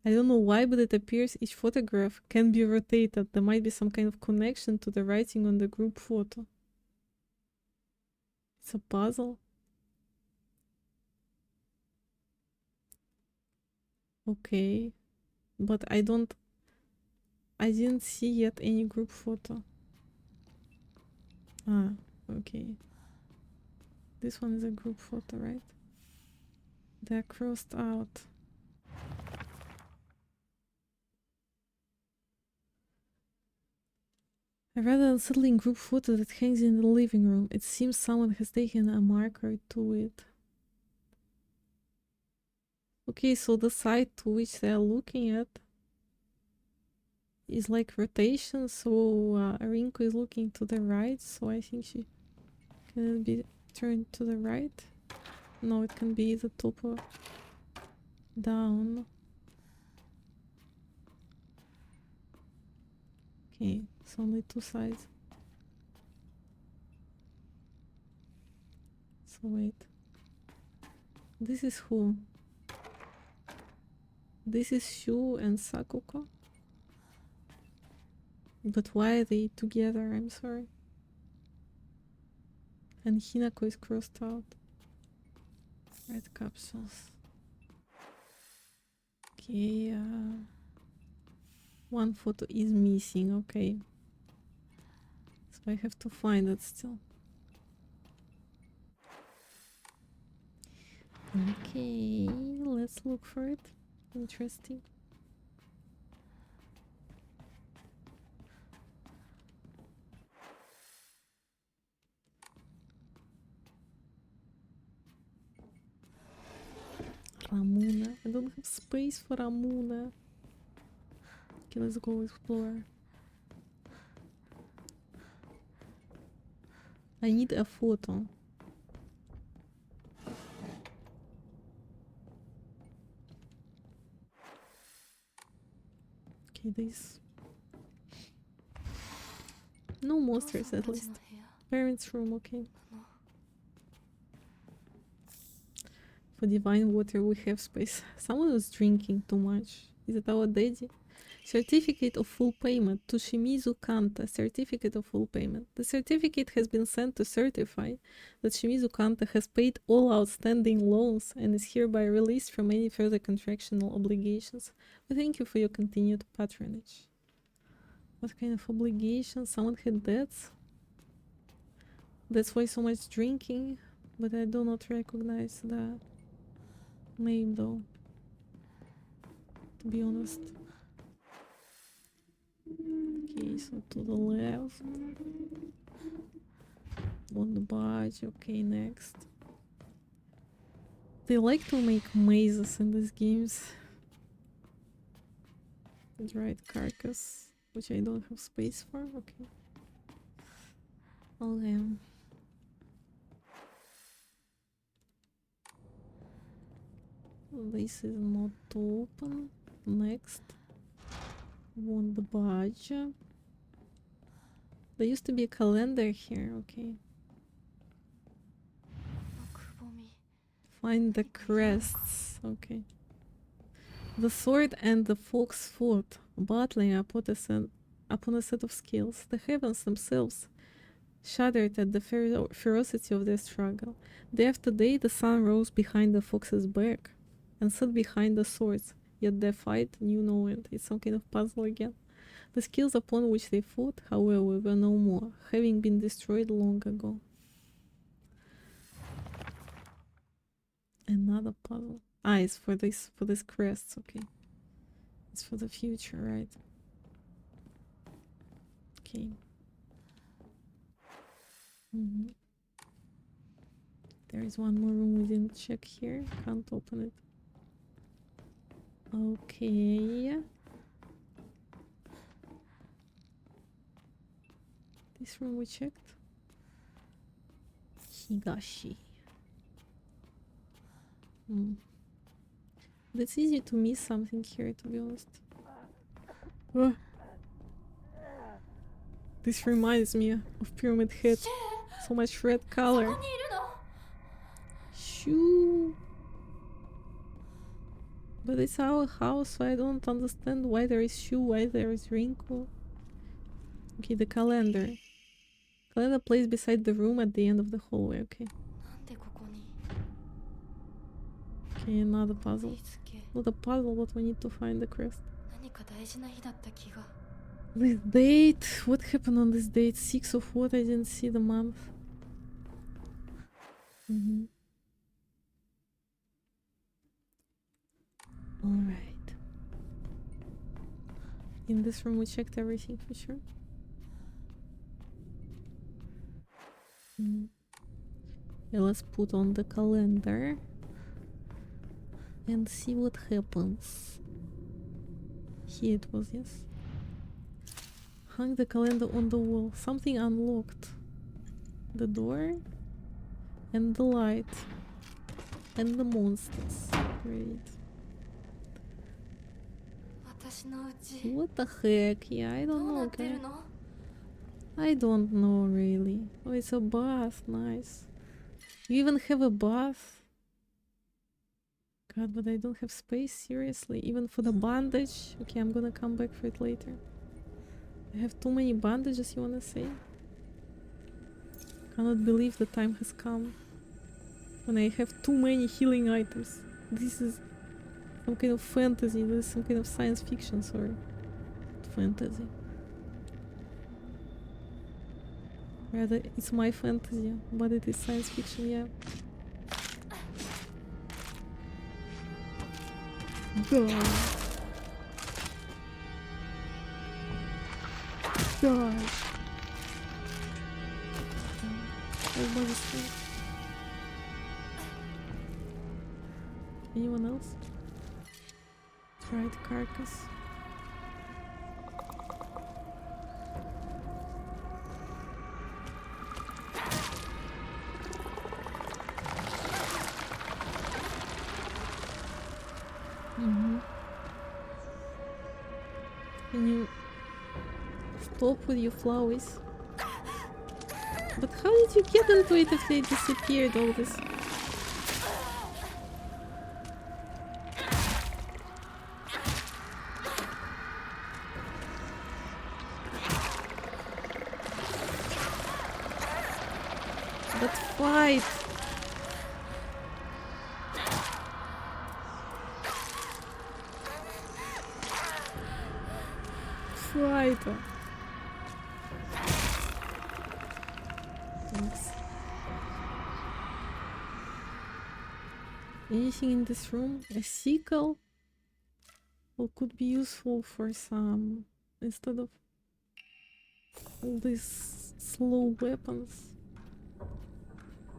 I don't know why, but it appears each photograph can be rotated. There might be some kind of connection to the writing on the group photo. It's a puzzle. Okay. But I didn't see yet any group photo. Ah, okay. This one is a group photo, right? They're crossed out. A rather unsettling group photo that hangs in the living room. It seems someone has taken a marker to it. Okay, so the side to which they are looking at is like rotation, so Rinko is looking to the right, so I think she can be turned to the right. No, it can be the top or down. Okay, it's only two sides. So wait. This is who? This is Shu and Sakuko? But why are they together? I'm sorry. And Hinako is crossed out. Red capsules. Okay, one photo is missing, okay. So I have to find it still. Okay, let's look for it. Interesting. Ramuna. I don't have space for Ramuna. Okay, let's go explore. I need a photo. Okay, this. No お父 monsters さん at たち least. の部屋 Parents' room, okay. For divine water, we have space. Someone was drinking too much. Is it our daddy? Certificate of full payment to Shimizu Kanta. Certificate of full payment. The certificate has been sent to certify that Shimizu Kanta has paid all outstanding loans and is hereby released from any further contractual obligations. We thank you for your continued patronage. What kind of obligations? Someone had debts? That's why so much drinking, but I do not recognize the name though, to be honest. Okay, so to the left. On the badge, okay, next. They like to make mazes in these games. Right, carcass, which I don't have space for, okay. Okay. This is not open. Next. Want the badge. There used to be a calendar here, okay. くぼみ Find the crests, okay. The sword and the fox fought, battling upon a set of scales. The heavens themselves shuddered at the ferocity of their struggle. Day after day, the sun rose behind the fox's back and set behind the swords, yet their fight knew no end. It's some kind of puzzle again. The skills upon which they fought, however, were no more, having been destroyed long ago. Another puzzle. Ah, it's for this crests, okay. It's for the future, right? Okay. There is one more room we didn't check here. Can't open it. Okay. This room we checked. Higashi. It's easy to miss something here, to be honest. Ah. This reminds me of Pyramid Head. So much red こ color. こにいるの Shoo. But it's our house, so I don't understand why there is Shu, why there is Rinku. Okay, the calendar. Calendar placed beside the room at the end of the hallway, okay. なんでここに Okay, another puzzle. 日付 Not a puzzle, but we need to find the crest. 何か大事な日だった気が This date? What happened on this date? 6 of what? I didn't see the month. Alright. In this room we checked everything for sure. Yeah, let's put on the calendar and see what happens. Here it was, yes. Hung the calendar on the wall. Something unlocked. The door and the light and the monsters. Great. 私のうち What the heck? Yeah, I ど don't うな know. ってる Okay. の I don't know really. Oh, it's a bath. Nice. You even have a bath? God, but I don't have space. Seriously. Even for the bandage? Okay, I'm gonna come back for it later. I have too many bandages, you wanna say? Cannot believe the time has come when I have too many healing items. This is some kind of fantasy. This is some kind of science fiction, sorry. Fantasy. Rather, it's my fantasy, but it is science fiction, yeah. God. God. Everybody's straight. Anyone else? Tried carcass. Can you stop with your flowers? But how did you get into it if they disappeared all this? But fight! Fight! Thanks. Anything in this room? A sickle? Well, could be useful for some instead of all these slow weapons.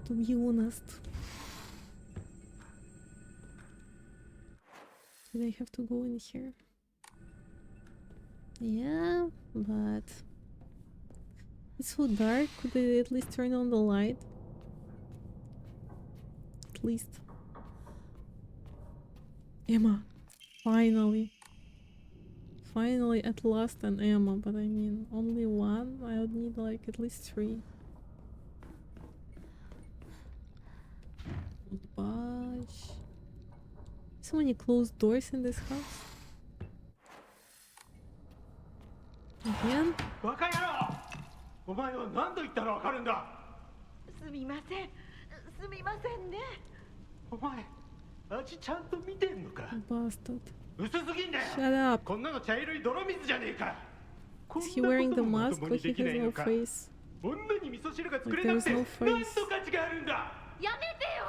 To be honest. Do they have to go in here? Yeah, but it's so dark. Could they at least turn on the light? At least. Emma. Finally. Finally, at last, an Emma. But I mean, only one? I would need like at least 3. Gosh. So many closed doors in this house. Again? バカ野郎お前は何度言ったらわかるんだすみませんすみませんねお前味ちゃんと見てんのか Bastard. 薄すぎんだよ Shut up. こんなの茶色い泥水じゃねえか Is he wearing the mask or he has no face? 女に味噌汁が作れ Like なくて there's no 何 face. の価値があるんだやめてよ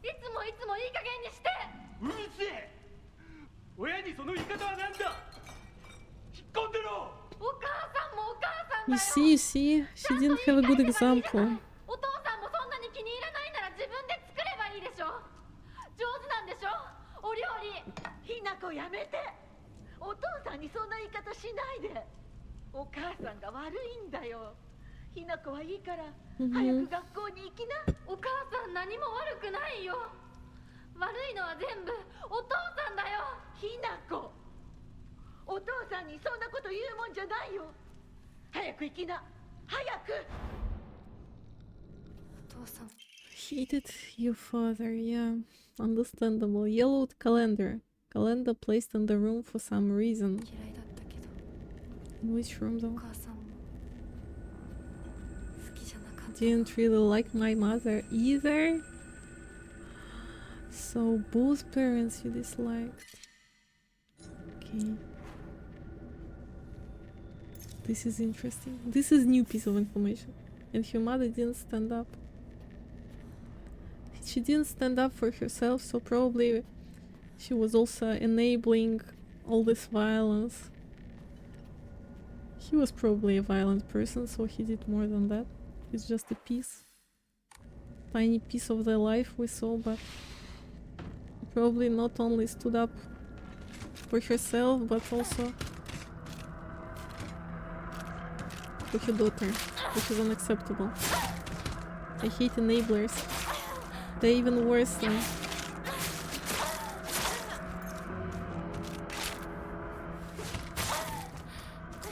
いつもいつもいい加減にしてうるせえ親にその言い方は何だ引っ込んでろお母さんもお母さんだ You よ see, you see? She didn't have a good example. お父さんもそんなに気に入らないなら自分で作ればいいでしょ上手なんでしょお料理ひなこやめてお父さんにそんな言い方しないでお母さんが悪いんだよひなこはいいから早く学校に行きなお母さん何も悪くないよ悪いのは全部お父さんだよひなこお父さんにそんなこと言うもんじゃないよ早く行きな早くお父さん Hated your father, yeah. Understandable. Yellowed calendar. Calendar placed in the room for some reason. 嫌いだったけど In which room お though? 母さんも好きじゃなかった Didn't really like my mother either. So both parents you disliked. Okay. This is interesting. This is new piece of information. And her mother didn't stand up. She didn't stand up for herself, so probably she was also enabling all this violence. He was probably a violent person, so he did more than that. It's just a piece. Tiny piece of their life we saw, but probably not only stood up for herself, but also for her daughter, which is unacceptable. I hate enablers. They're even worse than...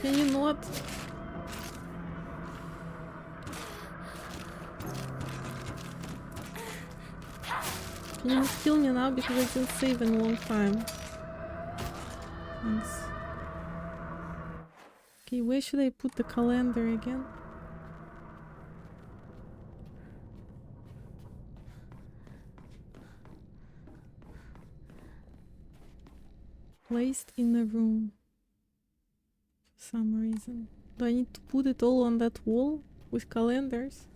Can you not? Can you not kill me now because I didn't save in a long time? Thanks. Okay, where should I put the calendar again? Placed in a room. For some reason. Do I need to put it all on that wall with calendars?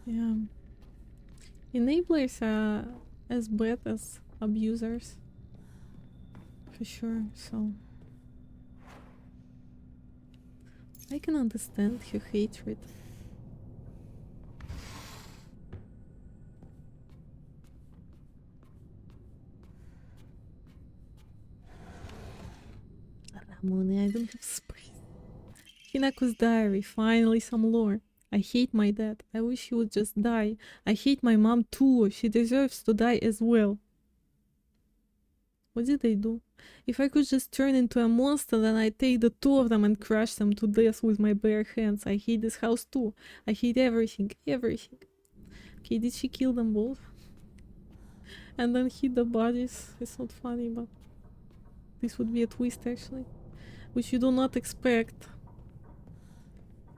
Yeah. Enablers are as bad as abusers. For sure, so... I can understand her hatred. Ramone, I don't have space. Hinako's diary, finally some lore. I hate my dad. I wish he would just die. I hate my mom too. She deserves to die as well. What did they do? If I could just turn into a monster, then I'd take the two of them and crush them to death with my bare hands. I hate this house too. I hate everything. Everything. Okay, did she kill them both? And then hit the bodies. It's not funny, but this would be a twist actually, which you do not expect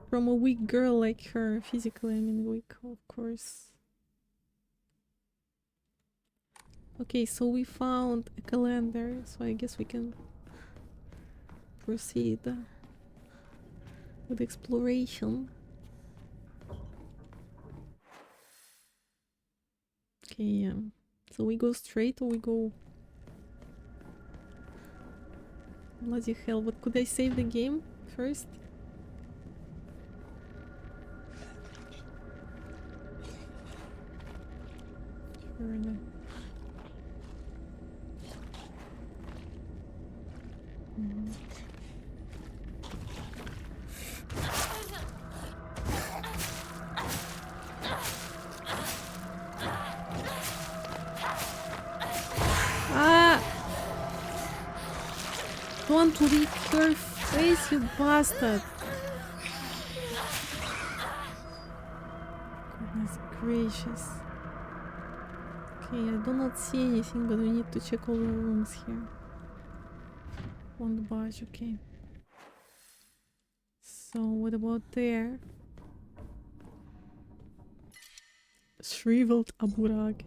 from a weak girl like her. Physically, I mean weak, of course. Okay, so we found a calendar, so I guess we can proceed with exploration. Okay, yeah. So we go straight or we go... Bloody hell, what could I save the game first? Surely. Ah! Don't lick her face, you bastard! Goodness gracious. Okay, I do not see anything, but we need to check all the rooms here. Won't budge, okay. So, what about there? Shriveled Aburag.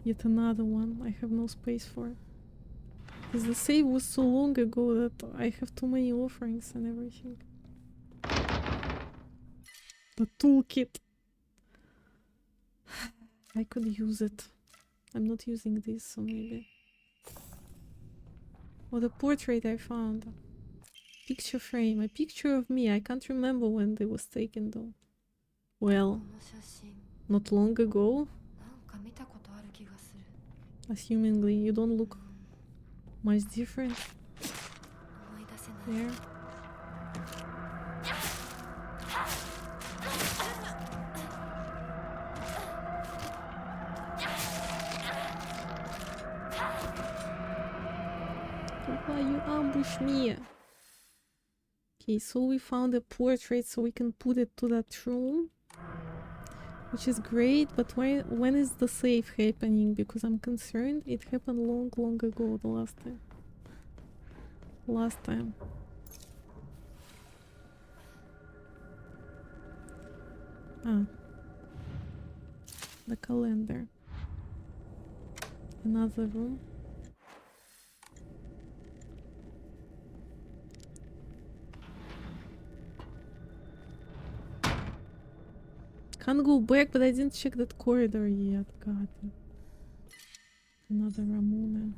Yet another one I have no space for. Because the save was so long ago that I have too many offerings and everything. The toolkit. I could use it. I'm not using this, so maybe. Oh, the portrait I found. Picture frame. A picture of me. I can't remember when it was taken though. Well, not long ago. Assumingly, you don't look much different. There. Why you ambush me? Okay, so we found a portrait, so we can put it to that room, which is great. But when is the save happening? Because I'm concerned it happened long ago, the last time. Ah, the calendar. Another room. Can't go back, but I didn't check that corridor yet. God. Another Ramona.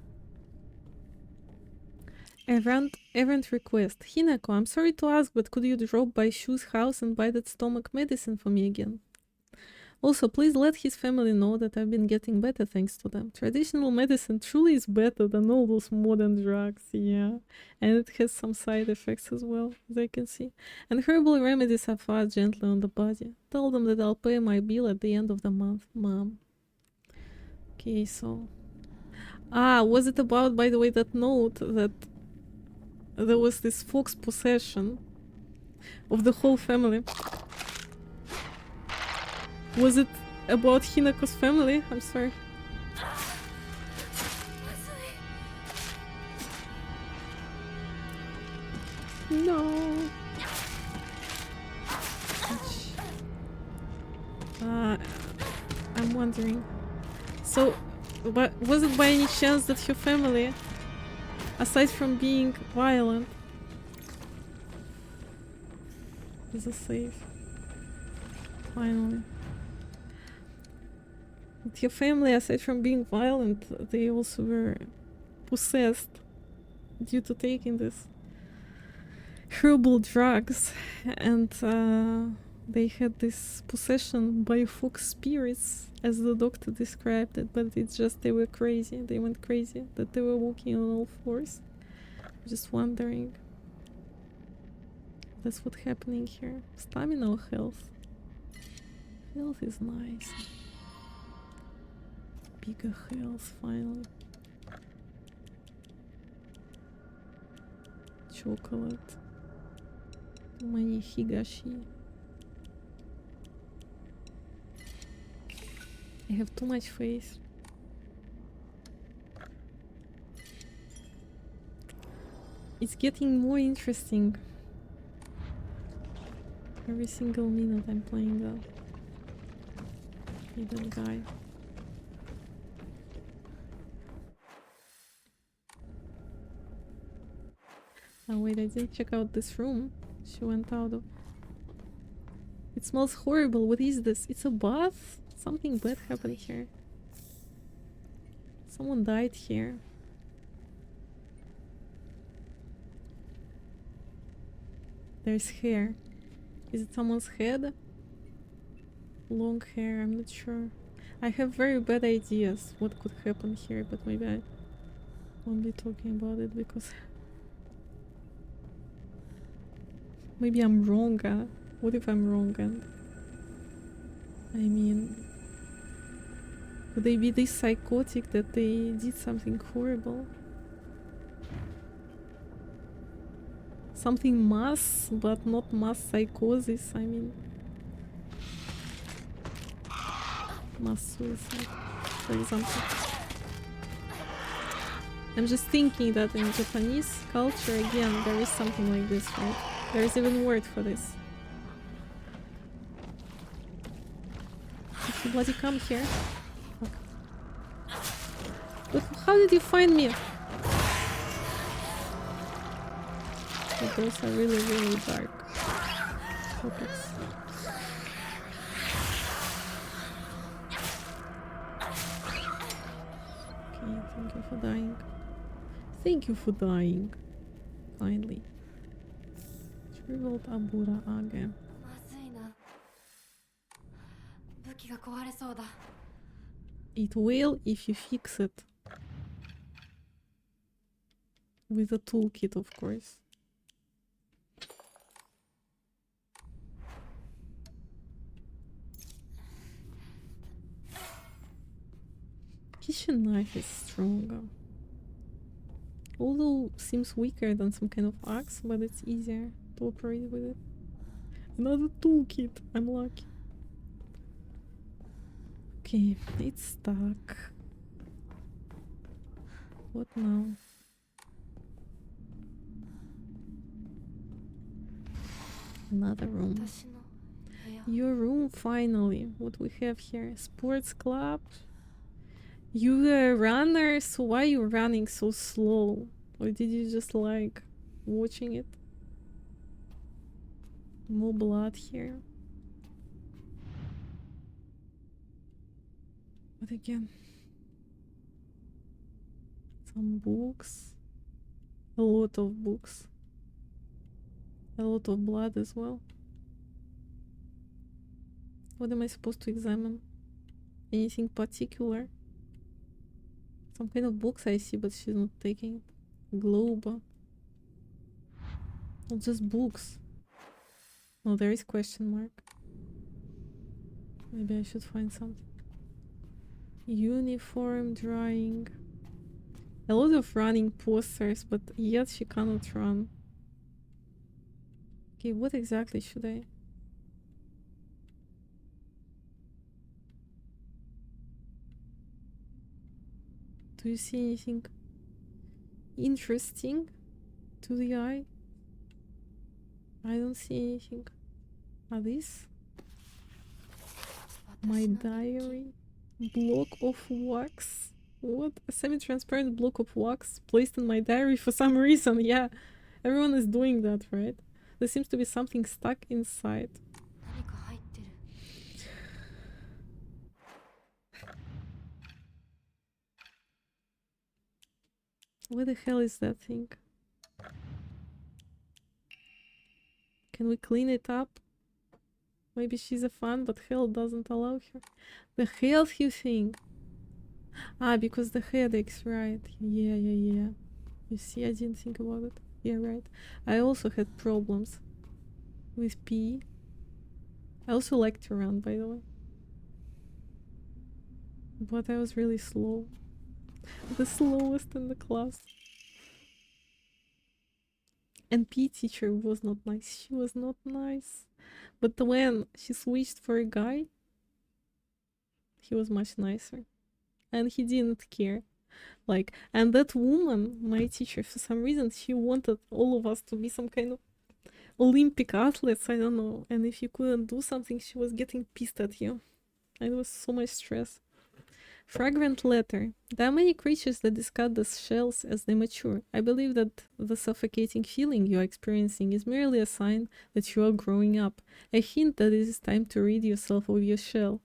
Errand request. Hinako, I'm sorry to ask, but could you drop by Shu's house and buy that stomach medicine for me again? Also, please let his family know that I've been getting better thanks to them. Traditional medicine truly is better than all those modern drugs, yeah. And it has some side effects as well, as I can see. And herbal remedies are far gentler on the body. Tell them that I'll pay my bill at the end of the month, Mom. Okay, so... Ah, was it about, by the way, that note that there was this fox possession of the whole family? Was it about Hinako's family? I'm sorry. No. I'm wondering. So, but was it by any chance that your family, aside from being violent, is a save? Finally. With your family, aside from being violent, they also were possessed due to taking this herbal drugs, and they had this possession by fox spirits, as the doctor described it, but it's just they were crazy. They went crazy, that they were walking on all fours. Just wondering. That's what's happening here. Stamina or health? Health is nice. Bigger health, finally. chocolate. Too many higashi. I have too much faith. It's getting more interesting. Every single minute I'm playing that guy. Oh wait, I didn't check out this room. She went out of... It smells horrible. What is this? It's a bath? Something bad happened here. Someone died here. There's hair. Is it someone's head? Long hair, I'm not sure. I have very bad ideas what could happen here, but maybe I won't be talking about it because maybe I'm wrong. What if I'm wrong? And I mean, would they be this psychotic that they did something horrible? Something mass, but not mass psychosis. I mean, mass suicide, for example. I'm just thinking that in Japanese culture, again, there is something like this, right? There is even a word for this. Did you bloody come here? Fuck. But how did you find me? But those are really, really dark topics. Okay, thank you for dying. Thank you for dying. Kindly. Shriveled Abura Age. まずいな。武器が壊れそうだ。 It will if you fix it. With a toolkit, of course. Kitchen knife is stronger. Although seems weaker than some kind of axe, but it's easier to operate with it. Another toolkit. I'm lucky. Okay, it's stuck. What now? Another room. 私の部屋。 Your room, finally. What we have here? Sports club. You're a runner, so why are you running so slow? Or did you just like watching it? More blood here. What again? Some books. A lot of books. A lot of blood as well. What am I supposed to examine? Anything particular? Some kind of books I see, but she's not taking it. Globe. Not just books. No, there is question mark. Maybe I should find something. Uniform drying. A lot of running posters, but yet she cannot run. Okay, what exactly should I... Do you see anything interesting to the eye? I don't see anything. Ah, this? My diary? Block of wax? What? A semi-transparent block of wax placed in my diary for some reason. Yeah, everyone is doing that, right? There seems to be something stuck inside. 何か入ってる。 What the hell is that thing? Can we clean it up? Maybe she's a fan, but hell doesn't allow her. The healthy thing. Ah, because the headaches, right? Yeah. You see, I didn't think about it. Yeah, right. I also had problems with pee. I also like to run, by the way. But I was really slow. The slowest in the class. And PE teacher was not nice. She was not nice. But when she switched for a guy, he was much nicer. And he didn't care. Like, and that woman, my teacher, for some reason, she wanted all of us to be some kind of Olympic athletes, I don't know. And if you couldn't do something, she was getting pissed at you. And it was so much stress. Fragrant letter. There are many creatures that discard the shells as they mature. I believe that the suffocating feeling you are experiencing is merely a sign that you are growing up, a hint that it is time to rid yourself of your shell.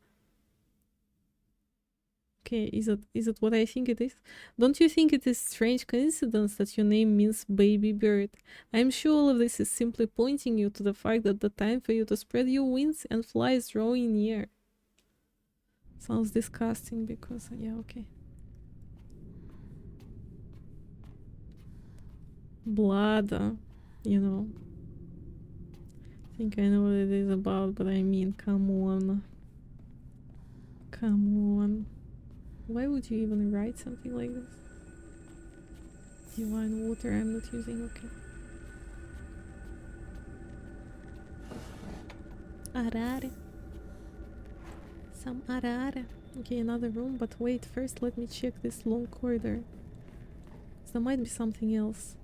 Okay, is it what I think it is? Don't you think it is strange coincidence that your name means baby bird? I am sure all of this is simply pointing you to the fact that the time for you to spread your wings and fly is drawing near. Sounds disgusting because, yeah, okay. Blood, you know. I think I know what it is about, but I mean, come on. Come on. Why would you even write something like this? Divine water I'm not using, okay. Arare. Some arare. Okay, another room, but wait, first let me check this long corridor. There might be something else.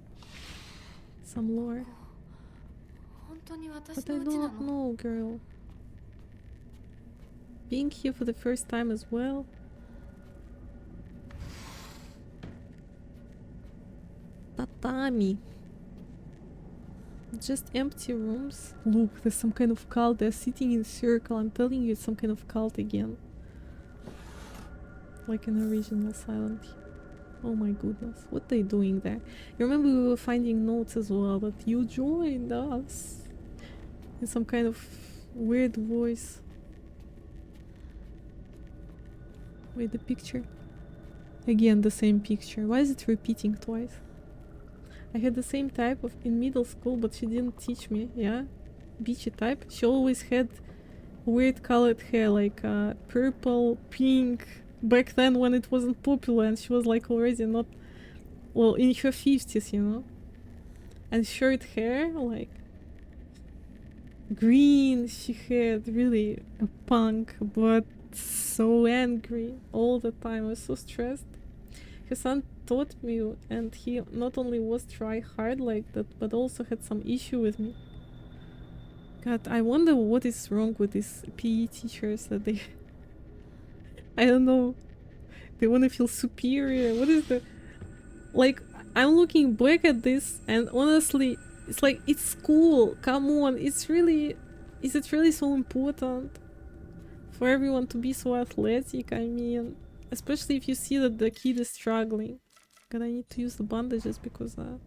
Some lore. But I don't know, girl. Being here for the first time as well. Tatami. Just empty rooms. Look, there's some kind of cult. They're sitting in a circle. I'm telling you, it's some kind of cult again. Like an original Silent Hill. Oh my goodness. What are they doing there? You remember we were finding notes as well that you joined us. In some kind of weird voice. Wait, the picture. Again, the same picture. Why is it repeating twice? I had the same type of in middle school, but she didn't teach me, yeah? Beachy type. She always had weird colored hair, like purple, pink, back then when it wasn't popular and she was like already not, well, in her 50s, you know? And short hair, like green, she had really a punk, but so angry all the time. I was so stressed. Her son taught me, and he not only was try hard like that, but also had some issue with me. God, I wonder what is wrong with these PE teachers that they I don't know, they want to feel superior. What is the, like, I'm looking back at this and honestly it's like, it's school, come on, it's really, is it really so important for everyone to be so athletic? I mean, especially if you see that the kid is struggling. God, I need to use the bandages because so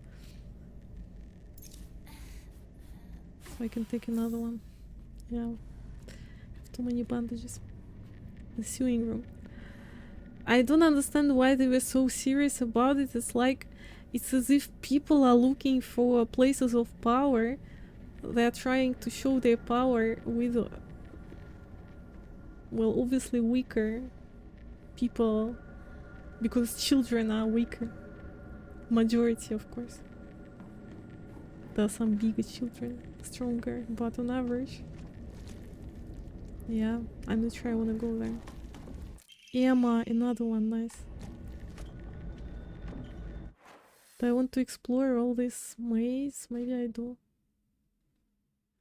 I can take another one. Yeah, I have too many bandages. The sewing room. I don't understand why they were so serious about it. It's like, it's as if people are looking for places of power. They're trying to show their power with, well, obviously weaker people, because children are weaker. Majority, of course. There are some bigger children, stronger, but on average, yeah, I'm not sure I want to go there. Emma, another one, nice. Do I want to explore all this maze? Maybe I do.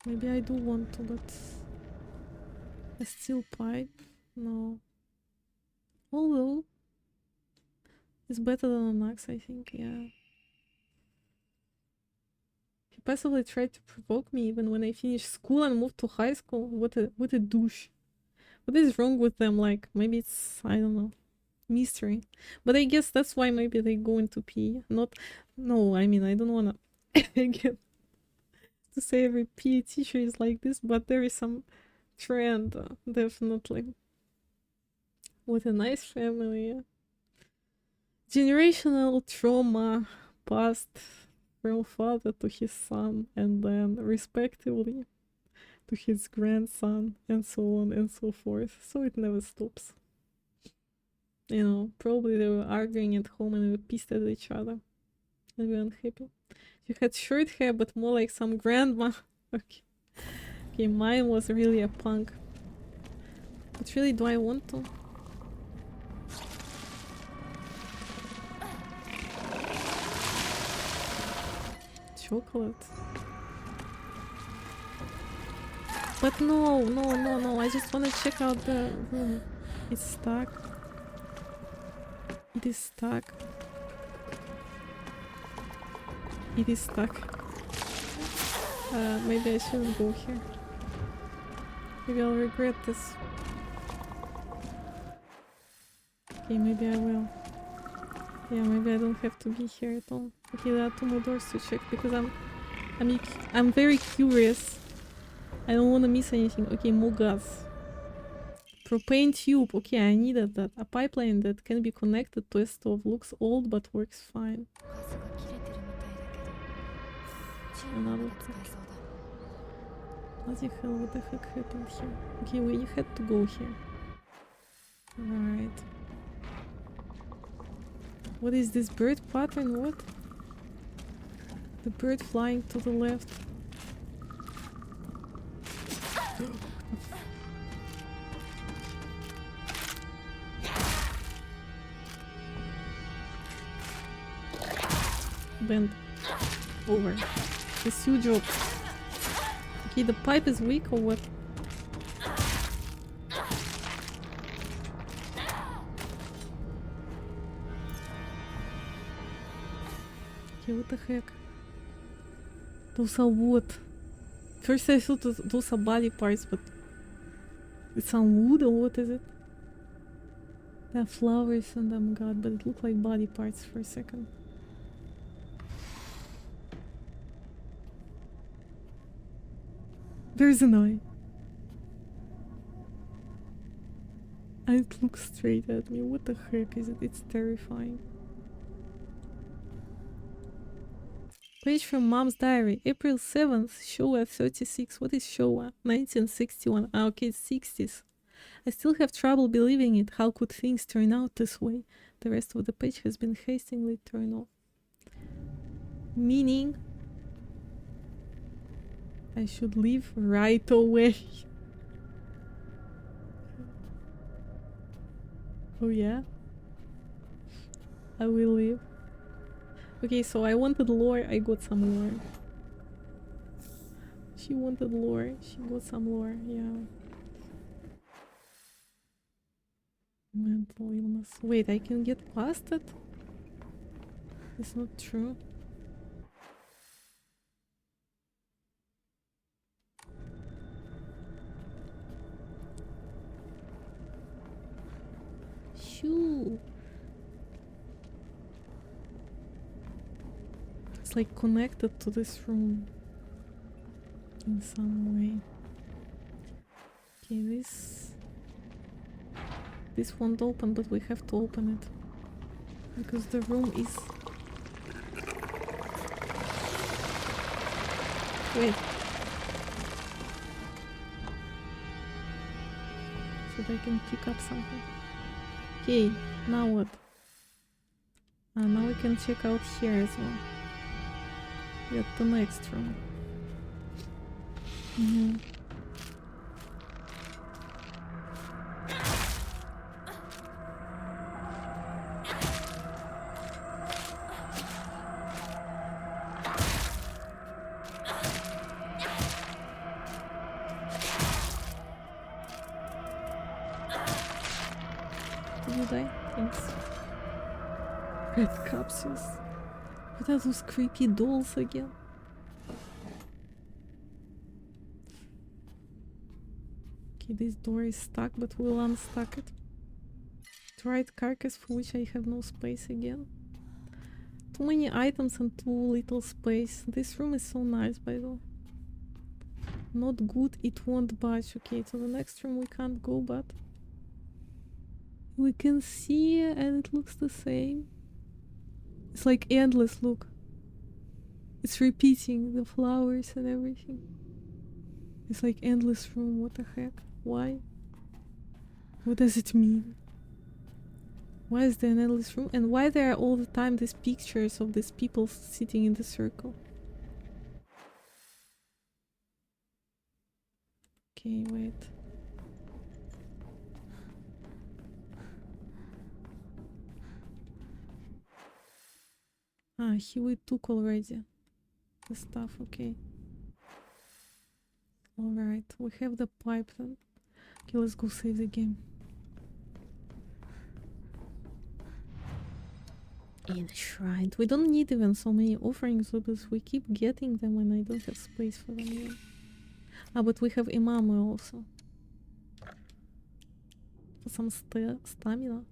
Maybe I do want to, but a steel pipe? No. Although it's better than an axe, I think, yeah. He passively tried to provoke me even when I finished school and moved to high school. What a douche. What is wrong with them? Like, maybe it's, I don't know, mystery. But I guess that's why maybe they go into PE. Not, no, I mean, I don't wanna again to say every PE teacher is like this, but there is some trend, definitely. What a nice family, yeah. Generational trauma passed from father to his son and then respectively to his grandson and so on and so forth. So it never stops. You know, probably they were arguing at home and they were pissed at each other. They were unhappy. You had short hair, but more like some grandma. Okay. Okay, mine was really a punk. But really, do I want to? Chocolate. But no. I just want to check out the room. It's stuck. It is stuck. It is stuck. Maybe I shouldn't go here. Maybe I'll regret this. Okay, maybe I will. Yeah, maybe I don't have to be here at all. Okay, there are 2 more doors to check because I'm very curious. I don't want to miss anything. Okay, more gas. Propane tube. Okay, I needed that. A pipeline that can be connected to a stove. Looks old but works fine. ガスが切れてるみたいだけどチューブまで使えそうだ Bloody hell, what the heck happened here? Okay, we had to go here. Right. What is this bird pattern? What? The bird flying to the left. Bend over. This huge drop. Okay, the pipe is weak or what? Okay, what the heck? Those are what? First I thought those are body parts, but it's some wood or what is it? There are flowers on them, god, but it looked like body parts for a second. There's an eye. And it looks straight at me. What the heck is it? It's terrifying. Page from Mom's diary. April 7th, Showa 36. What is Showa? 1961. Ah, okay, it's 60s. I still have trouble believing it. How could things turn out this way? The rest of the page has been hastily turned off. Meaning... I should leave right away. Oh yeah? I will leave. Okay, so I wanted lore, I got some lore. She wanted lore, she got some lore, yeah. Mental illness. Wait, I can get past it? It's not true. Shoo. It's like connected to this room in some way. Okay, this won't open, but we have to open it because the room is... Wait. So that I can pick up something. Okay, now what? Now we can check out here as well. Get the next room. Did you die? Thanks. Red capsules. What are those creepy dolls again? Okay, this door is stuck, but we'll unstuck it. Dried carcass for which I have no space again. Too many items and too little space. This room is so nice, by the way. Not good, it won't budge. Okay, to the next room we can't go, but we can see and it looks the same. It's like endless, look. It's repeating the flowers and everything. It's like endless room, what the heck? Why? What does it mean? Why is there an endless room? And why there are all the time these pictures of these people sitting in the circle? Okay, wait. Ah, we took already the stuff, okay. Alright, we have the pipe then. Okay, let's go save the game. Enshrined. We don't need even so many offerings because we keep getting them and I don't have space for them yet. Ah, but we have Imamu also. For some stamina.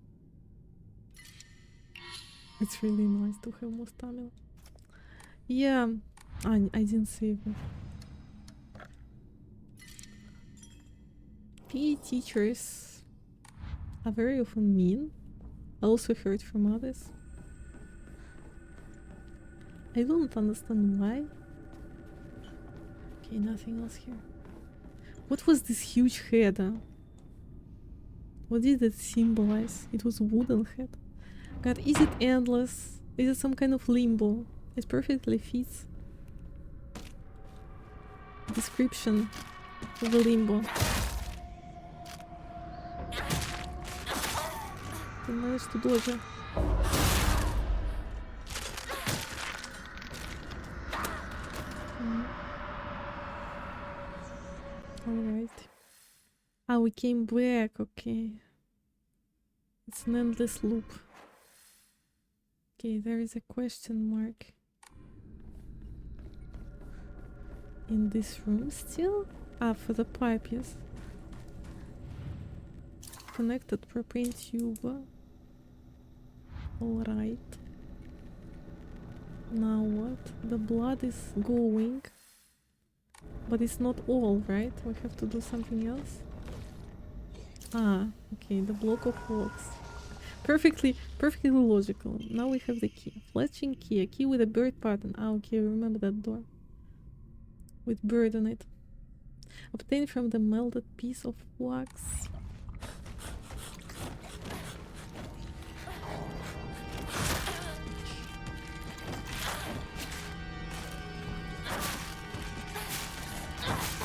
It's really nice to have more stamina. Yeah, I didn't save it. PE teachers are very often mean. I also heard from others. I don't understand why. Okay, nothing else here. What was this huge head? What did it symbolize? It was a wooden head. God, is it endless? Is it some kind of limbo? It perfectly fits description of a limbo. I managed to dodge it. Alright. Ah, we came back, okay. It's an endless loop. Okay, there is a question mark. In this room still? Ah, for the pipe, yes. Connected propane tube. Alright. Now what? The blood is going. But it's not all, right? We have to do something else. Ah, okay, the block of rocks. Perfectly logical. Now we have the key. Fletching key. A key with a bird pattern. Ah, okay, remember that door. With bird on it. Obtained from the melted piece of wax.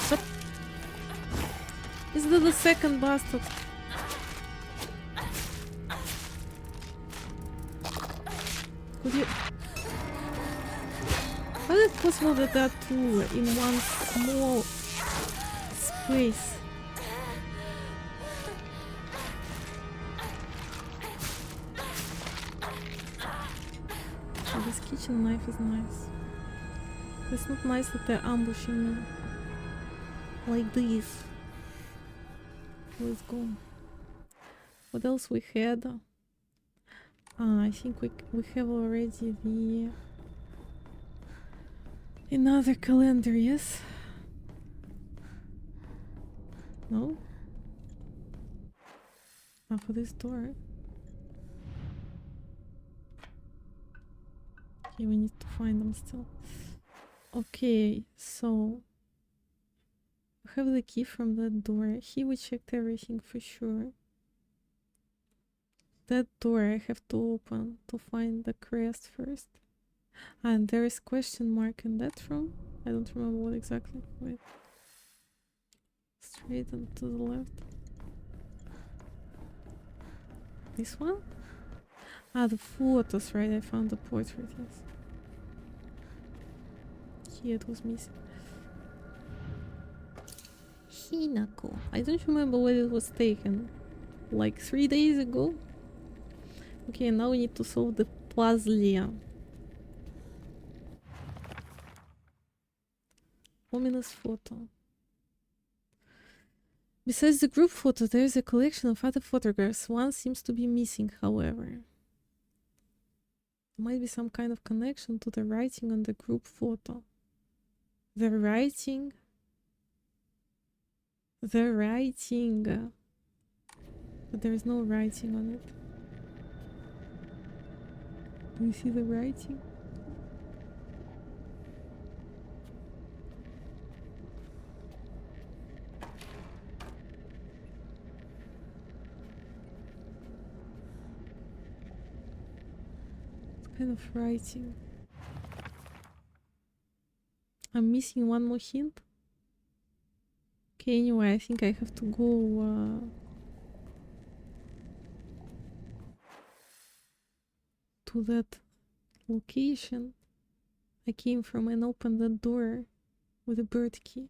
What? Is that the second bastard? Could you... How is it possible that there are two in one small space? Oh, this kitchen knife is nice. It's not nice that they're ambushing me. Like this. Let's go. What else we had? I think we have already the... Another calendar, yes? No? Ah, for this door. Okay, we need to find them still. Okay, so... We have the key from that door. Here we checked everything for sure. That door I have to open to find the crest first. And there is question mark in that room. I don't remember what exactly. Wait. Straight and to the left. This one? Ah, the photos, right? I found the portrait, yes. Here it was missing. Hinako. I don't remember when it was taken. Like 3 days ago? Okay, now we need to solve the puzzle. Ominous photo. Besides the group photo, there is a collection of other photographs. One seems to be missing, however. There might be some kind of connection to the writing on the group photo. The writing. But there is no writing on it. Do you see the writing? What kind of writing? I'm missing one more hint. Okay, anyway, I think I have to go to that location I came from and open that door with a bird key.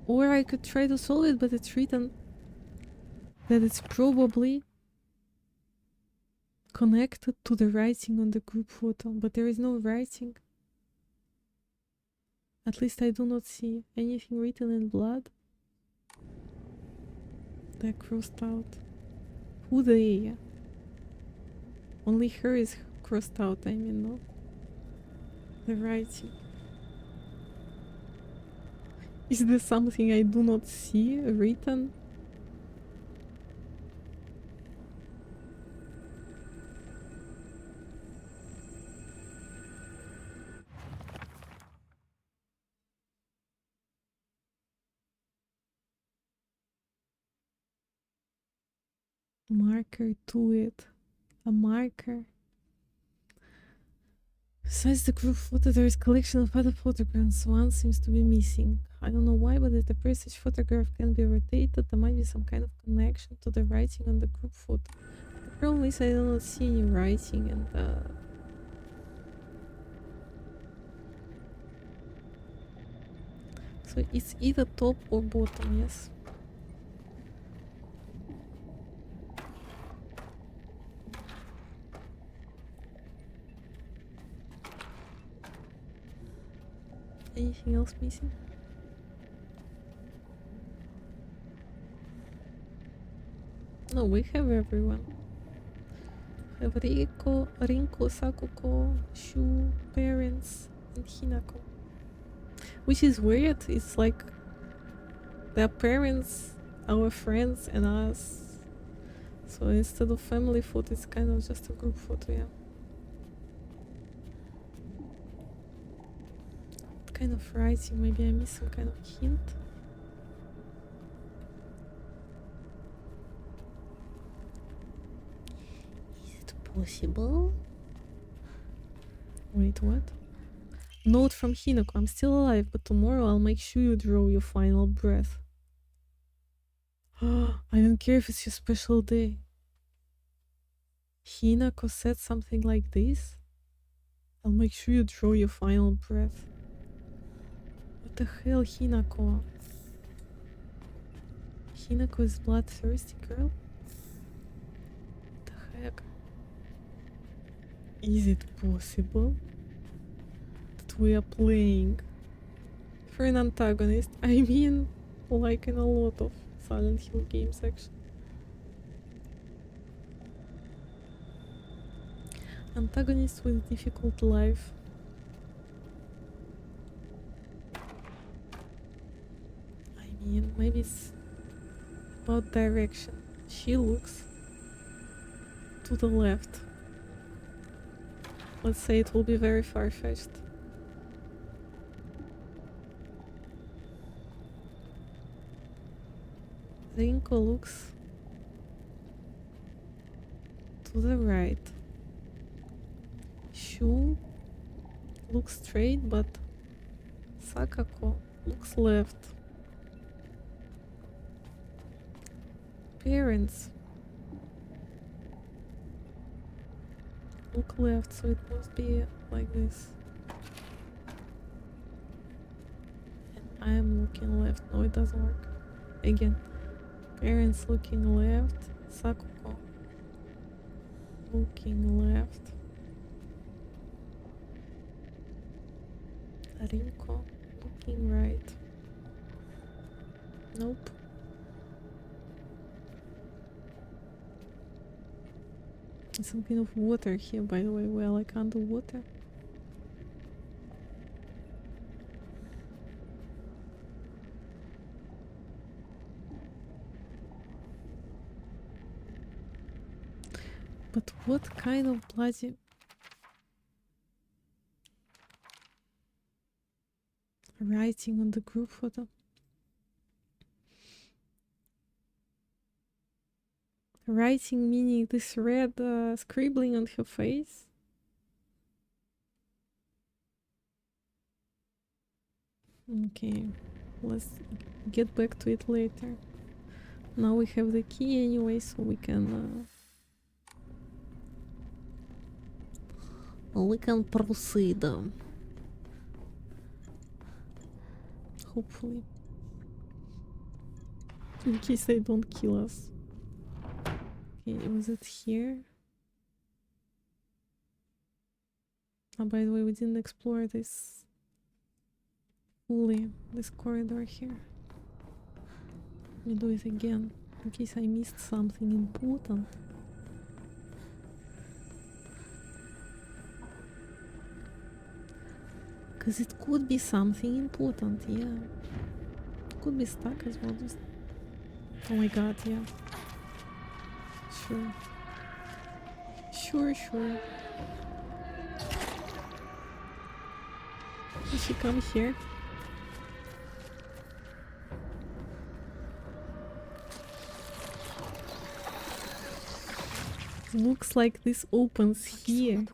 Or I could try to solve it, but it's written that it's probably connected to the writing on the group photo, but there is no writing. At least I do not see anything written in blood. They're crossed out. Who they? Only her is crossed out, I mean, no? The writing. Is there something I do not see written? Marker to it. A marker. Besides the group photo, there is a collection of other photographs. One seems to be missing. I don't know why, but if the presage photograph can be rotated, there might be some kind of connection to the writing on the group photo. The problem is I do not see any writing, and so it's either top or bottom, yes. Anything else missing? No, we have everyone. We have Rinko, Sakuko, Shu, parents, and Hinako. Which is weird. It's like their parents, our friends, and us. So instead of family photo, it's kind of just a group photo, yeah. What kind of writing? Maybe I missed some kind of hint. Is it possible? Wait, what? Note from Hinako, I'm still alive, but tomorrow I'll make sure you draw your final breath. I don't care if it's your special day. Hinako said something like this? I'll make sure you draw your final breath. What the hell, Hinako? Hinako is bloodthirsty girl? What the heck? Is it possible that we are playing for an antagonist? I mean, like in a lot of Silent Hill games, actually. Antagonist with difficult life. I mean, maybe it's about direction. She looks to the left. Let's say it will be very far-fetched. Rinko looks to the right. Shu looks straight, but Sakako looks left. Parents look left, so it must be like this. And I am looking left. No, it doesn't work. Again. Parents looking left. Sakuko looking left. Rinko looking right. Nope. There's some kind of water here, by the way. We're like underwater. But what kind of bloody writing on the group photo? Writing meaning this red scribbling on her face? Okay, let's see. get back to it later. Now we have the key anyway, so we can proceed. Hopefully. In case they don't kill us. Okay, was it here? Oh, by the way, we didn't explore this fully, this corridor here. We'll do it again, in case I missed something important. Because it could be something important, yeah. Could be stuck as well. Just... Oh my god, yeah. Sure. Sure. Did she come here? Looks like this opens here.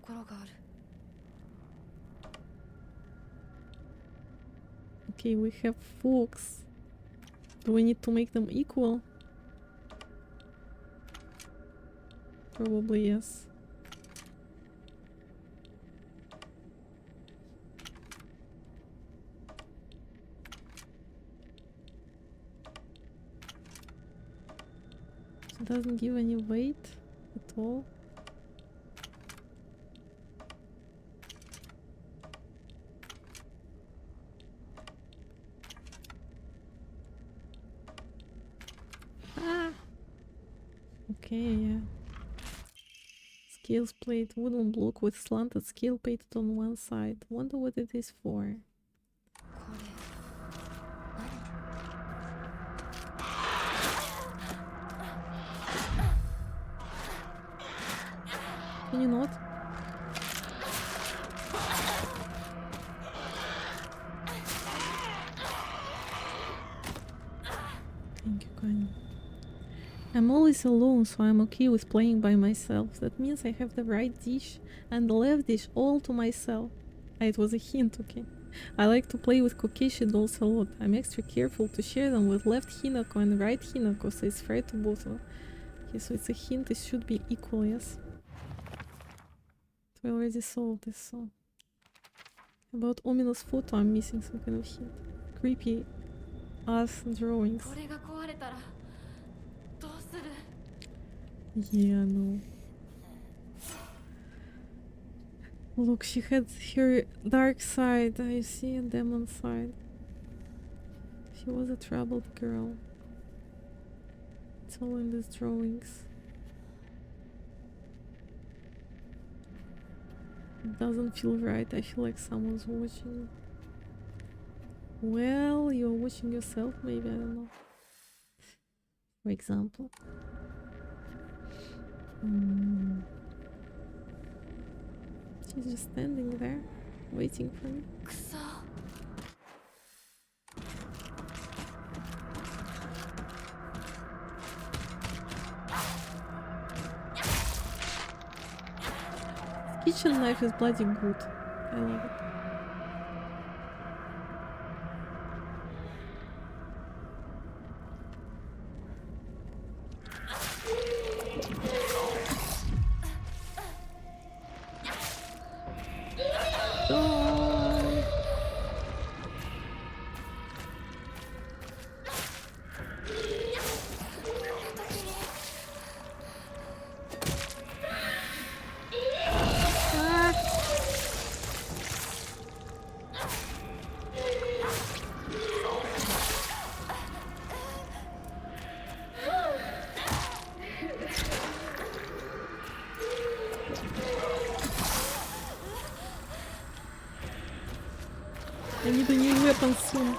Okay, we have forks. Do we need to make them equal? Probably yes. It doesn't give any weight at all. Ah! Okay, yeah. Scales plate, wooden block with slanted scale painted on one side. Wonder what it is for. Can you not? Thank you, Kanye. I'm always alone, so I'm okay with playing by myself. That means I have the right dish and the left dish all to myself. It was a hint, okay? I like to play with Kokeshi dolls a lot. I'm extra careful to share them with left Hinako and right Hinako, so it's fair to both of them. Okay, so it's a hint, it should be equal, yes? We already solved this, so... About ominous photo, I'm missing some kind of hint. Creepy ass drawings. Yeah, no. Look, she had her dark side, I see a demon side. She was a troubled girl. It's all in these drawings. It doesn't feel right. I feel like someone's watching. Well, you're watching yourself, maybe, I don't know. For example. She's just standing there, waiting for me. Kitchen knife is bloody good. I love it. I need a new weapon soon.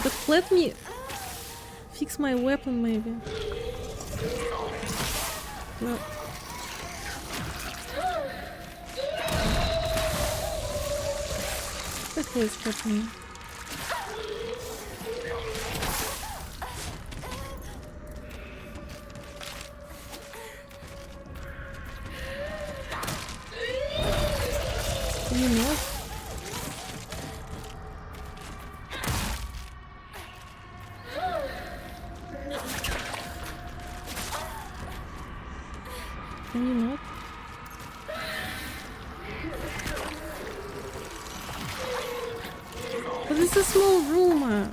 But let me fix my weapon, maybe. No. What the hell is happening? Can you not? But it's a small room.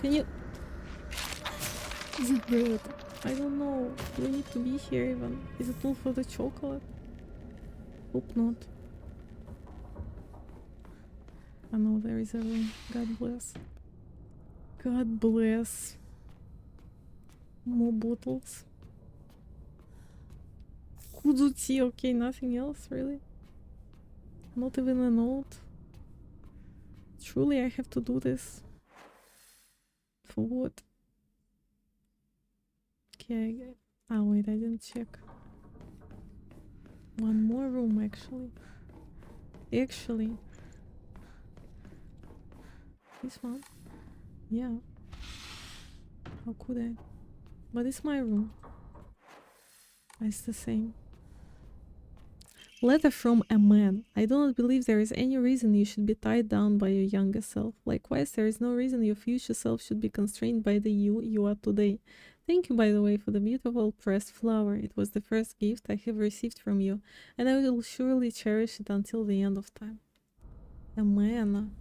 Can you? Is it good? I don't know. Do we need to be here even? Is it all for the chocolate? Hope not. I know there is a room. God bless. God bless. More bottles. Kudzuti, okay, nothing else really. Not even a note. Truly, I have to do this. For what? Okay, oh wait, I didn't check. One more room actually. Actually. This one? Yeah. How could I? But it's my room. It's the same. Letter from a man. I do not believe there is any reason you should be tied down by your younger self. Likewise, there is no reason your future self should be constrained by the you are today. Thank you, by the way, for the beautiful pressed flower. It was the first gift I have received from you, and I will surely cherish it until the end of time. A man.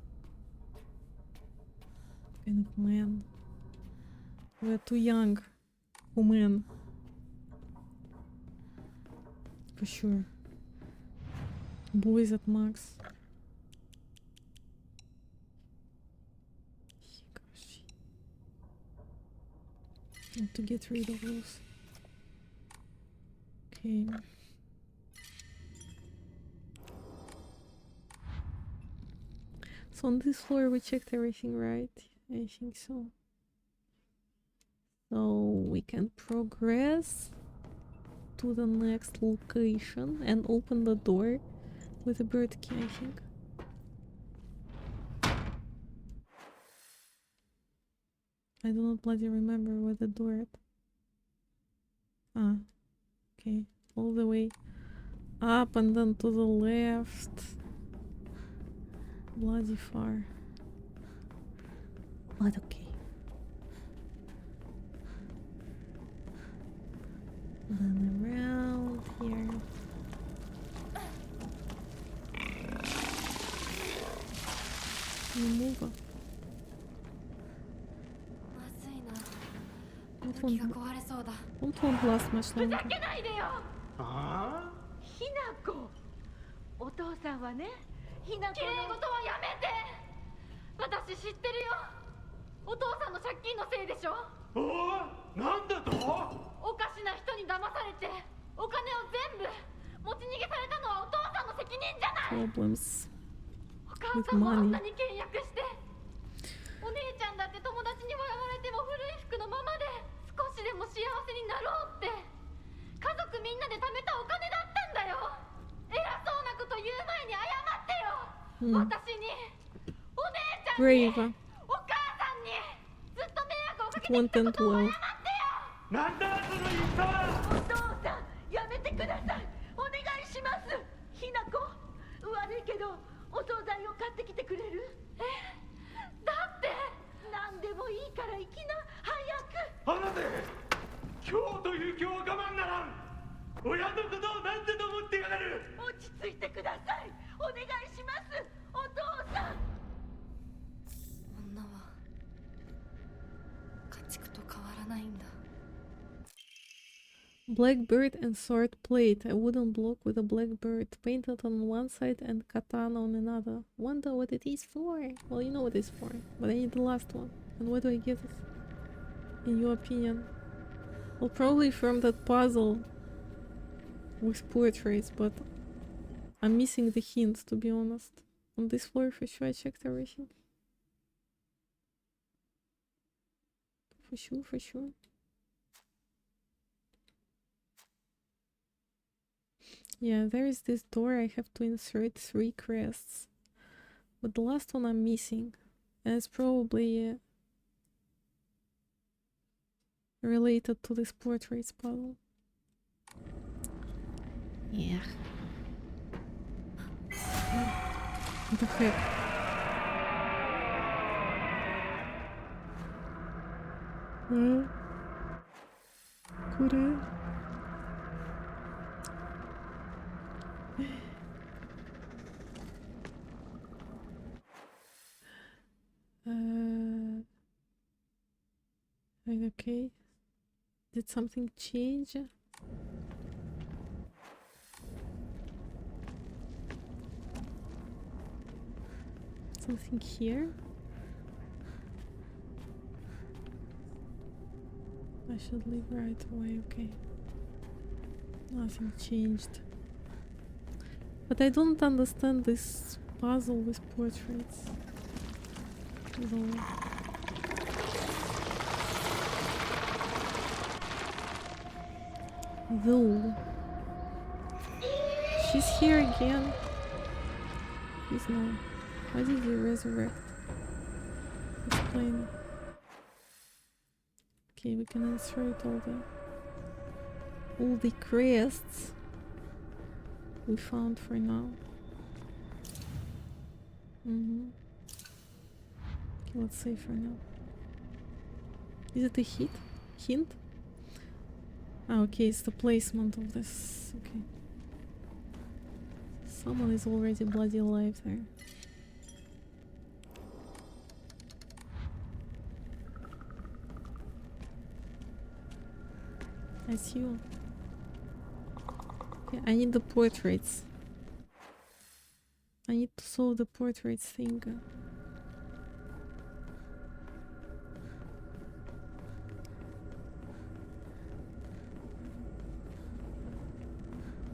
Kind of man. We're too young for men. For sure. Boys at max. Need to get rid of those. Okay. So on this floor we checked everything, right? I think so. So we can progress to the next location and open the door with a bird key, I think. I do not bloody remember where the door at. Ah, okay. All the way up and then to the left. Bloody far. But okay. Then around here. Move up. まずいな。 Don't 武器が want, 壊れそうだ。 don't want last much ふ longer. ざけないでよ。あひなこ。お父さんはね、ひなこ綺麗の。事はやめて。私知ってるよ。お父さんの借金のせいでしょ。あ、おお、なんだと？おかしな人に騙されて、お金を全部持ち逃げされたのはお父さんの責任じゃない。 Problems. お母さんもあんなに倹約して、お姉ちゃんだって友達に笑われても古い服のままで少しでも幸せになろうって家族みんなで貯めたお金だったんだよ。偉そうなこと言う前に謝ってよ、私に、お姉ちゃんに、 Brave. お母さんにずっと迷惑をかけて It きた went ことを謝 well. ってよ。なんだその言い方は。お父さん、やめてください。お願いします。ひなこ、悪いけどお惣菜を買ってきてくれる？だって何でもいいから行きな、離れ。今日という今日は我慢ならん。親のことをなんてと思ってやがる。早く。落ち着いてください。お願いします。お父さん。女は家畜と変わらないんだ。 Black bird and sword plate. A wooden block with a black bird painted on one side and katana on another. Wonder what it is for. Well, you know what it's for, but I need the last one. And where do I get it? In your opinion? Well, probably from that puzzle with portraits, but I'm missing the hints, to be honest. On this floor, for sure, I checked everything. For sure, for sure. Yeah, there is this door. I have to insert 3 crests. But the last one I'm missing. And it's probably related to this portraits puzzle. Yeah. What the heck? Well, could I? Okay. Did something change? Something here? I should leave right away, okay. Nothing changed. But I don't understand this puzzle with portraits. Though. She's here again. Please no. Why did you resurrect? Explain. Okay, we can insert all the crests we found for now. Okay, let's save for now. Is it a hint? Ah, okay, it's the placement of this. Okay. Someone is already bloody alive there. That's you. Okay, I need the portraits. I need to solve the portraits thing.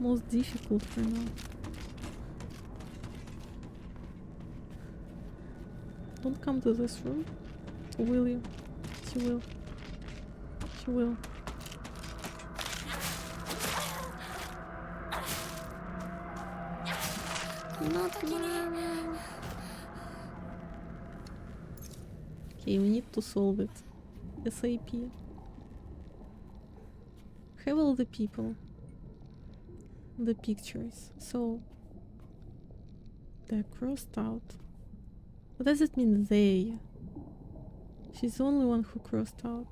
Most difficult for now. Don't come to this room. Or will you? She will. She will. Not mine. Okay, we need to solve it. SAP. Have all the people. The pictures. So they're crossed out. What does it mean they? She's the only one who crossed out.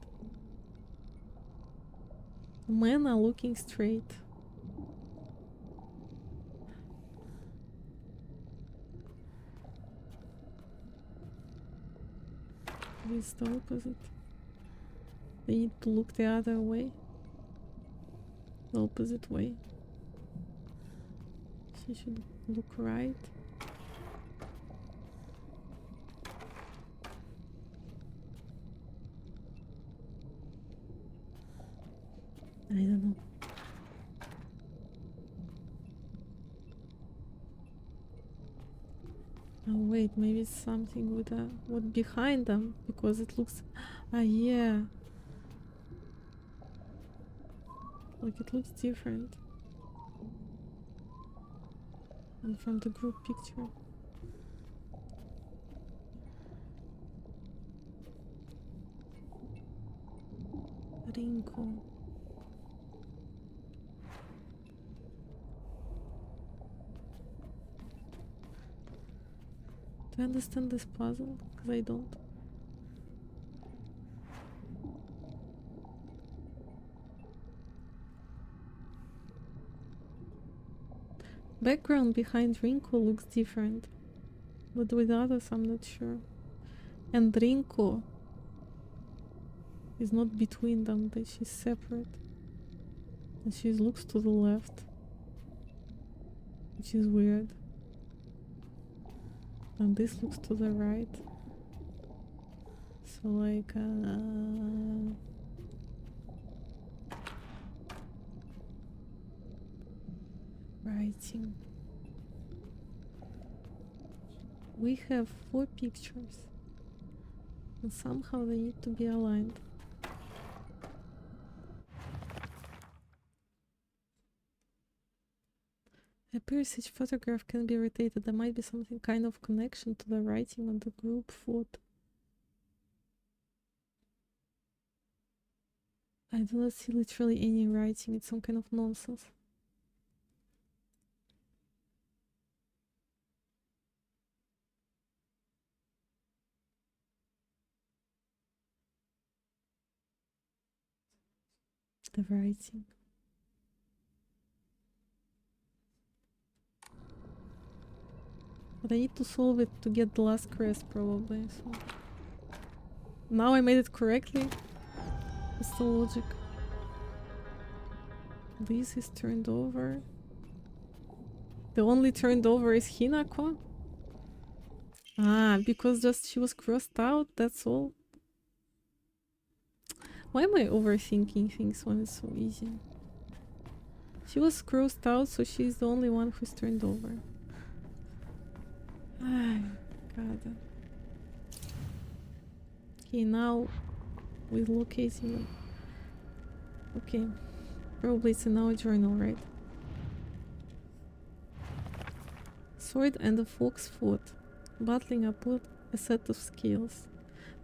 The men are looking straight. This is the opposite. They need to look the other way. The opposite way. She should look right. I don't know. Oh wait, maybe it's something with what behind them, because it looks... Ah yeah. Like it looks different. And from the group picture. Rinko. Do you understand this puzzle? Because I don't. Background behind Rinko looks different. But with others I'm not sure. And Rinko is not between them, that she's separate. And she looks to the left. Which is weird. And this looks to the right. So like writing. We have 4 pictures. And somehow they need to be aligned. It appears each photograph can be rotated. There might be something kind of connection to the writing on the group photo. I do not see literally any writing. It's some kind of nonsense. The writing. But I need to solve it to get the last crest probably. So now I made it correctly. What's the logic? This is turned over. The only turned over is Hinako? Ah, because just she was crossed out, that's all. Why am I overthinking things when it's so easy? She was crossed out, so she's the only one who's turned over. Ah, God. Okay, now we're locating them. Okay, probably it's in our journal, right? Sword and the fox fought, battling upon a set of skills.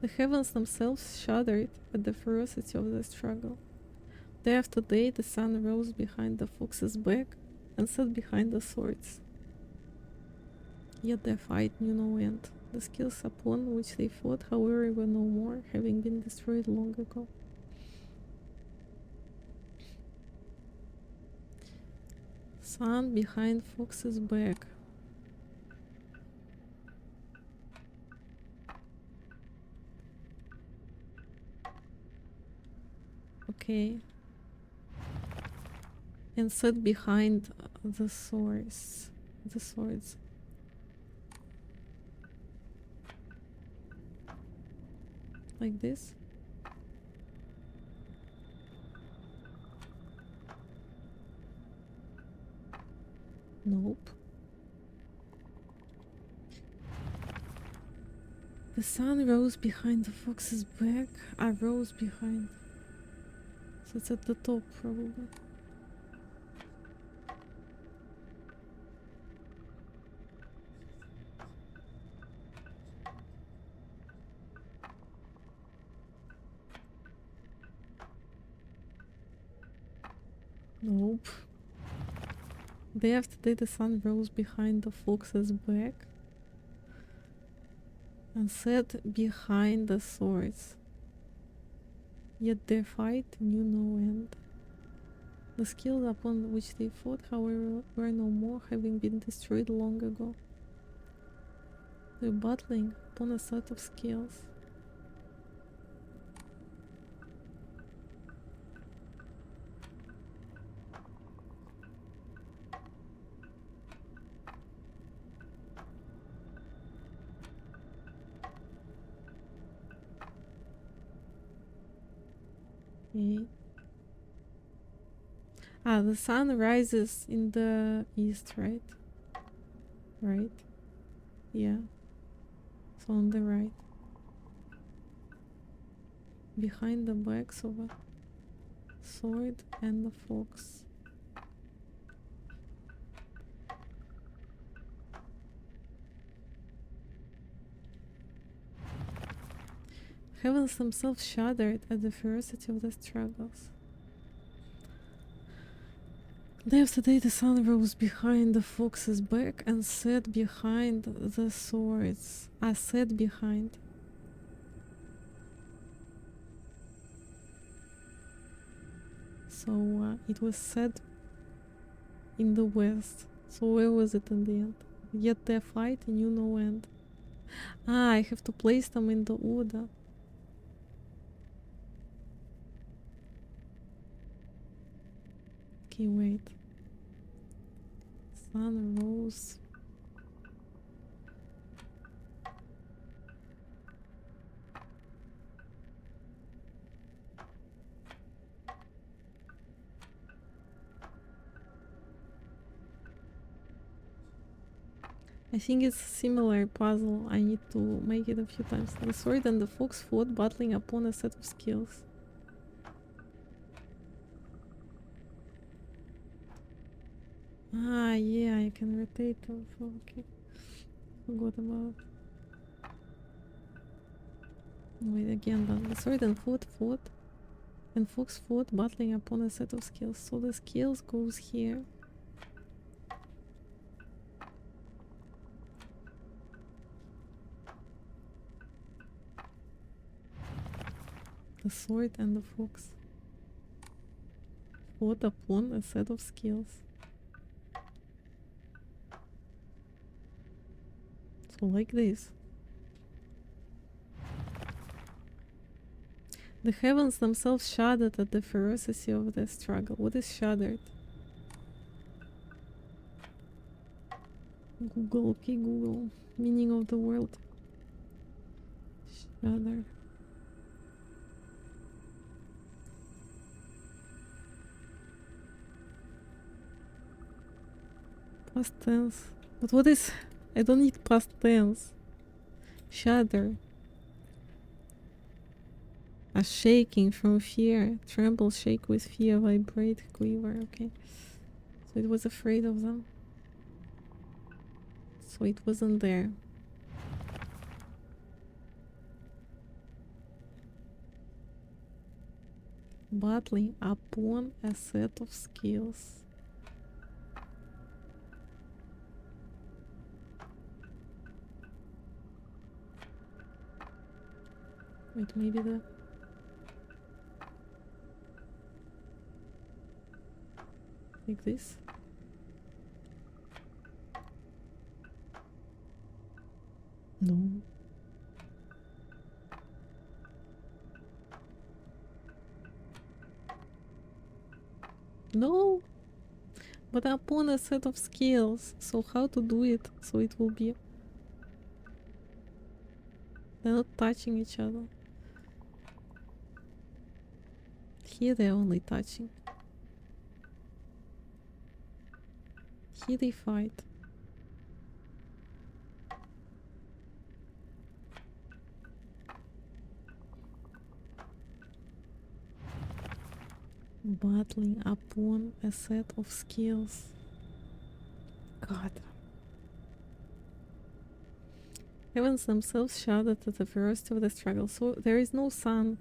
The heavens themselves shuddered at the ferocity of the struggle. Day after day, the sun rose behind the fox's back and set behind the swords. Yet their fight knew no end. The skills upon which they fought, however, were no more, having been destroyed long ago. Sun behind fox's back. Okay. And set behind the swords. The swords. Like this. Nope. The sun rose behind the fox's back. I rose behind. So it's at the top, probably. Nope. Day after day, the sun rose behind the fox's back and set behind the swords. Yet their fight knew no end. The skills upon which they fought, however, were no more, having been destroyed long ago. They were battling upon a set of skills. Okay. Ah, the sun rises in the east, right? Right? Yeah. So on the right. Behind the backs of a sword and the fox. Heavens themselves shuddered at the ferocity of the struggles. Day after day, the sun rose behind the fox's back and set behind the swords. I set behind. So it was set in the west. So where was it in the end? Yet their fight knew no end. Ah, I have to place them in the order. Okay, wait. Sun rose. I think it's a similar puzzle. I need to make it a few times. The sword and the fox fought, battling upon a set of skills. Ah, yeah, I can rotate them. Okay. Forgot about. Wait, again, then. The sword and foot fought. And fox fought, battling upon a set of skills. So the skills goes here. The sword and the fox. fought upon a set of skills. So like this. The heavens themselves shuddered at the ferocity of the struggle. What is shuddered? Google, okay, Google. Meaning of the word. Shudder. Past tense. But what is... I don't need past tense. Shudder. A shaking from fear. Tremble, shake with fear, vibrate, quiver. Okay. So it was afraid of them. So it wasn't there. Battling upon a set of skills. Wait, maybe the... like this? No. No! But upon a set of skills. So how to do it so it will be... they're not touching each other. Here they're only touching. Here they fight. Battling upon a set of skills. God. Heavens themselves shuddered at the ferocity of the struggle. So there is no sun.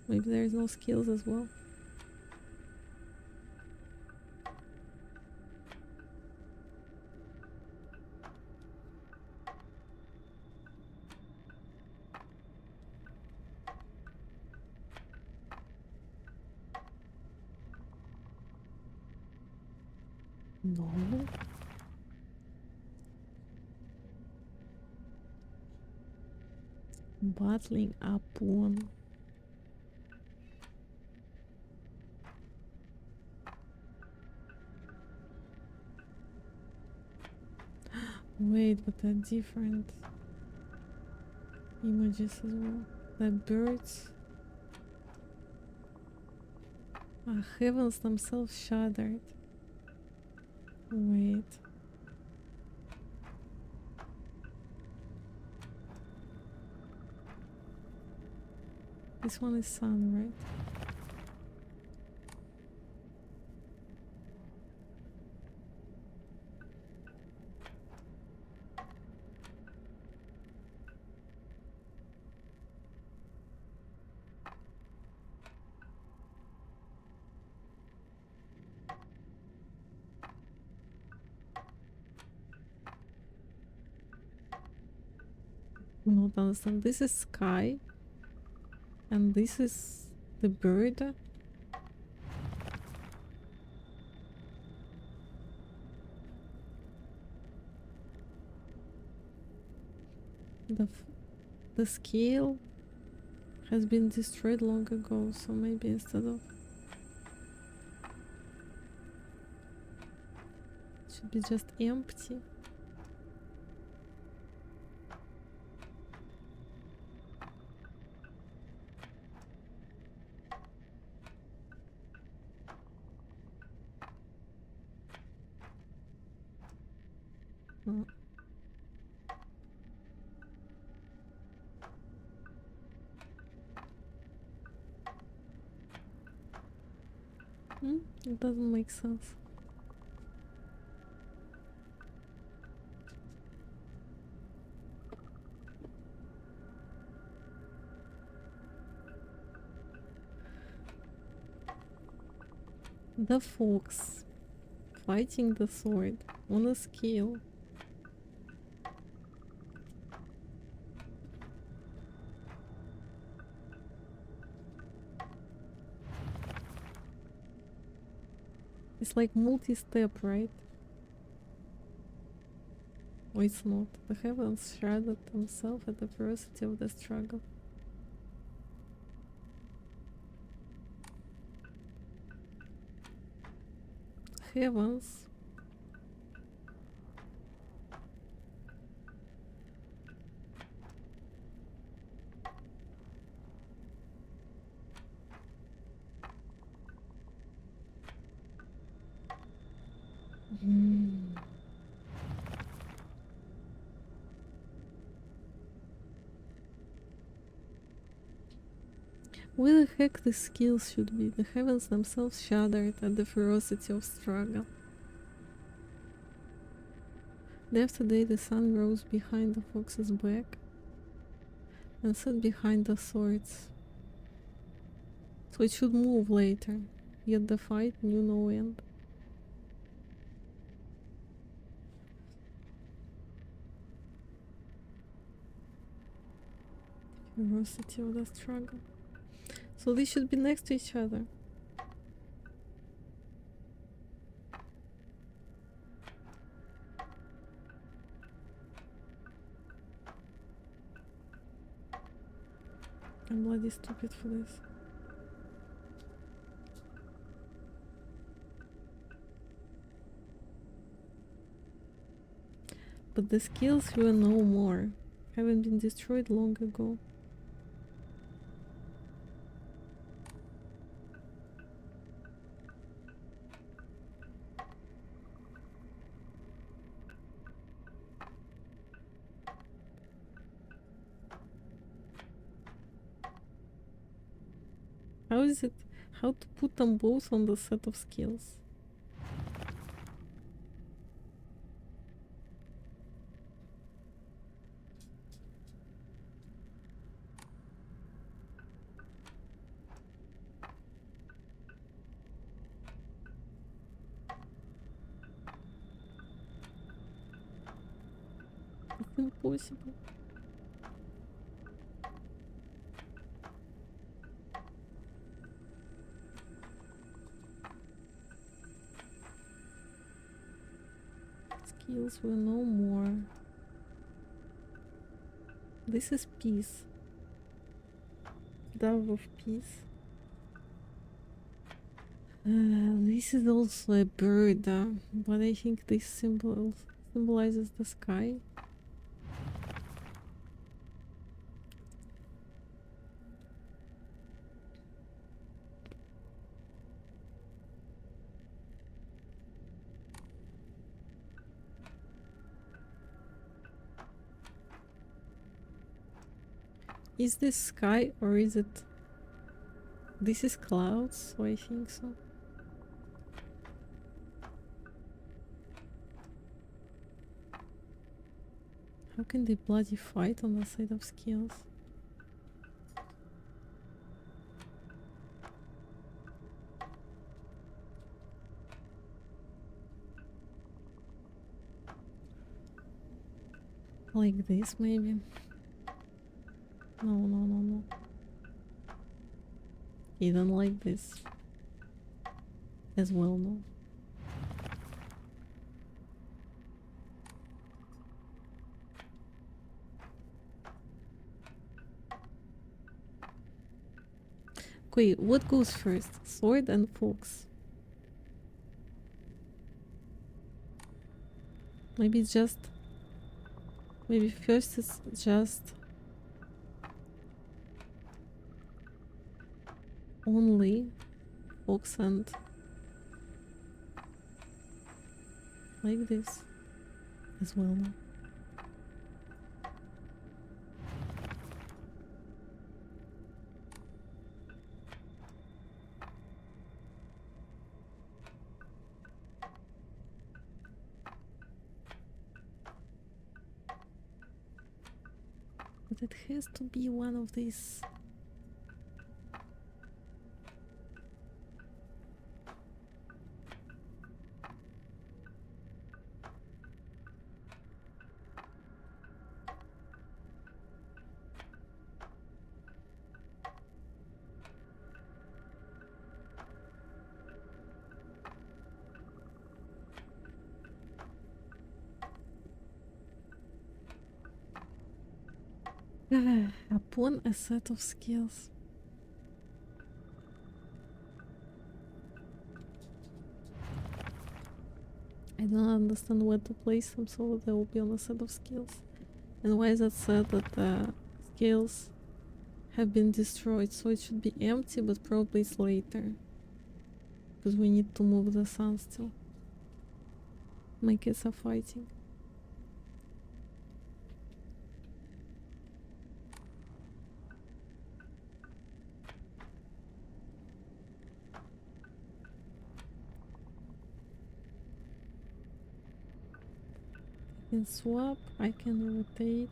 Maybe there is no skills as well. No. Battling upon. Wait, but they're different images as well. The birds. Heavens themselves shuddered. Wait. This one is sun, right? I don't understand. This is sky. And this is the bird. The scale has been destroyed long ago, so maybe instead of... it should be just empty. It doesn't make sense. The fox fighting the sword on a scale. It's like multi-step, right? Or it's not. The heavens shrouded themselves at the ferocity of the struggle. Heavens. Mm. Where the heck the skills should be? The heavens themselves shuddered at the ferocity of struggle. Day after day the sun rose behind the fox's back and set behind the swords. So it should move later, yet the fight knew no end. Ferocity of the struggle. So these should be next to each other. I'm bloody stupid for this. But the skills were no more, haven't been destroyed long ago. How is it? How to put them both on the set of skills? It's impossible. Skills were no more. This is peace. Dove of peace. This is also a bird, but I think this symbolizes the sky. Is this sky or is it... This is clouds, so I think so. How can they bloody fight on the side of skills? Like this, maybe? No. Even like this. As well, no. Wait, what goes first? Sword and fox? Maybe it's just... Maybe first it's just... only fox and... like this as well now. But it has to be one of these. Upon a set of skills. I don't understand where to place them so that they will be on a set of skills. And why is it said that the skills have been destroyed? So it should be empty, but probably it's later. Because we need to move the sun still. My kids are fighting. I can swap, I can rotate.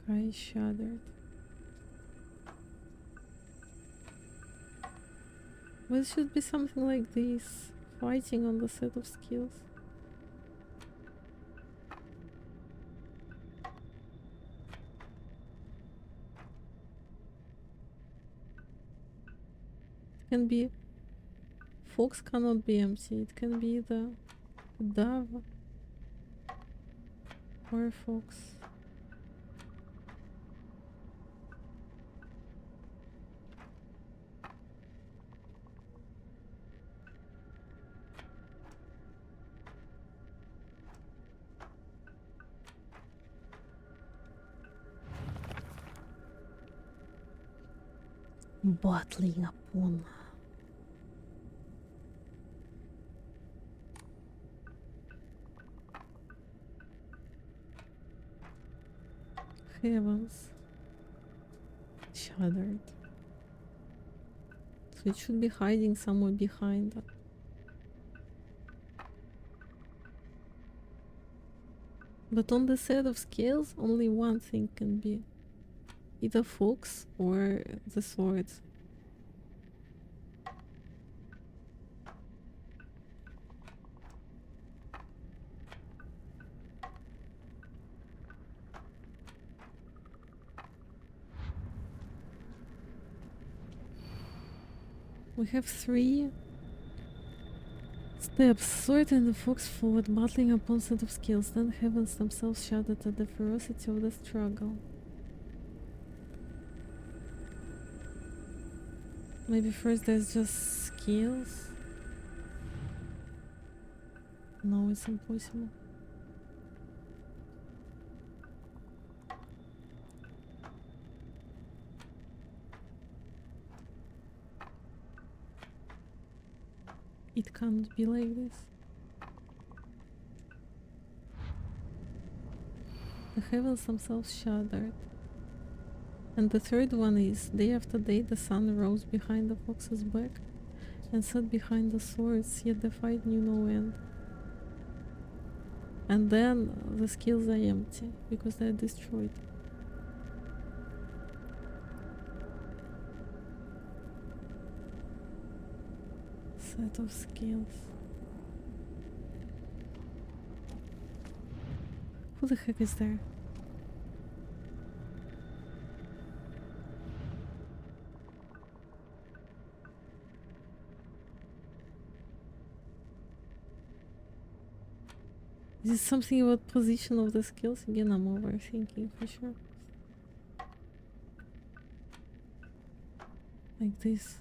Sky shattered. Well, it should be something like this. Fighting on the set of skills. It can be... Fox cannot be empty. It can be the dove or a fox. Battling upon. Heavens. Shattered. So it should be hiding somewhere behind that. But on the set of scales, only one thing can be. Either fox or the swords. We have 3 steps. Sword and the fox forward, battling upon set of skills. Then heavens themselves shuddered at the ferocity of the struggle. Maybe first there's just skills? No, it's impossible. It can't be like this. The heavens themselves shuddered. And the third one is, day after day the sun rose behind the fox's back and set behind the swords, yet the fight knew no end. And then the skills are empty, because they're destroyed. Set of skills. Who the heck is there? Is it something about position of the skills? Again, I'm overthinking for sure. Like this.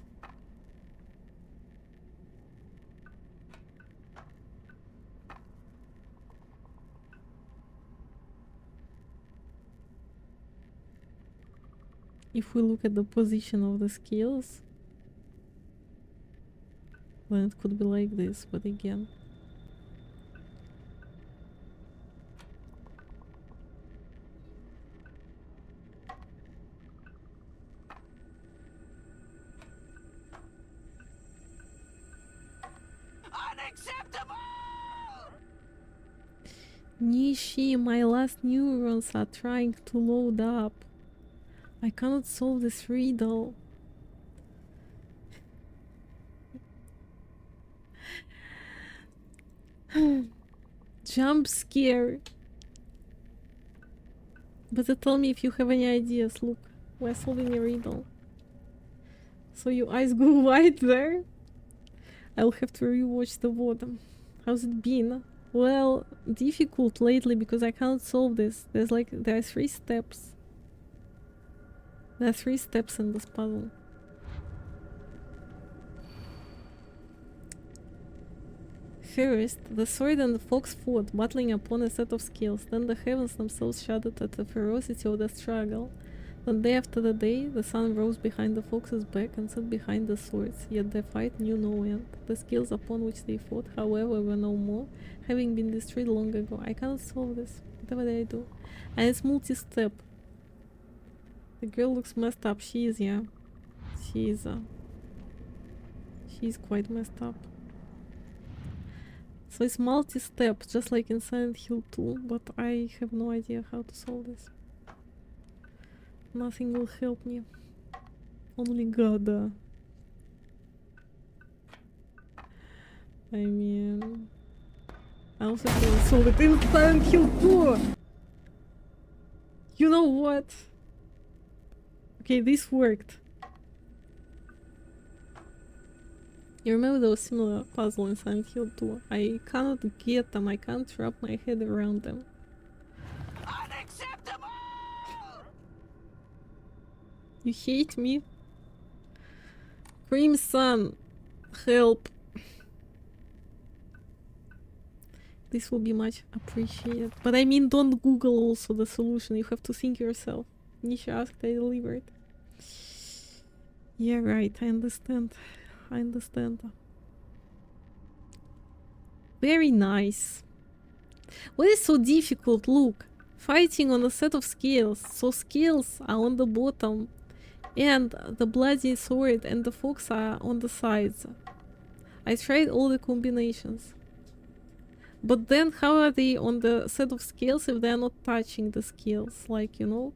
If we look at the position of the skills, then it could be like this, but again. Nishi, my last neurons are trying to load up. I cannot solve this riddle. Jump scare. But tell me if you have any ideas. Look, we're solving a riddle. So your eyes go wide there? I'll have to rewatch the bottom. How's it been? Well, difficult lately because I can't solve this. There are 3 steps. There are 3 steps in this puzzle. First, the sword and the fox fought, battling upon a set of skills. Then the heavens themselves shuddered at the ferocity of the struggle. Then day after the day, the sun rose behind the fox's back and set behind the swords, yet their fight knew no end. The skills upon which they fought, however, were no more, having been destroyed long ago. I cannot solve this, whatever I do. And it's multi-step. The girl looks messed up. She is, yeah. She's quite messed up. So it's multi-step, just like in Silent Hill 2, but I have no idea how to solve this. Nothing will help me. Only God. I mean... I also can't solve it in Silent Hill 2! You know what? Okay, this worked. You remember there was similar puzzle in Silent Hill 2? I cannot get them, I can't wrap my head around them. Unacceptable! You hate me? Crimson, help. This will be much appreciated. But I mean, don't Google also the solution, you have to think yourself. Nisha asked, I delivered. Yeah, right, I understand. I understand. Very nice. What is so difficult? Look, fighting on a set of scales. So scales are on the bottom, and the bloody sword and the fox are on the sides. I tried all the combinations. But then how are they on the set of scales if they are not touching the scales? Like, you know,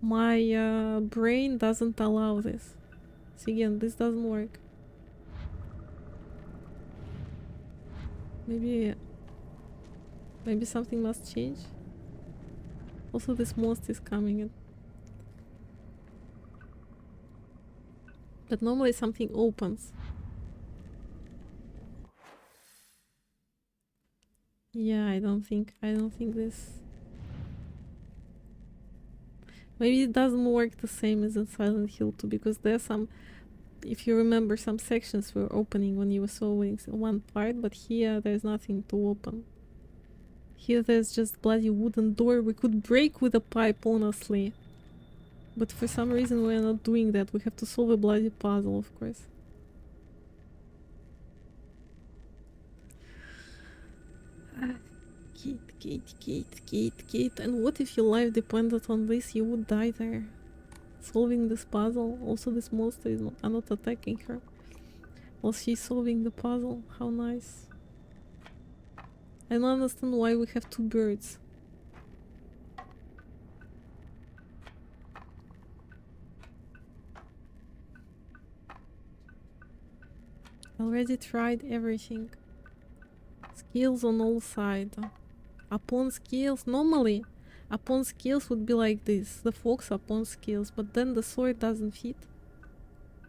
my brain doesn't allow this. So again, this doesn't work. Maybe something must change. Also, this monster is coming in. But normally something opens. Yeah, I don't think this. Maybe it doesn't work the same as in Silent Hill 2 because there's some. If you remember, some sections were opening when you were solving one part, but here there's nothing to open. Here there's just bloody wooden door we could break with a pipe, honestly. But for some reason we're not doing that. We have to solve a bloody puzzle, of course. Kate. And what if your life depended on this? You would die there. Solving this puzzle. Also, this monster is not attacking her while she's solving the puzzle. How nice. I don't understand why we have 2 birds. Already tried everything. Skills on all sides. Upon skills, normally upon skills would be like this, the fox upon skills, but then the sword doesn't fit.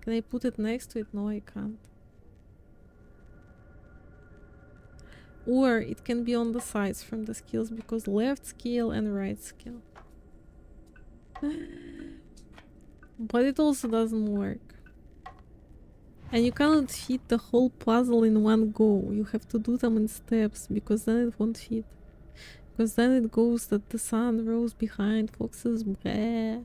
Can I put it next to it? No, I can't. Or it can be on the sides from the skills because left skill and right skill. But it also doesn't work. And you cannot fit the whole puzzle in one go. You have to do them in steps because then it won't fit. Because then it goes that the sun rose behind Fox's back.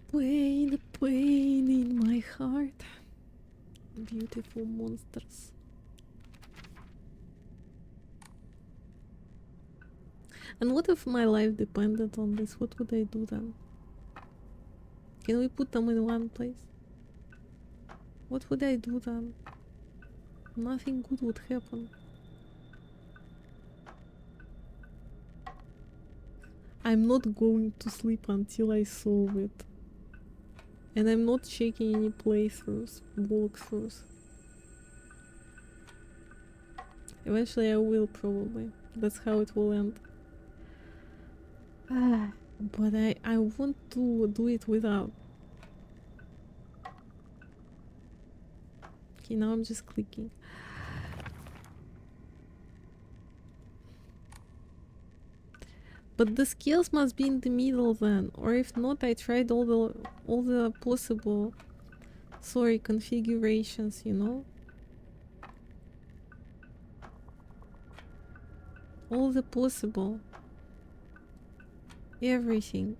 Pain, pain in my heart. Beautiful monsters. And what if my life depended on this? What would I do then? Can we put them in one place? What would I do then? Nothing good would happen. I'm not going to sleep until I solve it. And I'm not checking any playthroughs, walkthroughs. Eventually I will, probably. That's how it will end. But I want to do it without. Okay, now I'm just clicking. But the skills must be in the middle then, or if not, I tried all the possible, sorry, configurations, you know? All the possible. Everything.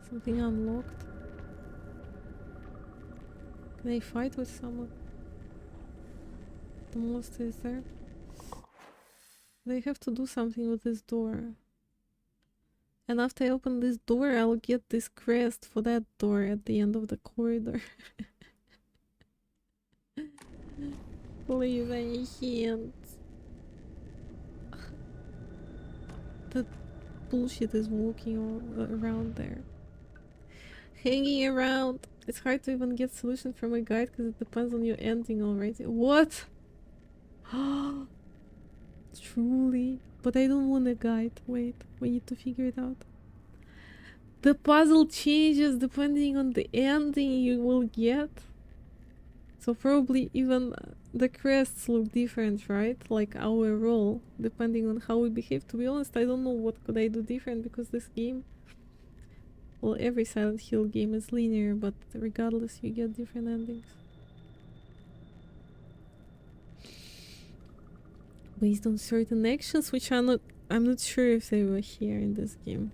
Something unlocked. Can I fight with someone? The monster is there. They have to do something with this door. And after I open this door, I'll get this crest for that door at the end of the corridor. Please, I can't. That bullshit is walking all around there. Hanging around. It's hard to even get solution from a guide because it depends on your ending already. What? Truly? But I don't want a guide. Wait, we need to figure it out. The puzzle changes depending on the ending you will get. So probably even the crests look different, right? Like our role, depending on how we behave. To be honest, I don't know what could I do different because this game... Well, every Silent Hill game is linear, but regardless, you get different endings. Based on certain actions, which I'm not sure if they were here in this game.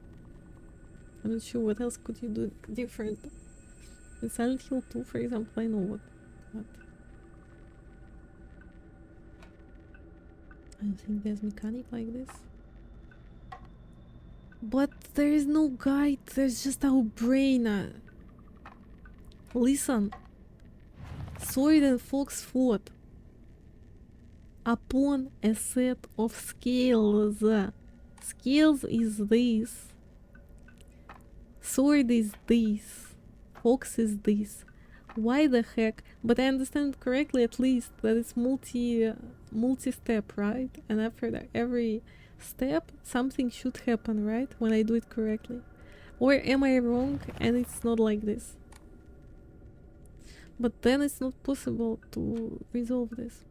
I'm not sure what else could you do different. In Silent Hill 2, for example, I know what. I don't think there's mechanic like this. But there is no guide, there's just our brain. Listen. Sword and Fox fought upon a set of scales. Scales is this. Sword is this. Fox is this. Why the heck? But I understand correctly at least that it's multi-step, right? And after every step something should happen, right? When I do it correctly. Or am I wrong and it's not like this? But then it's not possible to resolve this.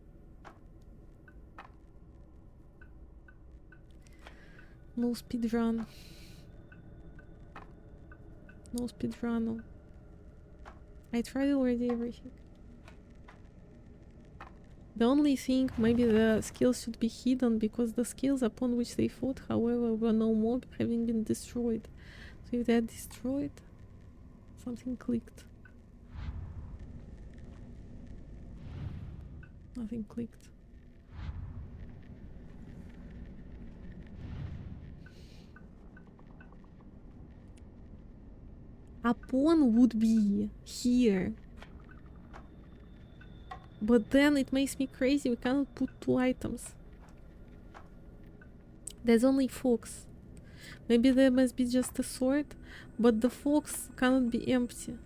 No speedrun. No speedrun. I tried already everything. The only thing, maybe the skills should be hidden because the skills upon which they fought, however, were no more having been destroyed. So if they're destroyed, something clicked. Nothing clicked. Upon would be here. But then it makes me crazy. We cannot put two items. There's only Fox. Maybe there must be just a sword, but the Fox cannot be empty.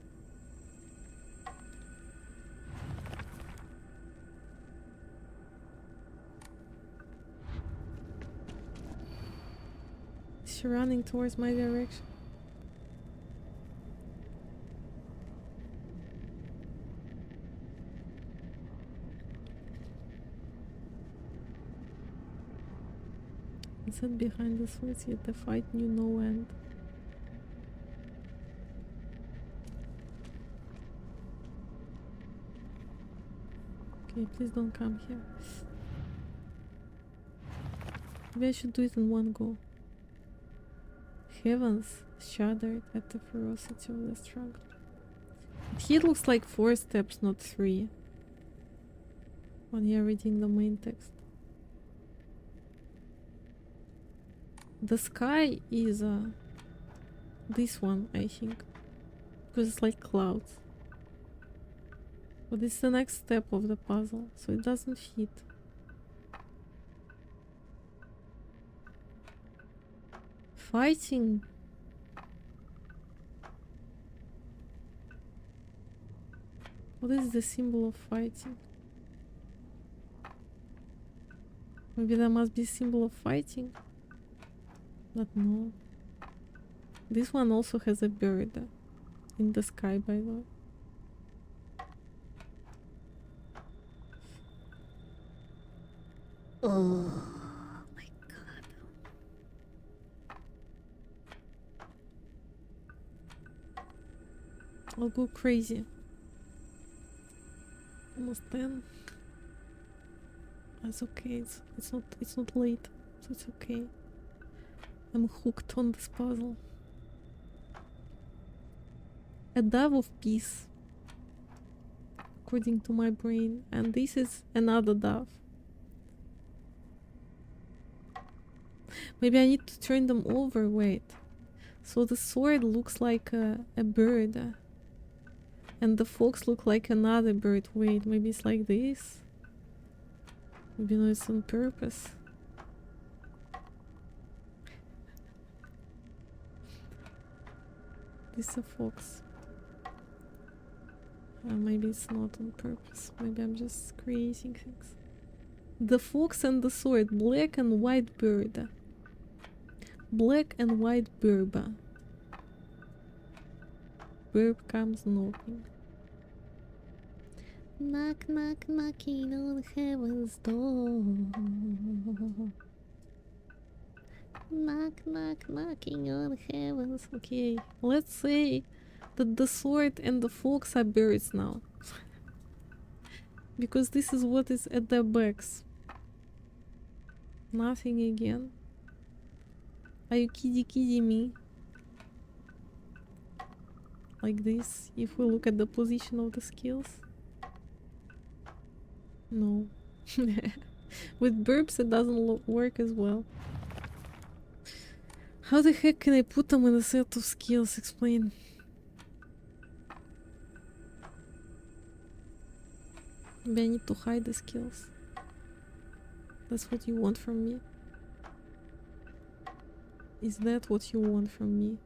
Is she running towards my direction? Sat behind the swords, yet the fight knew no end. Okay, please don't come here. Maybe I should do it in one go. Heavens shuddered at the ferocity of the struggle. Here looks like 4 steps, not 3. When you're reading the main text. The sky is this one, I think, because it's like clouds. But it's the next step of the puzzle, so it doesn't fit. Fighting. What is the symbol of fighting? Maybe there must be a symbol of fighting. But no. This one also has a bird in the sky, by the way. Oh my god. I'll go crazy. Almost 10. That's okay. It's not late, so it's okay. I'm hooked on this puzzle. A dove of peace, according to my brain, and this is another dove. Maybe I need to turn them over. Wait. So the sword looks like a bird, and the fox look like another bird. Wait, maybe it's like this. Maybe no, it's on purpose. This is a fox. Maybe it's not on purpose. Maybe I'm just creating things. The fox and the sword. Black and white bird. Black and white burba. Burb comes knocking. Knock, knock, knocking on heaven's door. Knock, knock, knocking on heaven's. Okay, let's say that the sword and the fox are birds now. Because this is what is at their backs. Nothing again. Are you kidding me? Like this, if we look at the position of the skills. No. With burps it doesn't work as well. How the heck can I put them in a set of skills? Explain. Maybe I need to hide the skills. That's what you want from me? Is that what you want from me?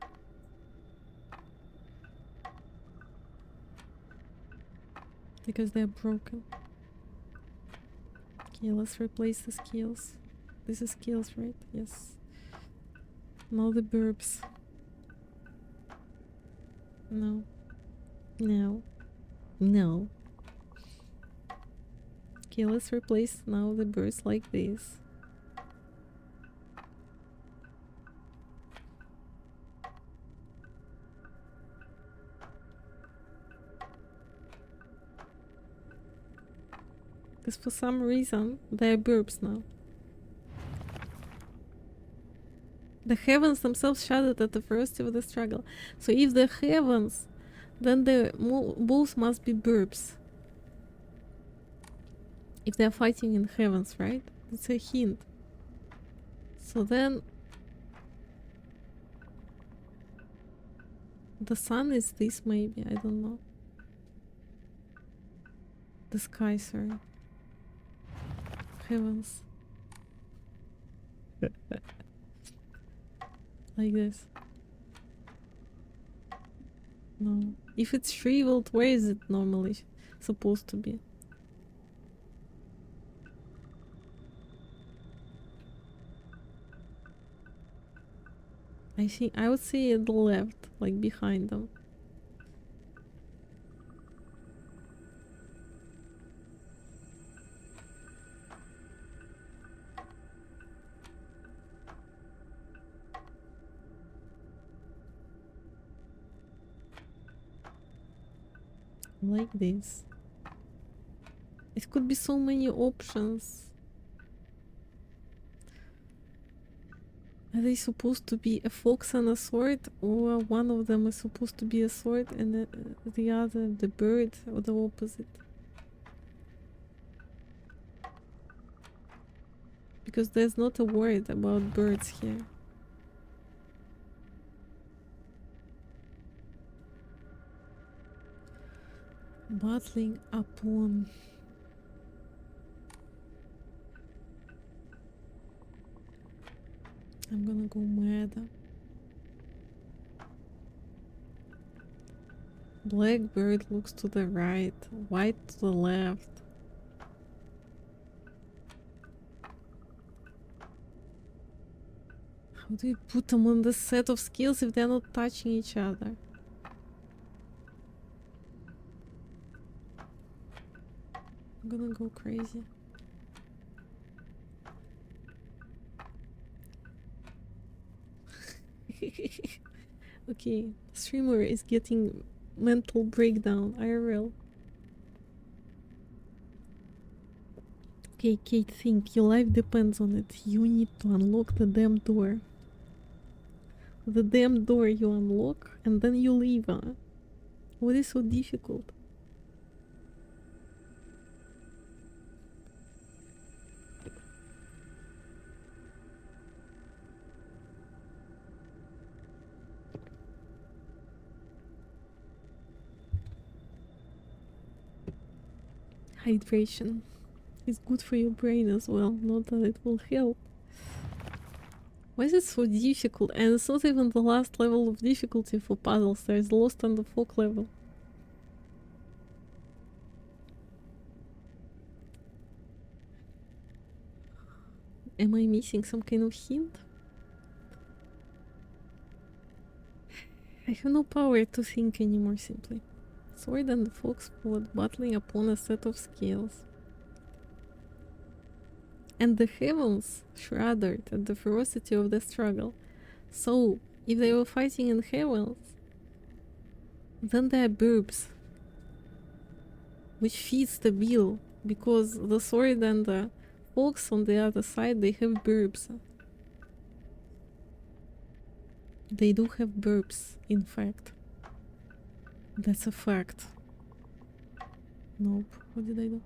Because they're broken. Okay, let's replace the skills. This is skills, right? Yes. Now the burps. No. No. No. Okay, let's replace now the bursts like this. Because for some reason they're burps now. The heavens themselves shuddered at the first of the struggle. So if the heavens, then the both must be burps. If they're fighting in heavens, right? It's a hint. So then the sun is this, maybe, I don't know. The sky, sorry. Heavens. Like this. No. If it's shriveled, where is it normally supposed to be? I would say at the left, like behind them. Like this. It could be so many options. Are they supposed to be a fox and a sword, or one of them is supposed to be a sword and the other the bird, or the opposite? Because there's not a word about birds here. Battling upon. I'm gonna go mad. Blackbird looks to the right, white to the left. How do you put them on the set of skills if they're not touching each other? I'm gonna go crazy. Okay, streamer is getting mental breakdown, IRL. Okay, Kate, think. Your life depends on it. You need to unlock the damn door. The damn door you unlock, and then you leave. What is so difficult? Hydration is good for your brain as well, not that it will help. Why is it so difficult? And it's not even the last level of difficulty for puzzles, there's Lost and the Fog level. Am I missing some kind of hint? I have no power to think anymore, simply. Sword and the Fox fought, battling upon a set of scales. And the heavens shuddered at the ferocity of the struggle. So, if they were fighting in heavens, then they are burbs, which fits the bill, because the sword and the fox on the other side, they have burbs. They do have burbs, in fact. That's a fact. Nope. What did I do?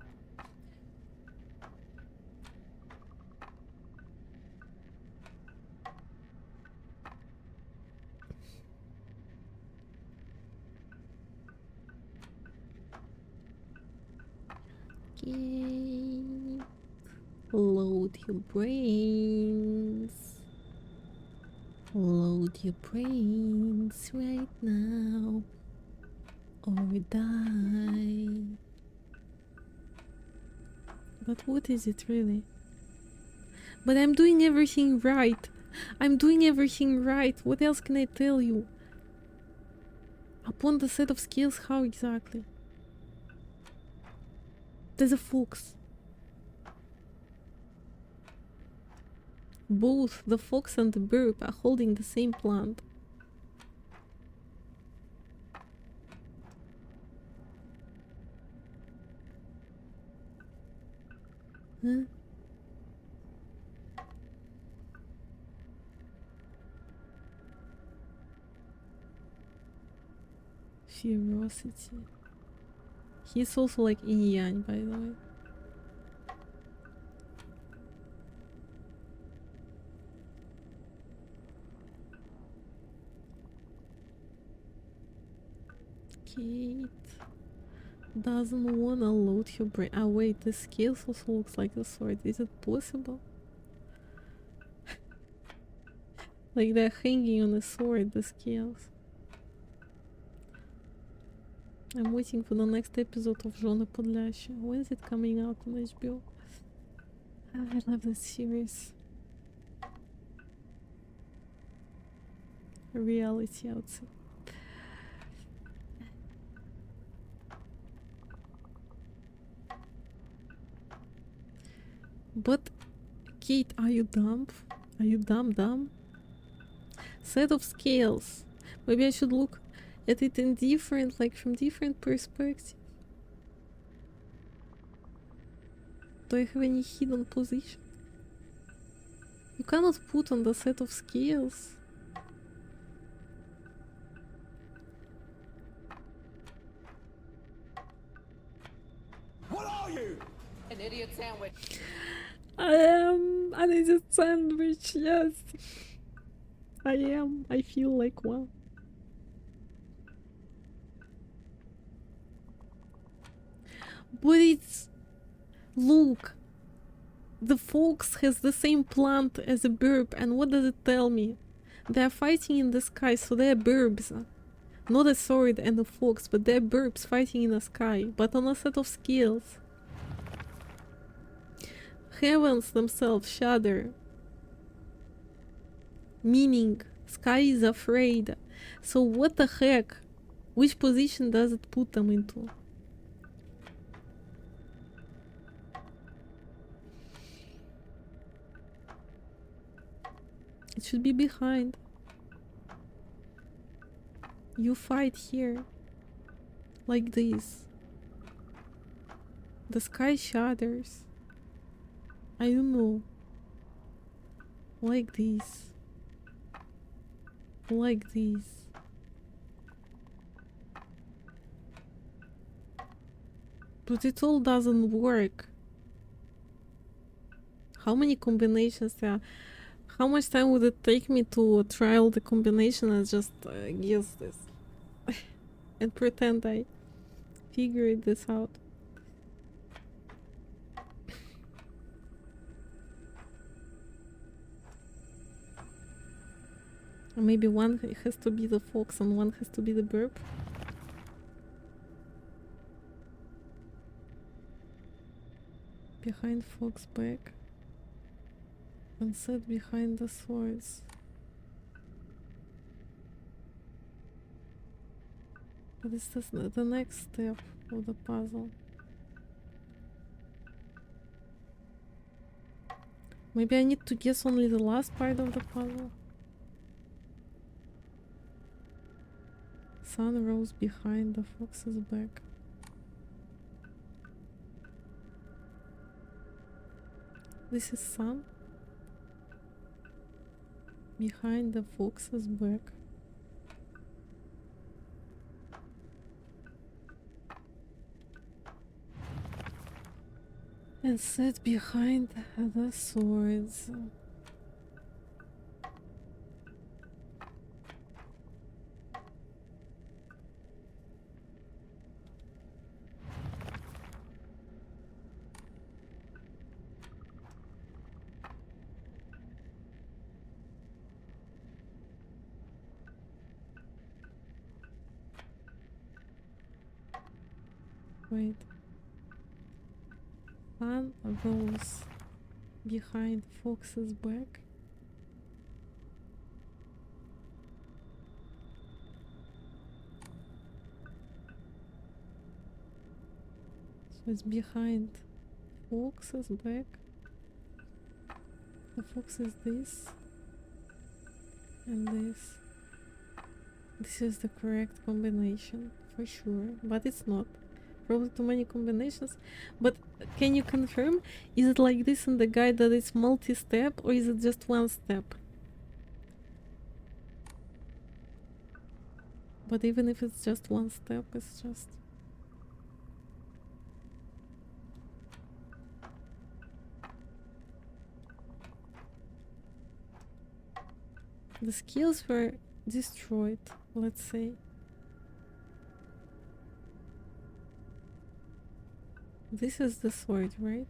Okay. Load your brains. Load your brains right now. Or die. But what is it really? But I'm doing everything right. I'm doing everything right. What else can I tell you? Upon the set of skills, how exactly? There's a fox. Both the fox and the burp are holding the same plant. Huh? Ferocity. He's also like Yin Yang, by the way. Kate doesn't wanna load her brain. Ah, wait, the scales also looks like a sword. Is it possible? Like they're hanging on a sword, the scales. I'm waiting for the next episode of Жёны Подлящие. When is it coming out on HBO? I love this series. Reality, I would say. But, Kate, are you dumb? Are you dumb? Set of scales. Maybe I should look at it in different, like from different perspectives. Do I have any hidden position? You cannot put on the set of scales. What are you? An idiot sandwich. I am an idiot sandwich, yes. I am. I feel like one. But it's... Look. The fox has the same plant as a burb, and what does it tell me? They are fighting in the sky, so they are burbs. Not a sword and a fox, but they're burbs fighting in the sky, but on a set of skills. Heavens themselves shudder. Meaning, Sky is afraid. So what the heck? Which position does it put them into? It should be behind. You fight here. Like this. The sky shatters. I don't know. Like this. Like this. But it all doesn't work. How many combinations there are? How much time would it take me to try all the combination and just guess this? And pretend I figured this out. Maybe one has to be the fox and one has to be the burp. Behind fox back. And set behind the swords. But is this the next step of the puzzle? Maybe I need to guess only the last part of the puzzle. Sun rose behind the fox's back. This is sun behind the fox's back. And set behind the swords. Wait. Sun rose behind fox's back. So it's behind fox's back. The fox is this and this. This is the correct combination for sure, but it's not. Probably too many combinations. But can you confirm? Is it like this in the guide that it's multi-step or is it just one step? But even if it's just one step, it's just... The skills were destroyed, let's say. This is the sword, right?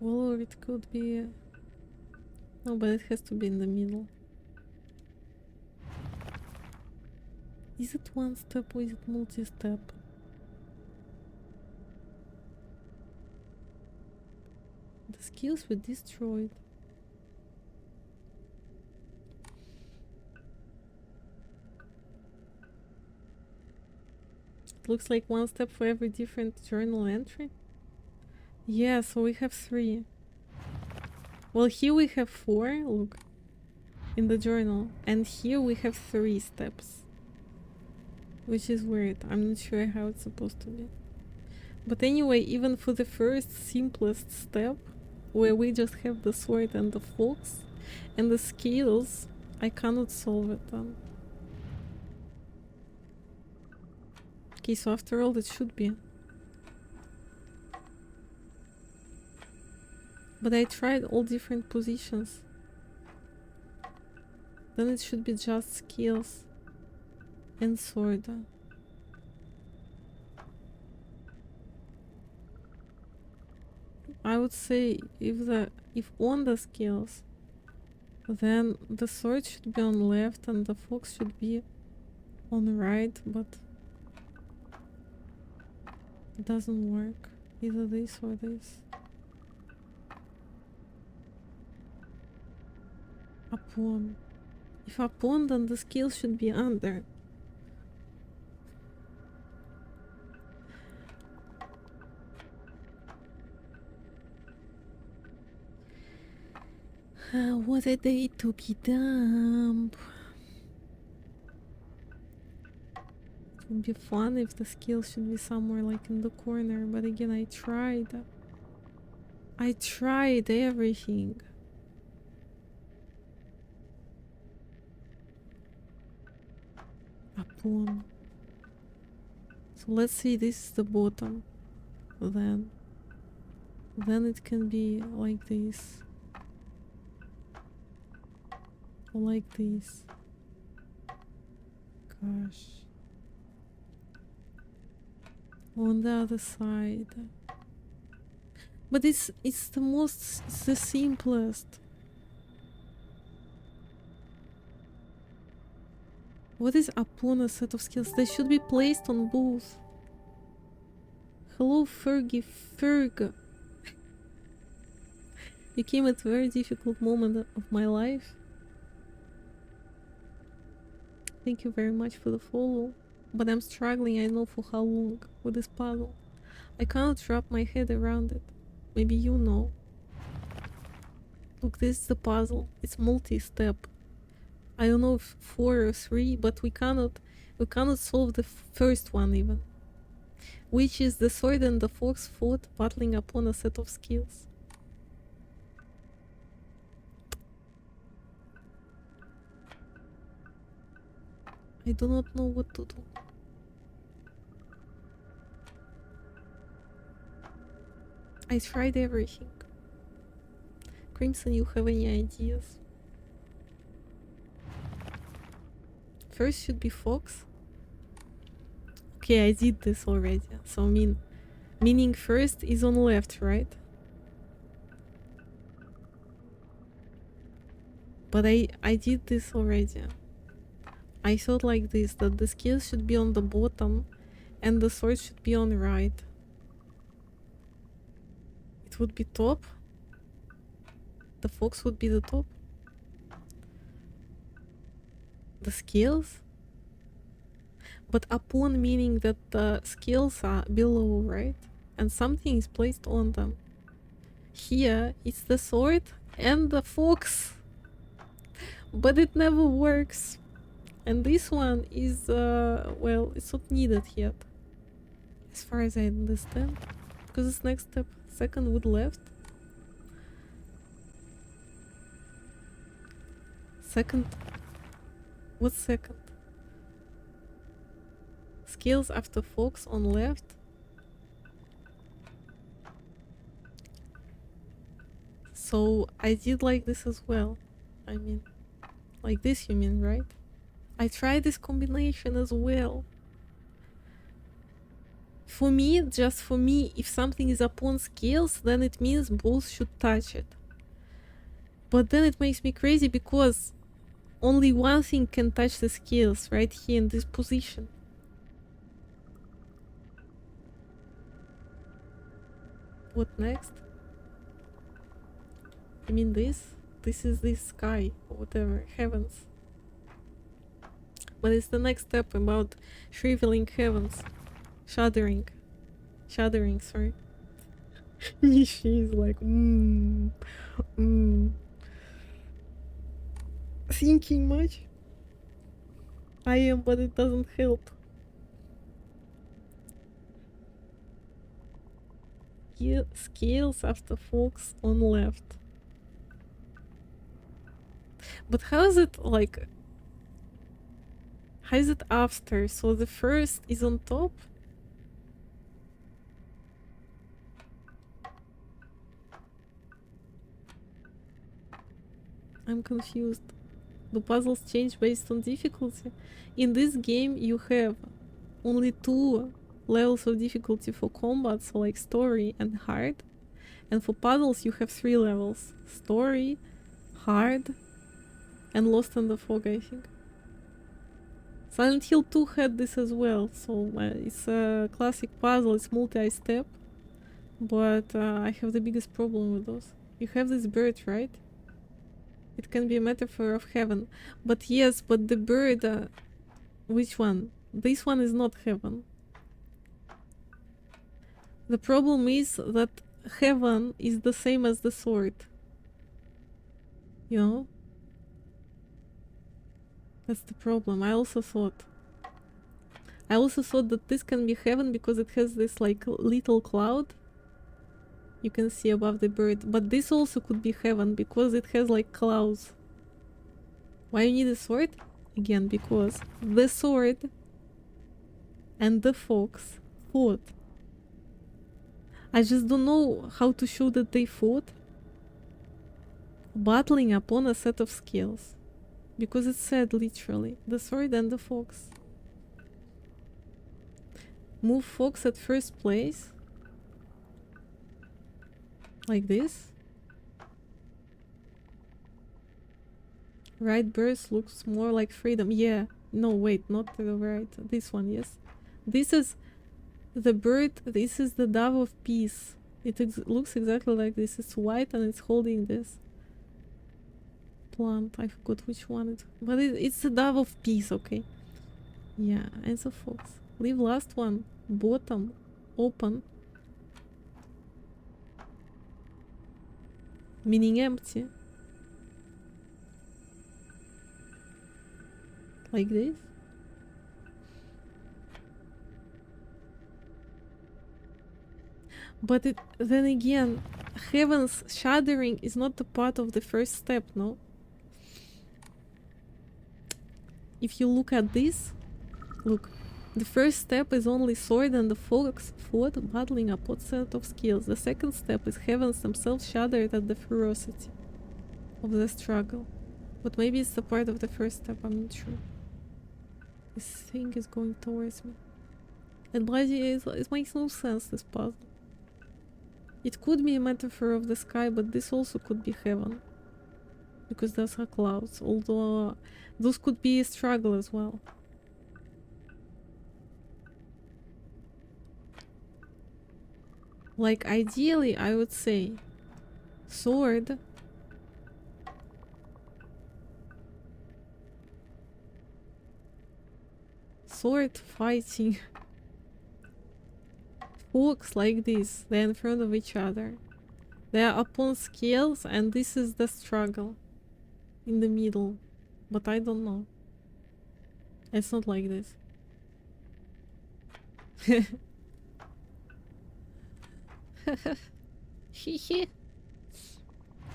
Well, or it could be... No, but it has to be in the middle. Is it one step or is it multi-step? The skills were destroyed. Looks like one step for every different journal entry. Yeah, so we have 3. Well, here we have 4, look, in the journal. And here we have 3 steps. Which is weird. I'm not sure how it's supposed to be. But anyway, even for the first simplest step, where we just have the sword and the fox, and the skills, I cannot solve it then. Okay, so after all, it should be. But I tried all different positions. Then it should be just skills and sword. I would say if on the skills, then the sword should be on left and the fox should be on right, but it doesn't work. Either this or this. Upon. If upon, then the skill should be under. What a day to be dumb. It would be fun if the skill should be somewhere like in the corner, but again, I tried. I tried everything. Upon. So let's see, this is the bottom. Then it can be like this. Or like this. Gosh. On the other side. But it's the simplest. What is upon a set of skills? They should be placed on both. Hello, Fergie Ferg. You came at a very difficult moment of my life. Thank you very much for the follow. But I'm struggling, I know for how long, with this puzzle. I cannot wrap my head around it. Maybe you know. Look, this is the puzzle. It's multi-step. I don't know if 4 or 3, but we cannot solve the first one even. Which is the sword and the fox fought battling upon a set of skills. I do not know what to do. I tried everything. Crimson, you have any ideas? First should be fox. Okay, I did this already. So meaning first is on left, right? But I did this already. I thought like this, that the skills should be on the bottom and the sword should be on the right. It would be top. The fox would be the top. The skills. But upon meaning that the skills are below, right? And something is placed on them. Here it's the sword and the fox. But it never works. And this one is, well, it's not needed yet. As far as I understand. Because it's next step. Second with left. Second. What's second? Skills after fox on left. So I did like this as well. I mean, like this you mean, right? I tried this combination as well. For me, just for me, if something is upon skills, then it means both should touch it. But then it makes me crazy because only one thing can touch the skills right here in this position. What next? I mean this? This is this sky or whatever, heavens. But it's the next step about shriveling heavens. Shuddering, sorry. Nishi is like, Thinking much? I am, but it doesn't help. Scales after fox on left. But how is it like... How is it after? So the first is on top? I'm confused. The puzzles change based on difficulty. In this game you have only 2 levels of difficulty for combat, so like story and hard. And for puzzles you have 3 levels. Story, hard, and Lost in the Fog, I think. Silent Hill 2 had this as well, so it's a classic puzzle, it's multi-step. But I have the biggest problem with those. You have this bird, right? It can be a metaphor of heaven. But yes, but the bird... which one? This one is not heaven. The problem is that heaven is the same as the sword. You know? That's the problem. I also thought that this can be heaven because it has this like little cloud you can see above the bird. But this also could be heaven because it has like clouds. Why you need a sword? Again, because the sword and the fox fought. I just don't know how to show that they fought. Battling upon a set of skills. Because it said literally, the sword and the fox. Move fox at first place. Like this. Right burst looks more like freedom. Yeah. No, wait, not the right. This one, yes. This is the bird. This is the dove of peace. It looks exactly like this. It's white and it's holding this plant. I forgot which one it, but it's the dove of peace, okay? Yeah, and the fox. Leave last one. Bottom. Open. Meaning empty. Like this. But then again, heaven's shuddering is not a part of the first step, no? If you look at this, look, the first step is only sword and the fox fought, battling a pot set of skills. The second step is heavens themselves shuddered at the ferocity of the struggle. But maybe it's the part of the first step, I'm not sure. This thing is going towards me. And bloody it makes no sense, this puzzle. It could be a metaphor of the sky, but this also could be heaven. Because those are clouds, although those could be a struggle as well. Like ideally, I would say sword, fighting, fox like this, they're in front of each other. They are upon scales and this is the struggle in the middle. But I don't know. It's not like this.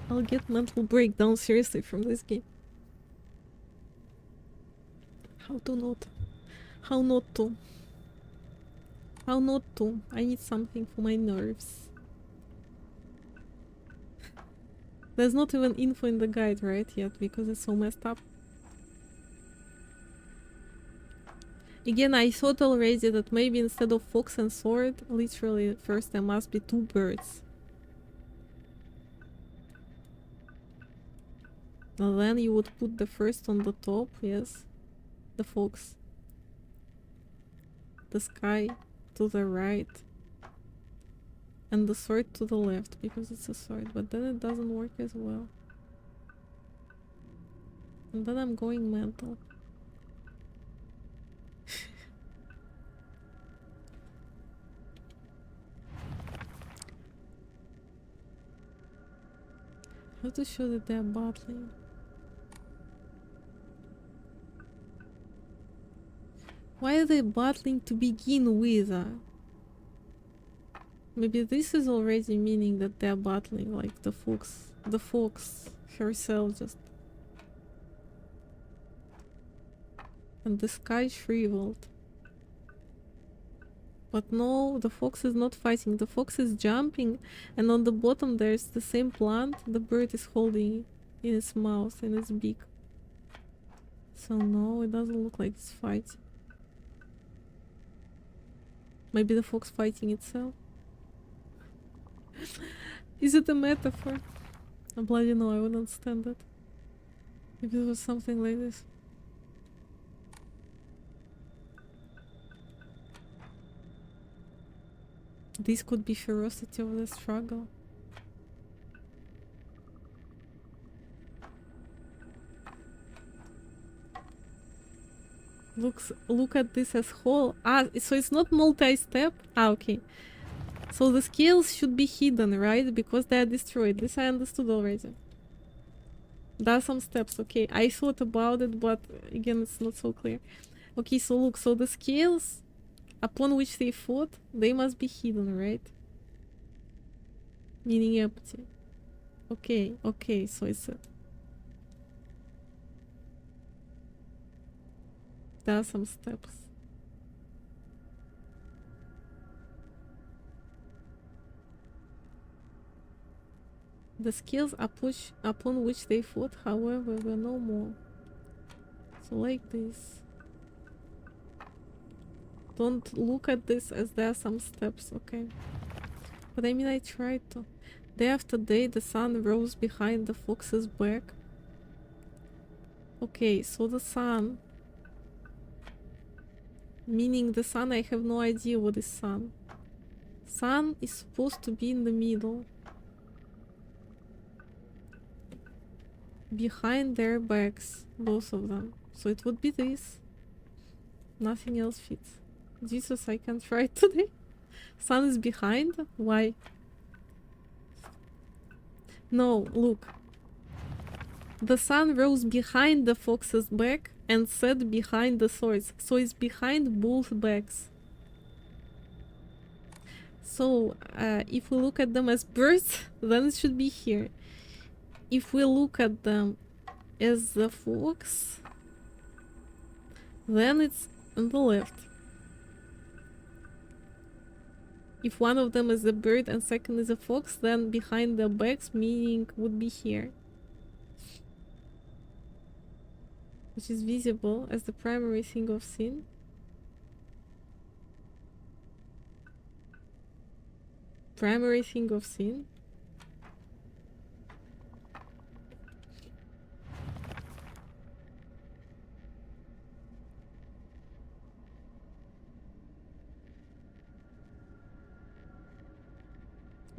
I'll get mental breakdown seriously from this game. How not to? How not to? I need something for my nerves. There's not even info in the guide, right, yet, because it's so messed up. Again, I thought already that maybe instead of fox and sword, literally first there must be two birds. And then you would put the first on the top, yes, the fox. The sky to the right. And the sword to the left, because it's a sword, but then it doesn't work as well. And then I'm going mental. How to show that they're battling? Why are they battling to begin with? Maybe this is already meaning that they're battling, like the fox herself just. And the sky shriveled. But no, the fox is not fighting. The fox is jumping, and on the bottom there's the same plant the bird is holding in its mouth, in its beak. So no, it doesn't look like it's fighting. Maybe the fox fighting itself? Is it a metaphor? I bloody know, I wouldn't stand it. If it was something like this. This could be ferocity of the struggle. Look at this as whole. Ah, so it's not multi-step? Ah, okay. So the scales should be hidden, right? Because they are destroyed. This I understood already. There are some steps, okay. I thought about it, but again, it's not so clear. Okay, so look, so the scales upon which they fought, they must be hidden, right? Meaning empty. Okay, okay, so it's there are some steps. The skills upon which they fought, however, were no more. So like this. Don't look at this as there are some steps, okay? But I mean, I tried to. Day after day, the sun rose behind the fox's back. Okay, so the sun. Meaning the sun, I have no idea what is sun. Sun is supposed to be in the middle. Behind their backs, both of them. So it would be this. Nothing else fits. Jesus, I can't try it today. Sun is behind? Why? No, look. The sun rose behind the fox's back and set behind the swords. So it's behind both backs. So if we look at them as birds, then it should be here. If we look at them as the fox, then it's on the left. If one of them is a bird and second is a fox, then behind the backs, meaning would be here. Which is visible as the primary thing of sin. Primary thing of sin.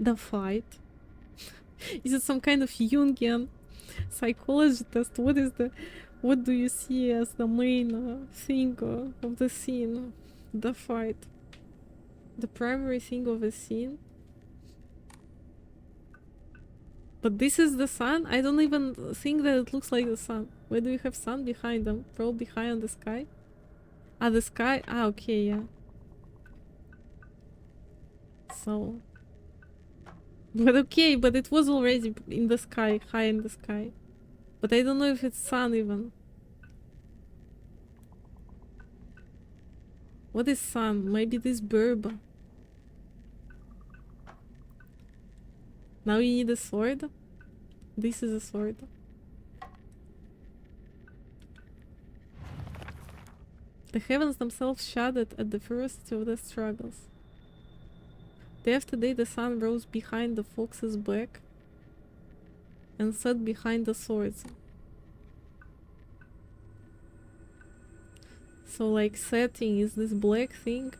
The fight. Is it some kind of Jungian psychology test? What do you see as the main thing of the scene? The fight. The primary thing of the scene. But this is the sun? I don't even think that it looks like the sun. Where do you have sun behind them? Probably high on the sky? Ah, the sky? Ah, okay, yeah. So... But okay, but it was already in the sky, high in the sky. But I don't know if it's sun even. What is sun? Maybe this burb. Now you need a sword? This is a sword. The heavens themselves shuddered at the ferocity of the struggles. Day after day the sun rose behind the fox's back and set behind the swords. So like setting is this black thing.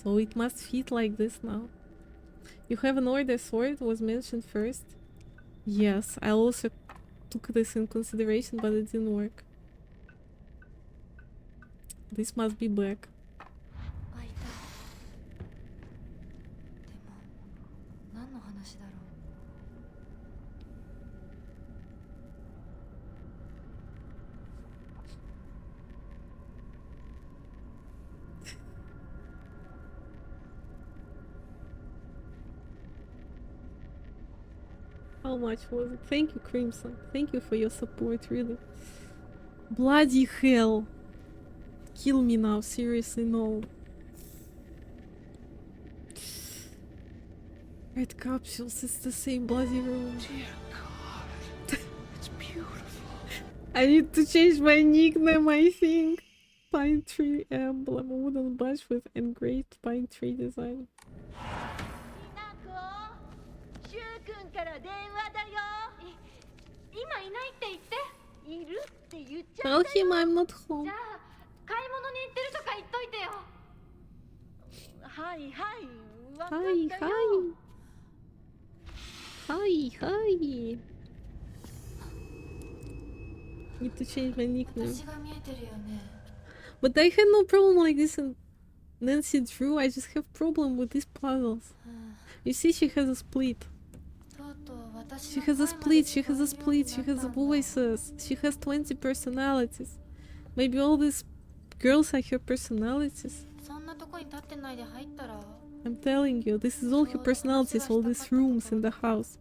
So it must fit like this now. You have an order sword was mentioned first. Yes, I also took this in consideration, but it didn't work. This must be black. How much was it? Thank you, Crimson. Thank you for your support, really. Bloody hell. Kill me now, seriously, no. Red capsules, it's the same bloody room. Dear God, it's beautiful. I need to change my nickname, I think. Pine tree emblem, wooden badge with engraved pine tree design. Tell him I'm not home. じゃあ買い物に行ってるとか言っといてよ。はいはいわかった Hi, よ hi. Hi. Need to change my nickname. 私が見えてるよね But I had no problem like this in Nancy Drew. I just have problem with these puzzles. You see, she has a split. とうとう私 She の has a 声まで split. She 聞こ has a えるように split. She なった has んだ voices. She has 20 personalities. Maybe all these girls are her personalities. そんなとこに立ってないで入ったら I'm telling you, this is all her personalities. All these rooms in the house.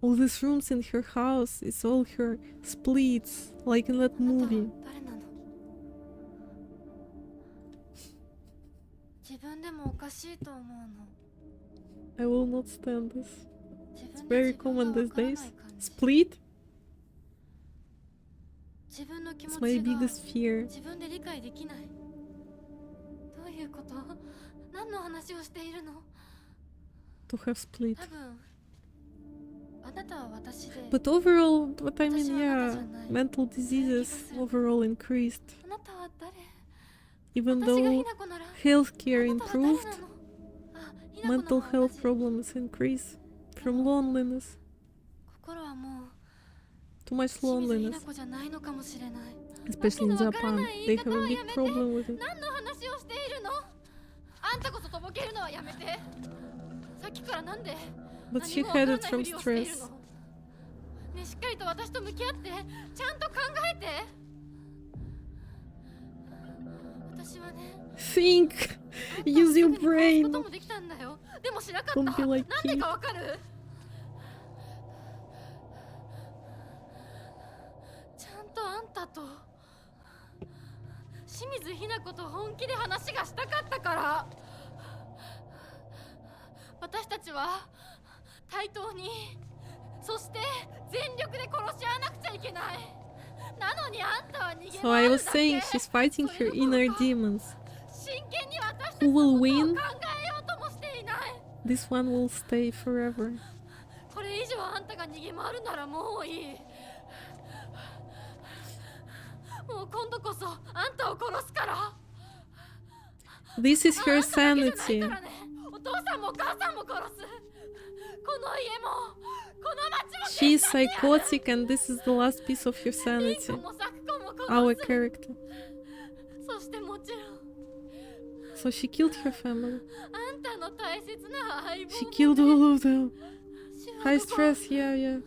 All these rooms in her house. It's all her splits, like in that あなたは movie. 誰なの自分でもおかしいと思うの I will not stand this. 自 It's 分で very 自分 common が these わからな days. い感じ Split? 自分の気 It's 持 my ちが biggest fear. 自分で理解できないどういうこと何の話をしているの To have split. 多分あなたは私で But overall, but I mean, yeah, mental diseases overall increased. あなたは誰 Even 私がひ though な子なら healthcare あなたは誰 improved, なのあひな子 mental の方が同 health じ problems increase from loneliness. 心はもう Too much 清水ひ loneliness. な子じゃないのかもしれない Especially in Japan. They have a big problem with it. 何の話をしているのあんたこそとぼけるのはやめてさっきからなんで But she 何もわか had んない it ふ from りをしている stress. のねしっかりと私と向き合ってちゃんと考えて私はね Think! あんたを Use す your ぐに殺す brain! こともできたんだよでもしなかった Don't be like なんで Keith. かわかるちゃんとあんたと清水ひな子と本気で話がしたかったから私たちは対等にそして全力で殺し合わなくちゃいけないなのにあんたは逃げ So I 回る was だ saying け she's fighting her inner demons. 真剣に私たち Who の will ことを考 win? えようともしていない This one will stay forever. これ以上あんたが逃げ回るならもういいもう今度こそあんたを殺すから This is her あんただけじゃない sanity. からねお父さんもお母さんも殺すこの家もこの町も She is 絶対にやる psychotic and this is the last piece of her リン sanity. コもサクコも Our 殺す character. そしてもちろん So she killed her family. あんたの大切な相棒 She も killed all of them. シュ High ワどこ stress, yeah, yeah.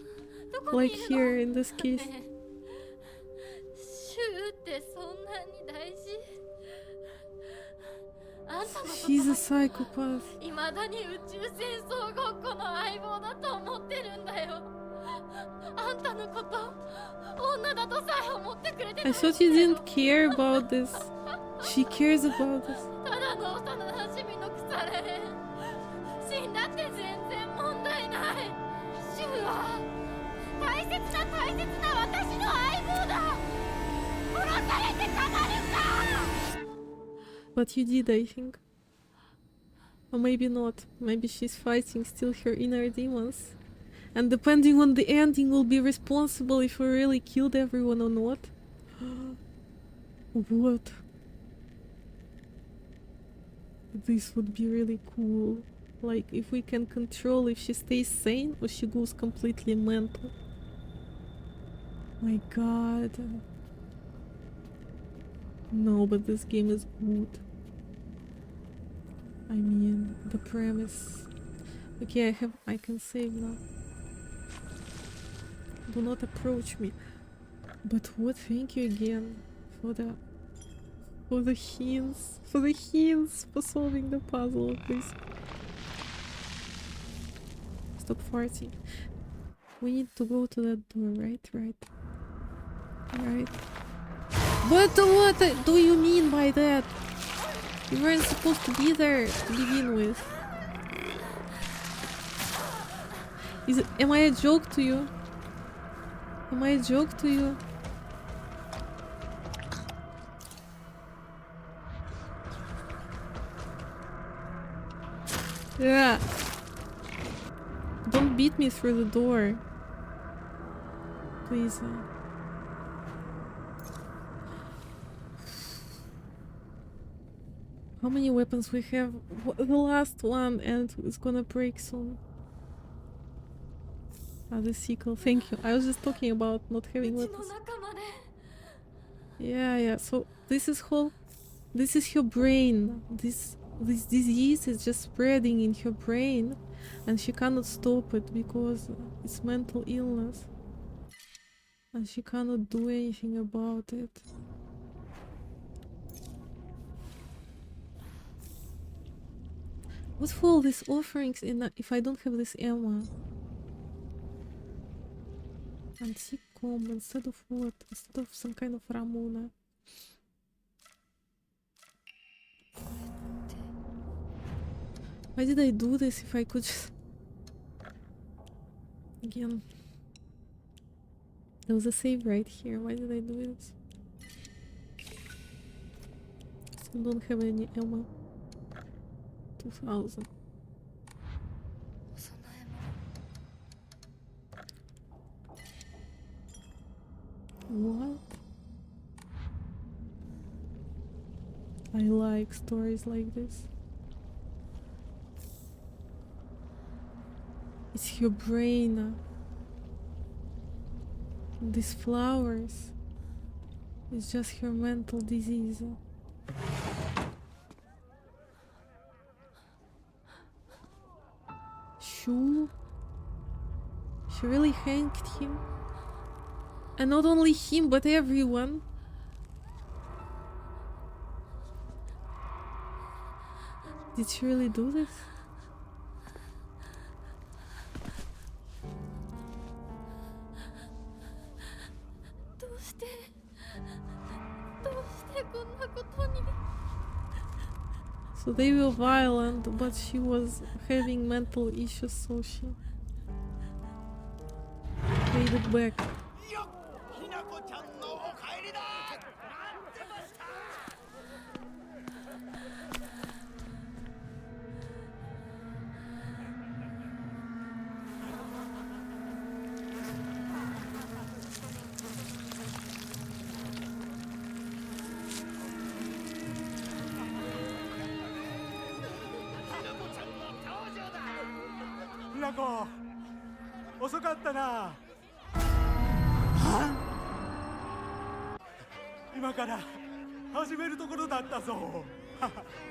どこに Like いるの here in this case. ねえシューってそんなに大事あんたのこと She's a psychopath. いまだに宇宙戦争ごっこの相棒だと思ってるんだよあんたのこと女だとさえ思ってくれて I ない thought you didn't care about this. She cares about this. ただの幼なじみの腐れ死んだって全然問題ないシュウは大切な大切な私の相棒だ殺されてたまるか But you did, I think. Or maybe not. Maybe she's fighting still her inner demons. And depending on the ending, will be responsible if we really killed everyone or not. What? This would be really cool. Like, if we can control if she stays sane or she goes completely mental. My god. No, but this game is good. I mean, the premise. Okay, I can save now. Do not approach me. But what? Thank you again for the hints, for solving the puzzle of this. Stop farting. We need to go to that door, right? Right. What do you mean by that? You weren't supposed to be there to begin with. Am I a joke to you? Am I a joke to you? Yeah. Don't beat me through the door. Please. How many weapons we have? The last one, and it's gonna break soon. Ah, the sequel. Thank you. I was just talking about not having うちの weapons. 仲間で Yeah. So this is whole. This is her brain. This disease is just spreading in her brain, and she cannot stop it because it's mental illness, and she cannot do anything about it. What for all these offerings if I don't have this Emma? Antique comb instead of what? Instead of some kind of Ramona. Why did I do this if I could just... Again. There was a save right here. Why did I do this? Still don't have any Emma. 2000. What? I like stories like this. It's your brain. These flowers. It's just her mental disease. Shul? She really hanged him? And not only him, but everyone. Did she really do this? So they were violent, but she was having mental issues, so she paid it back.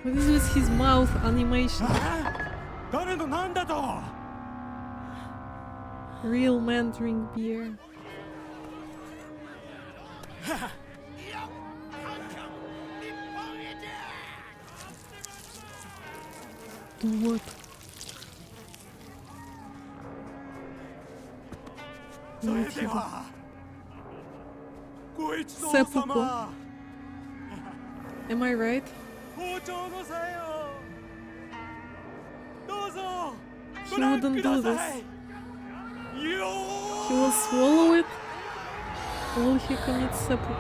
What is with his mouth animation? Real men drink beer. Do what? Seppuku. Am I right? He wouldn't do this. He will swallow it, or will he commit seppuku?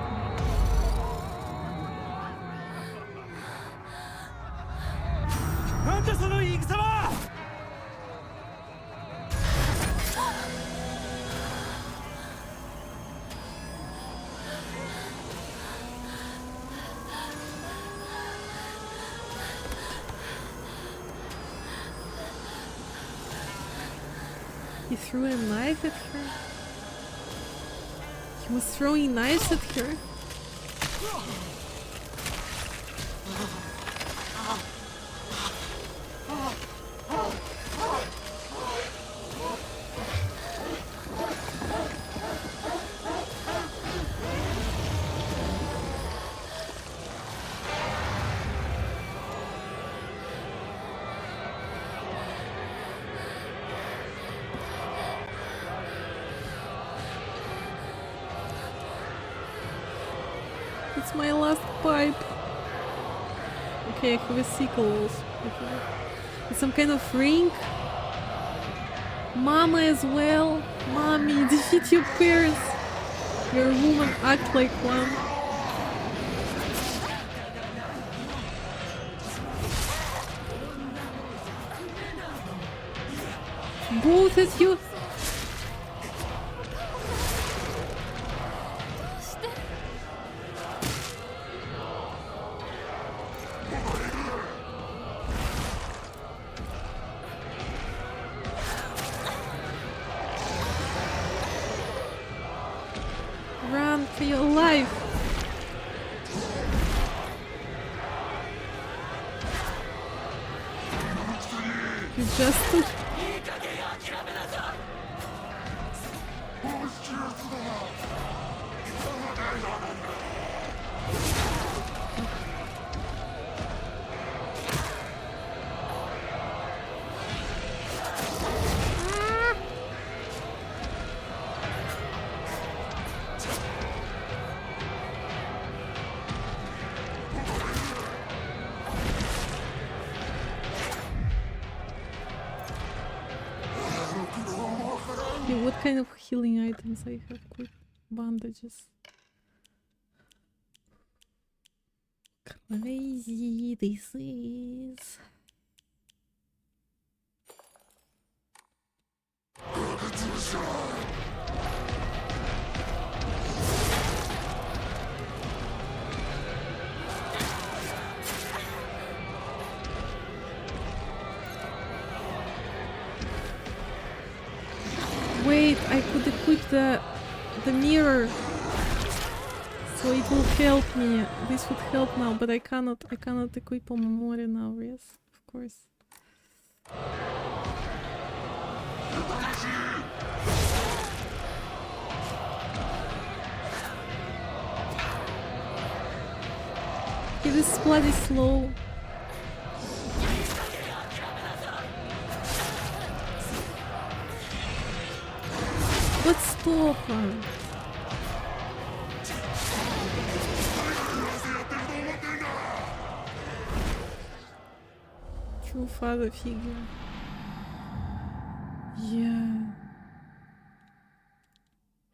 He threw a knife at her. He was throwing knives at her. It's my last pipe. Okay, I have a sequel also. It's some kind of ring. Mama as well. Mommy, defeat your parents. You're a woman, act like one. Both of you. You just... Okay, what kind of healing items I have? Quick bandages. Crazy this is. Wait, I could equip the mirror, so it will help me. This would help now, but I cannot equip Omamori now. Yes, of course. Okay, this blood is slow. Let's stop her. True father figure. Yeah.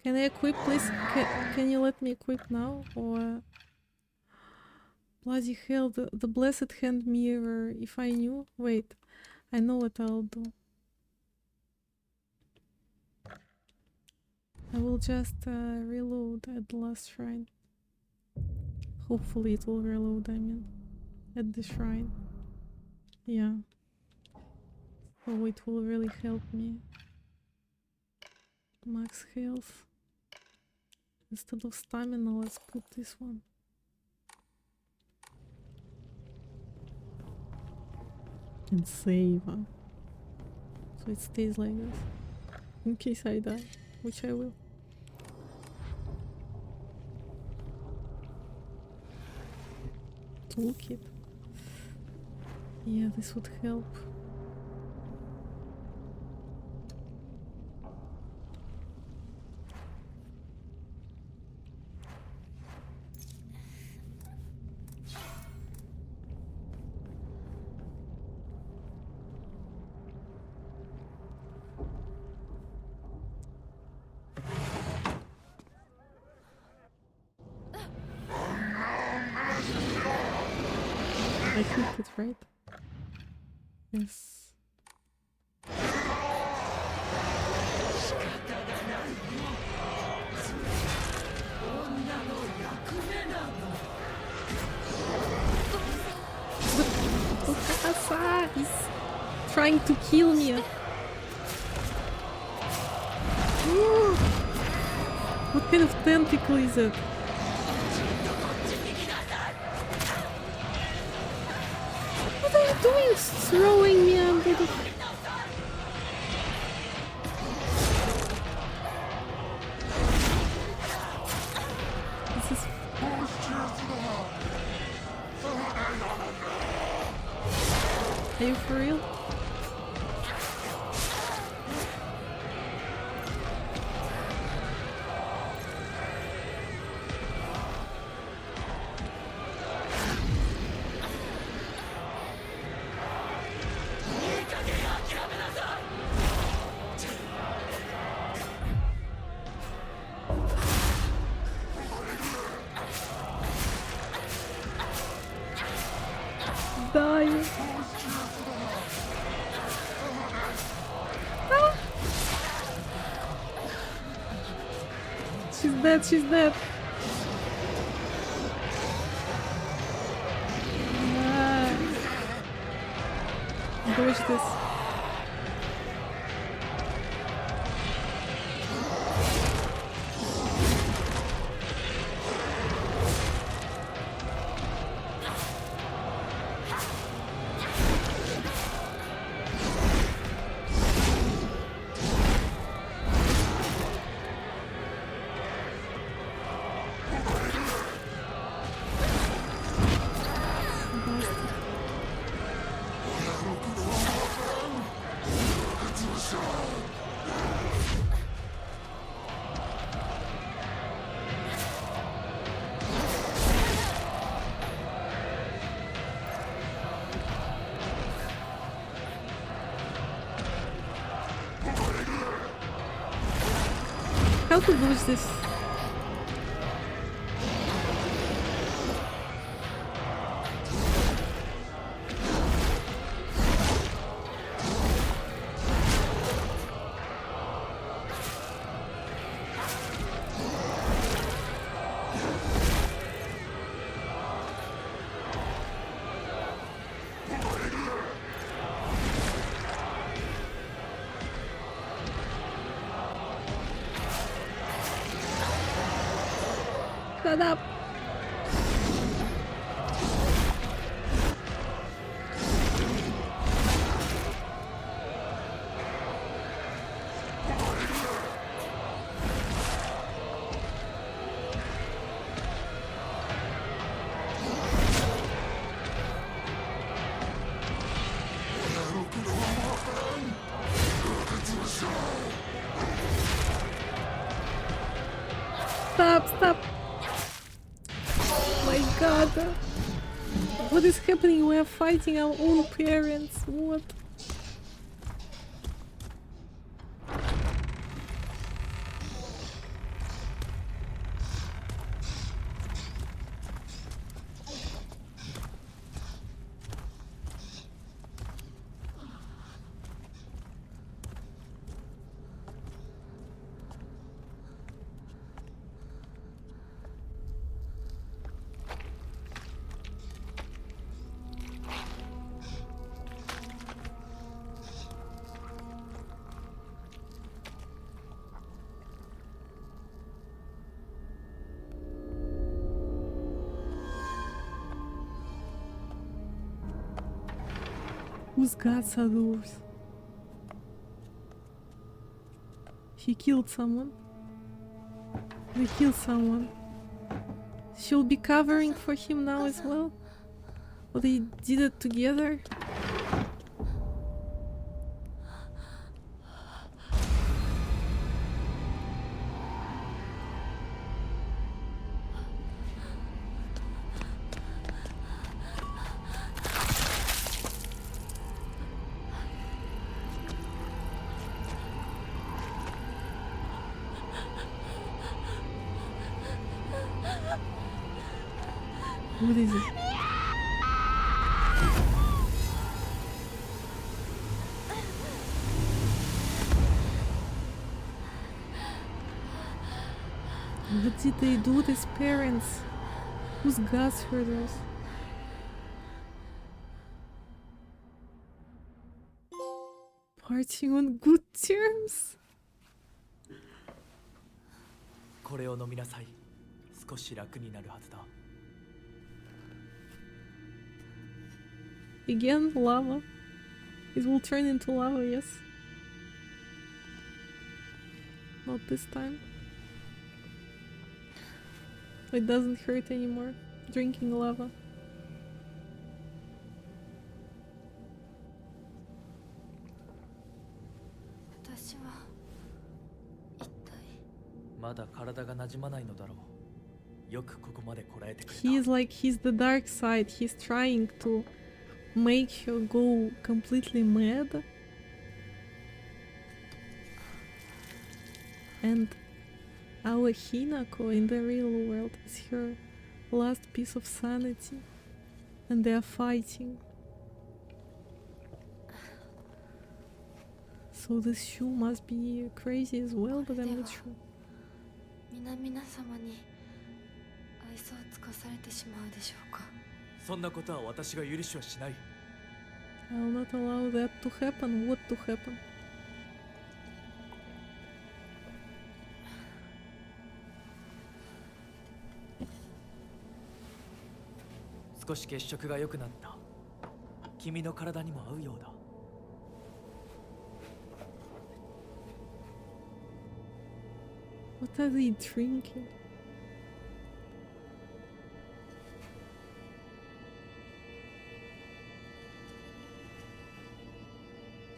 Can I equip, please? Can you let me equip now? Or... Bloody hell, the blessed hand mirror. If I knew... Wait, I know what I'll do. I will just reload at the last shrine. Hopefully it will reload, I mean, at the shrine. Yeah. Oh, it will really help me. Max health. Instead of stamina, let's put this one. And save. So it stays like this. In case I die, which I will. Toolkit. Yeah, this would help. I think it's right. Yes. But Asa is trying to kill me. What kind of tentacle is it? What are you doing? Throwing me under the... This is... Are you for real? Die. Ah. She's dead, she's dead. Ah. Dodge this. How to boost this? Shut up. Stop, stop. Oh my god. What is happening? We are fighting our own parents. What? Whose gods are those? He killed someone. They killed someone. She'll be covering for him now as well? Or they did it together? What is it? What did they do, these parents? Whose gods were those? Parting on good terms? これを飲みなさい。少し楽になるはずだ。 Again, lava. It will turn into lava, yes. Not this time. It doesn't hurt anymore. Drinking lava. He is like, he's the dark side. He's trying to make her go completely mad. And our Hinako in the real world is her last piece of sanity. And they are fighting. So this Shu must be crazy as well, but I'm not sure. 皆様に愛想を尽かされてしまうでしょうか。そんなことは私が許しはしない。 I'll not allow that to happen. What to happen? 少し血色が良くなった。君の体にも合うようだ。 What are they drinking?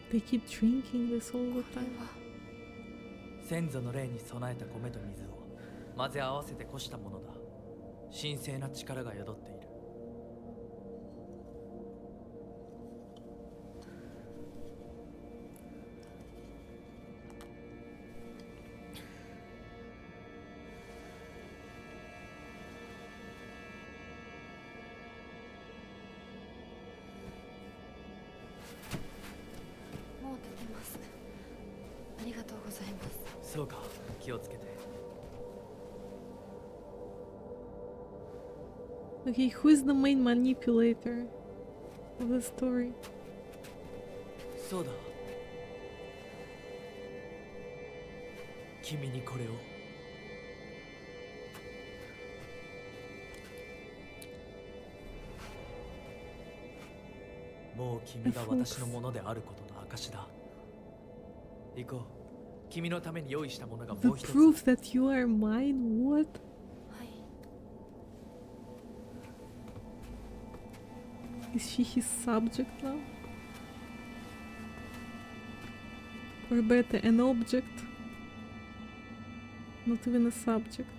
They keep drinking this all the time. 先祖の霊に備えた米と水を混ぜ合わせてこしたものだ。神聖な力が宿っている。 こそうか、気をつけて。 Okay, who is the main manipulator of the story? そうだ。君にこれを。もう君が私のものであることの証だ。行こう。君のために用意したものが The もう一つ。 proof that you are mine? What? はい。 Is she his subject now? Or better, an object? Not even a subject.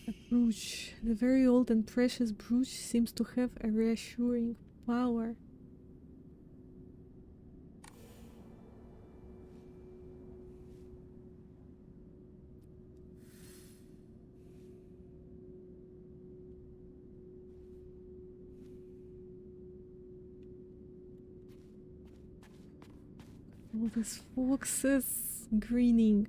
A brooch. The very old and precious brooch seems to have a reassuring power. All these foxes grinning.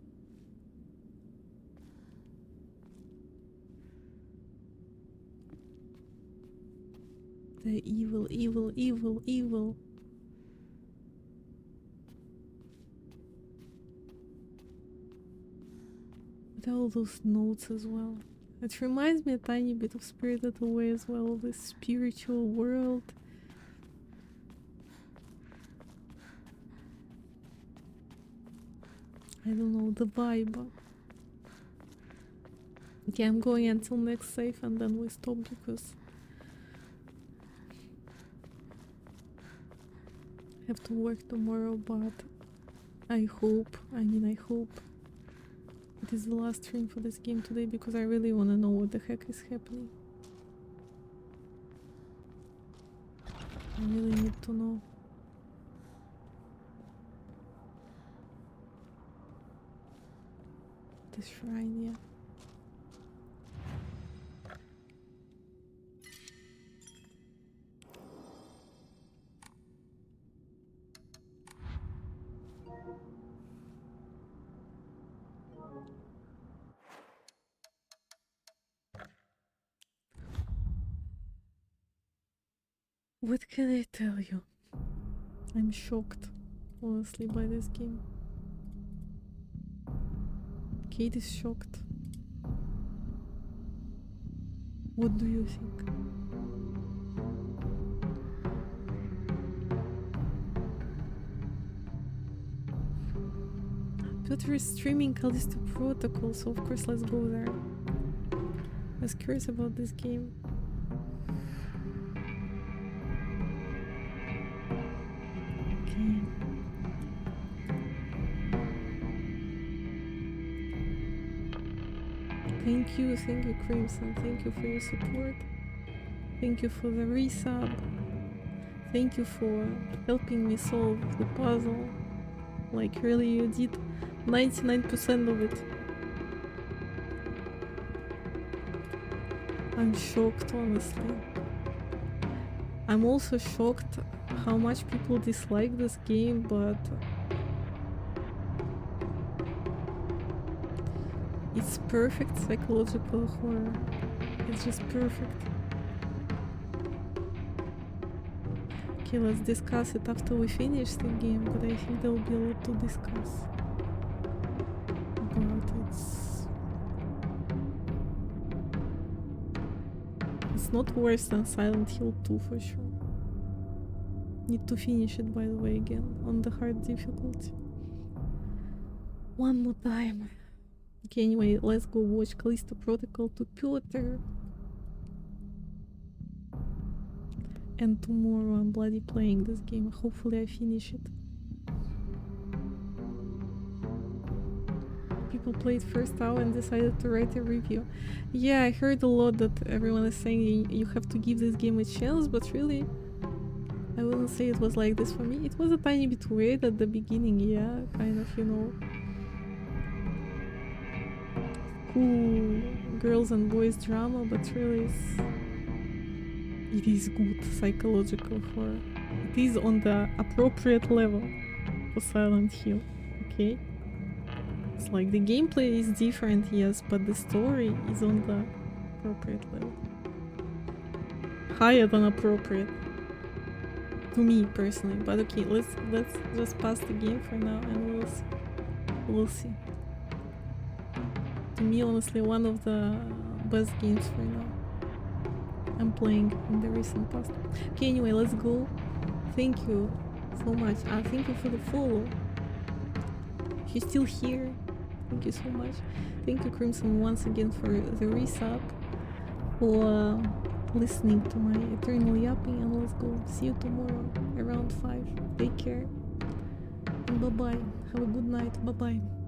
The evil, evil, evil, evil. With all those notes as well. It reminds me a tiny bit of Spirited Away as well, this spiritual world. I don't know, the vibe. Okay, I'm going until next save and then we stop because I have to work tomorrow, but I hope it is the last stream for this game today because I really want to know what the heck is happening. I really need to know. The shrine, yeah. What can I tell you? I'm shocked, honestly, by this game. Kate is shocked. What do you think? Piotr is streaming Callisto Protocol, so of course let's go there. I was curious about this game. Okay. Thank you Crimson, thank you for your support. Thank you for the resub. Thank you for helping me solve the puzzle. Like really, you did 99% of it. I'm shocked, honestly. I'm also shocked how much people dislike this game, but it's perfect psychological horror. It's just perfect. Okay, let's discuss it after we finish the game, but I think there will be a lot to discuss. But it's not worse than Silent Hill 2 for sure. Need to finish it, by the way, again on the hard difficulty. One more time. Okay, anyway, let's go watch Callisto Protocol to Piotr. And tomorrow I'm bloody playing this game. Hopefully I finish it. People played first hour and decided to write a review. Yeah, I heard a lot that everyone is saying you have to give this game a chance, but really, I wouldn't say it was like this for me. It was a tiny bit weird at the beginning, yeah, kind of, you know. Cool girls and boys drama, but really It is good psychological horror. It is on the appropriate level for Silent Hill, okay? It's like the gameplay is different, yes, but the story is on the appropriate level. Higher than appropriate. To me personally, but okay, let's just pass the game for now and we'll see. To me, honestly, one of the best games for now I'm playing in the recent past. Okay, anyway, let's go. Thank you so much. Thank you for the follow. If you're still here, thank you so much. Thank you, Crimson, once again for the resub, for listening to my eternal yapping, and let's go. See you tomorrow around 5. Take care and bye bye. Have a good night. Bye bye.